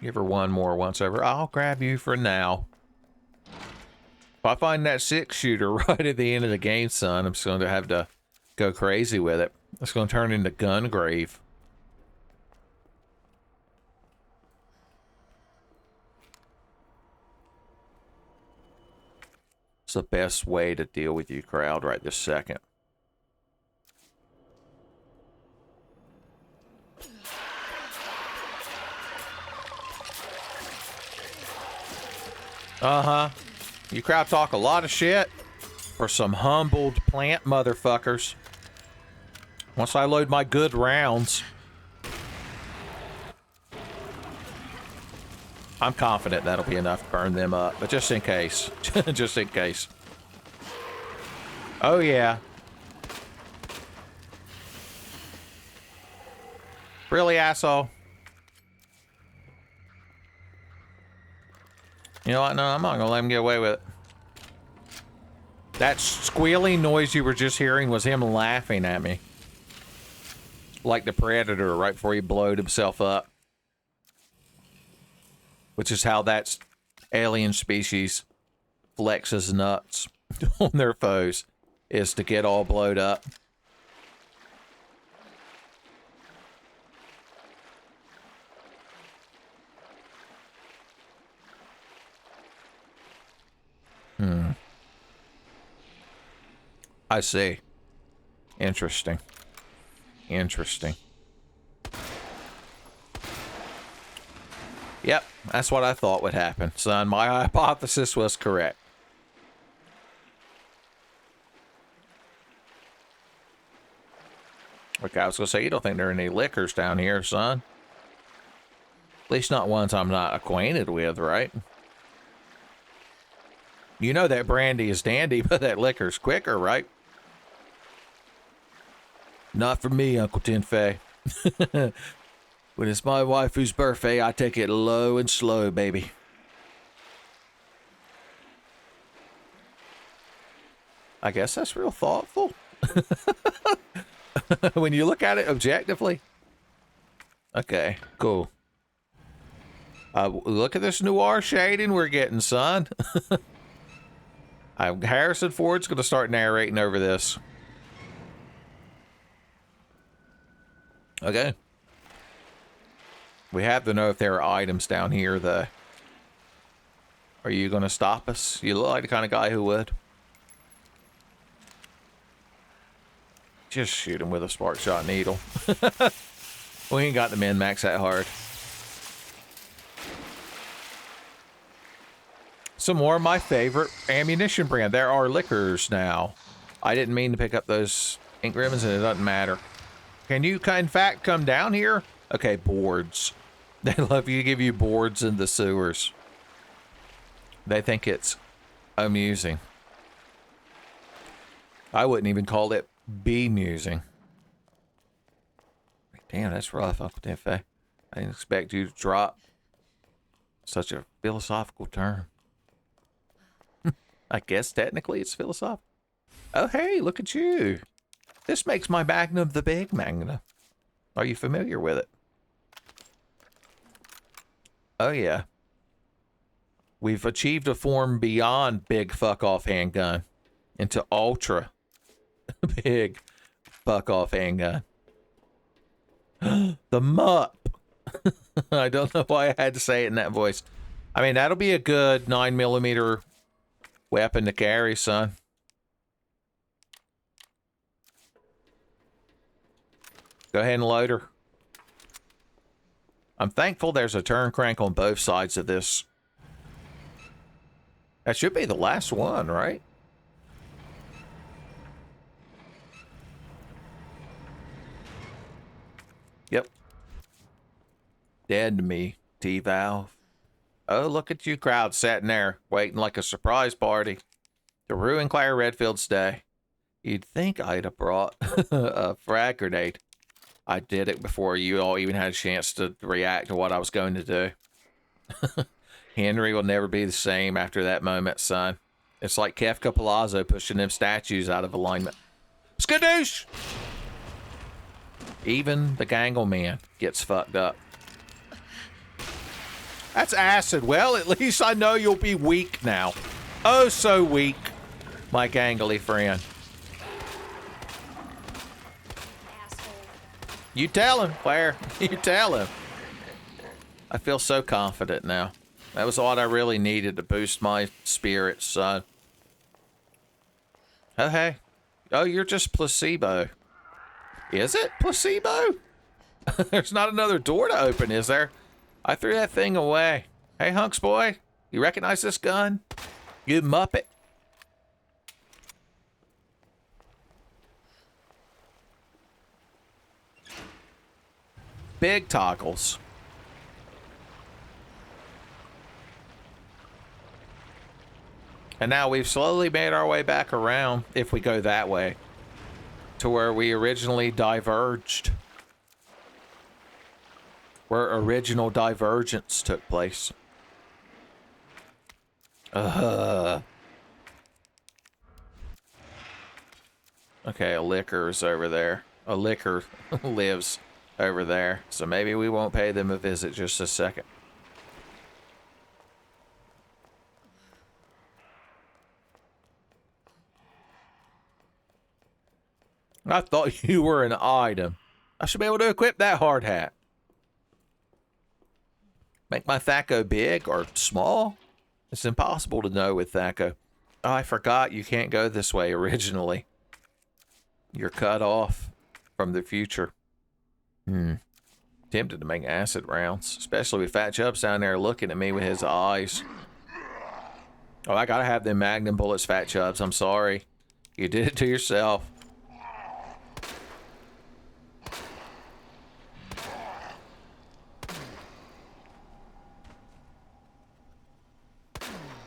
Give her one more once over. I'll grab you for now. If I find that 6-shooter right at the end of the game, son, I'm just going to have to go crazy with it. It's going to turn into gun grave. It's the best way to deal with you, crowd, right this second. Uh-huh. You crowd talk a lot of shit for some humbled plant motherfuckers. Once I load my good rounds, I'm confident that'll be enough to burn them up. But just in case. Just in case. Oh, yeah. Really, asshole? You know what? No, I'm not going to let him get away with it. That squealing noise you were just hearing was him laughing at me. Like the Predator right before he blowed himself up. Which is how that alien species flexes nuts on their foes. Is to get all blowed up. I see. Interesting. Interesting. Yep, that's what I thought would happen, son. My hypothesis was correct. Okay, I was going to say, you don't think there are any liquors down here, son? At least not ones I'm not acquainted with, right? You know that brandy is dandy, but that liquor's quicker, right? Not for me, Uncle Tinfei. When it's my waifu's birthday, I take it low and slow, baby. I guess that's real thoughtful. When you look at it objectively. Okay, cool. Look at this noir shading we're getting, son. Harrison Ford's going to start narrating over this. Okay. We have to know if there are items down here, though. Are you going to stop us? You look like the kind of guy who would. Just shoot him with a spark shot needle. We ain't got the min-max that hard. Some more of my favorite ammunition brand. There are liquors now. I didn't mean to pick up those ink ribbons, and it doesn't matter. Can you, in fact, come down here? Okay, boards. They love you to give you boards in the sewers. They think it's amusing. I wouldn't even call it be-musing. Damn, that's rough, Uncle Tinfei. I didn't expect you to drop such a philosophical term. I guess technically it's philosophical. Oh, hey, look at you. This makes my Magnum the Big Magnum. Are you familiar with it? Oh, yeah. We've achieved a form beyond big fuck off handgun into ultra big fuck off handgun. The mup. I don't know why I had to say it in that voice. I mean, that'll be a good 9mm weapon to carry, son. Go ahead and load her. I'm thankful there's a turn crank on both sides of this. That should be the last one, right? Yep. Dead to me, T-Valve. Oh, look at you crowd sitting there, waiting like a surprise party to ruin Claire Redfield's day. You'd think I'd have brought a frag grenade. I did it before you all even had a chance to react to what I was going to do. Henry will never be the same after that moment, son. It's like Kefka Palazzo pushing them statues out of alignment. Skadoosh! Even the Gangle Man gets fucked up. That's acid. Well, at least I know you'll be weak now. Oh, so weak, my gangly friend. Asshole. You tell him, Claire. You tell him. I feel so confident now. That was what I really needed to boost my spirits, son. Oh, hey. Oh, you're just placebo. Is it placebo? There's not another door to open, is there? I threw that thing away. Hey, Hunks boy. You recognize this gun? You muppet. Big toggles. And now we've slowly made our way back around, if we go that way, to where we originally diverged. Where original divergence took place. Okay, a liquor's over there. A liquor lives over there. So maybe we won't pay them a visit just a second. I thought you were an item. I should be able to equip that hard hat. Make my Thaco big or small? It's impossible to know with Thaco. Oh, I forgot you can't go this way originally. You're cut off from the future. Tempted to make acid rounds, especially with Fat Chubbs down there looking at me with his eyes. Oh, I gotta have them Magnum bullets, Fat Chubbs. I'm sorry. You did it to yourself.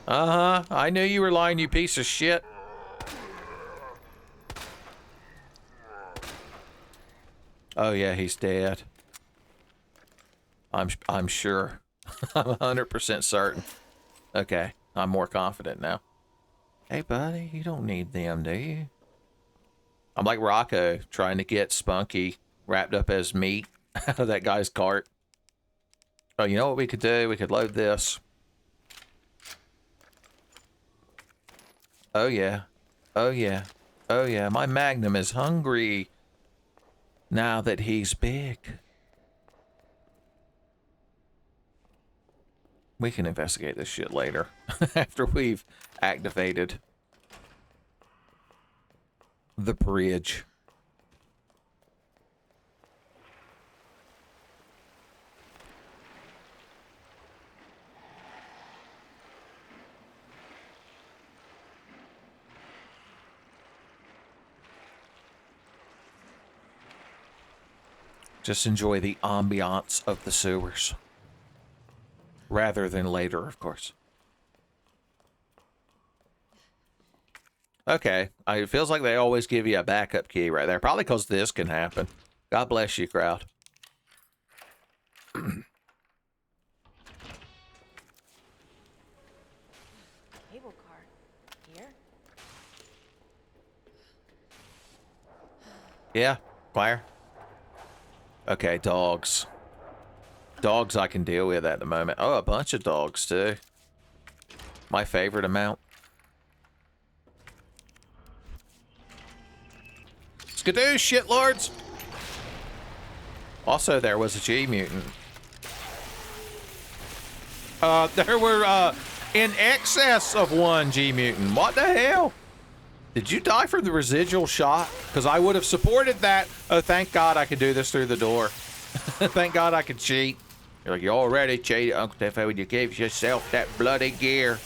Uh-huh. I knew you were lying, you piece of shit. Oh yeah, he's dead. I'm sure. I'm 100% certain. Okay, I'm more confident now. Hey buddy, you don't need them, do you? I'm like Rocco trying to get Spunky wrapped up as meat out of that guy's cart. Oh, you know what we could do? We could load this. Oh yeah. Oh yeah. Oh yeah. My Magnum is hungry now that he's big. We can investigate this shit later after we've activated the bridge. Just enjoy the ambiance of the sewers. Rather than later, of course. Okay. It feels like they always give you a backup key right there. Probably because this can happen. God bless you, crowd. Cable car. Here? Yeah, Claire. Okay, dogs. Dogs I can deal with at the moment. Oh, a bunch of dogs, too. My favorite amount. Skidoo, shitlords! Also, there was a G mutant. There were, in excess of one G mutant. What the hell? Did you die from the residual shot? Because I would have supported that. Oh, thank God I could do this through the door. Thank God I could cheat. You're like, you already cheated, Uncle Tiffo, when you gave yourself that bloody gear.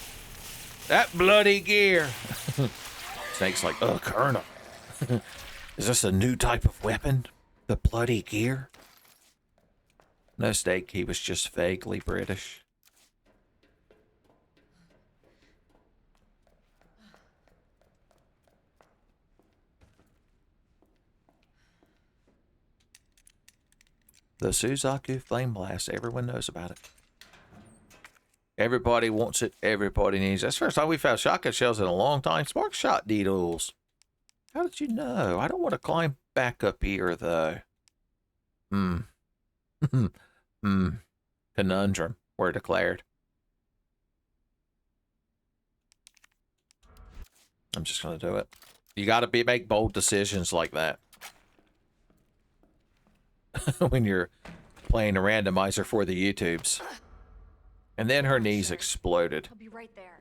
That bloody gear. Snake's like, oh, Colonel. Is this a new type of weapon? The bloody gear? No, Snake, he was just vaguely British. The Suzaku Flame Blast, everyone knows about it. Everybody wants it, everybody needs it. That's the first time we've found shotgun shells in a long time. Spark shot needles. How did you know? I don't want to climb back up here, though. Conundrum. We're declared. I'm just going to do it. You got to make bold decisions like that. When you're playing a randomizer for the YouTubes. And then her knees exploded. I'll be right there.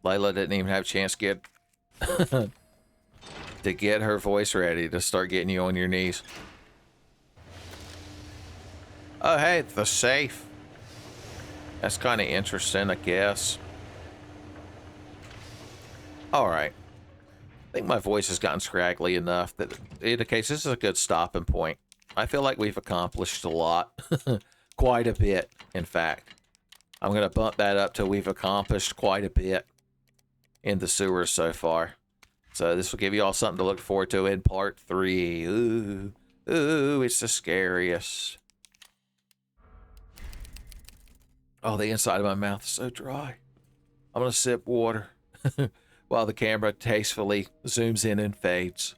Layla didn't even have a chance to get her voice ready to start getting you on your knees. Oh, hey, the safe. That's kind of interesting, I guess. All right. I think my voice has gotten scraggly enough that it indicates this is a good stopping point. I feel like we've accomplished a lot. Quite a bit, in fact. I'm going to bump that up till we've accomplished quite a bit in the sewers so far. So this will give you all something to look forward to in part 3. Ooh, it's the scariest. Oh, the inside of my mouth is so dry. I'm going to sip water while the camera tastefully zooms in and fades.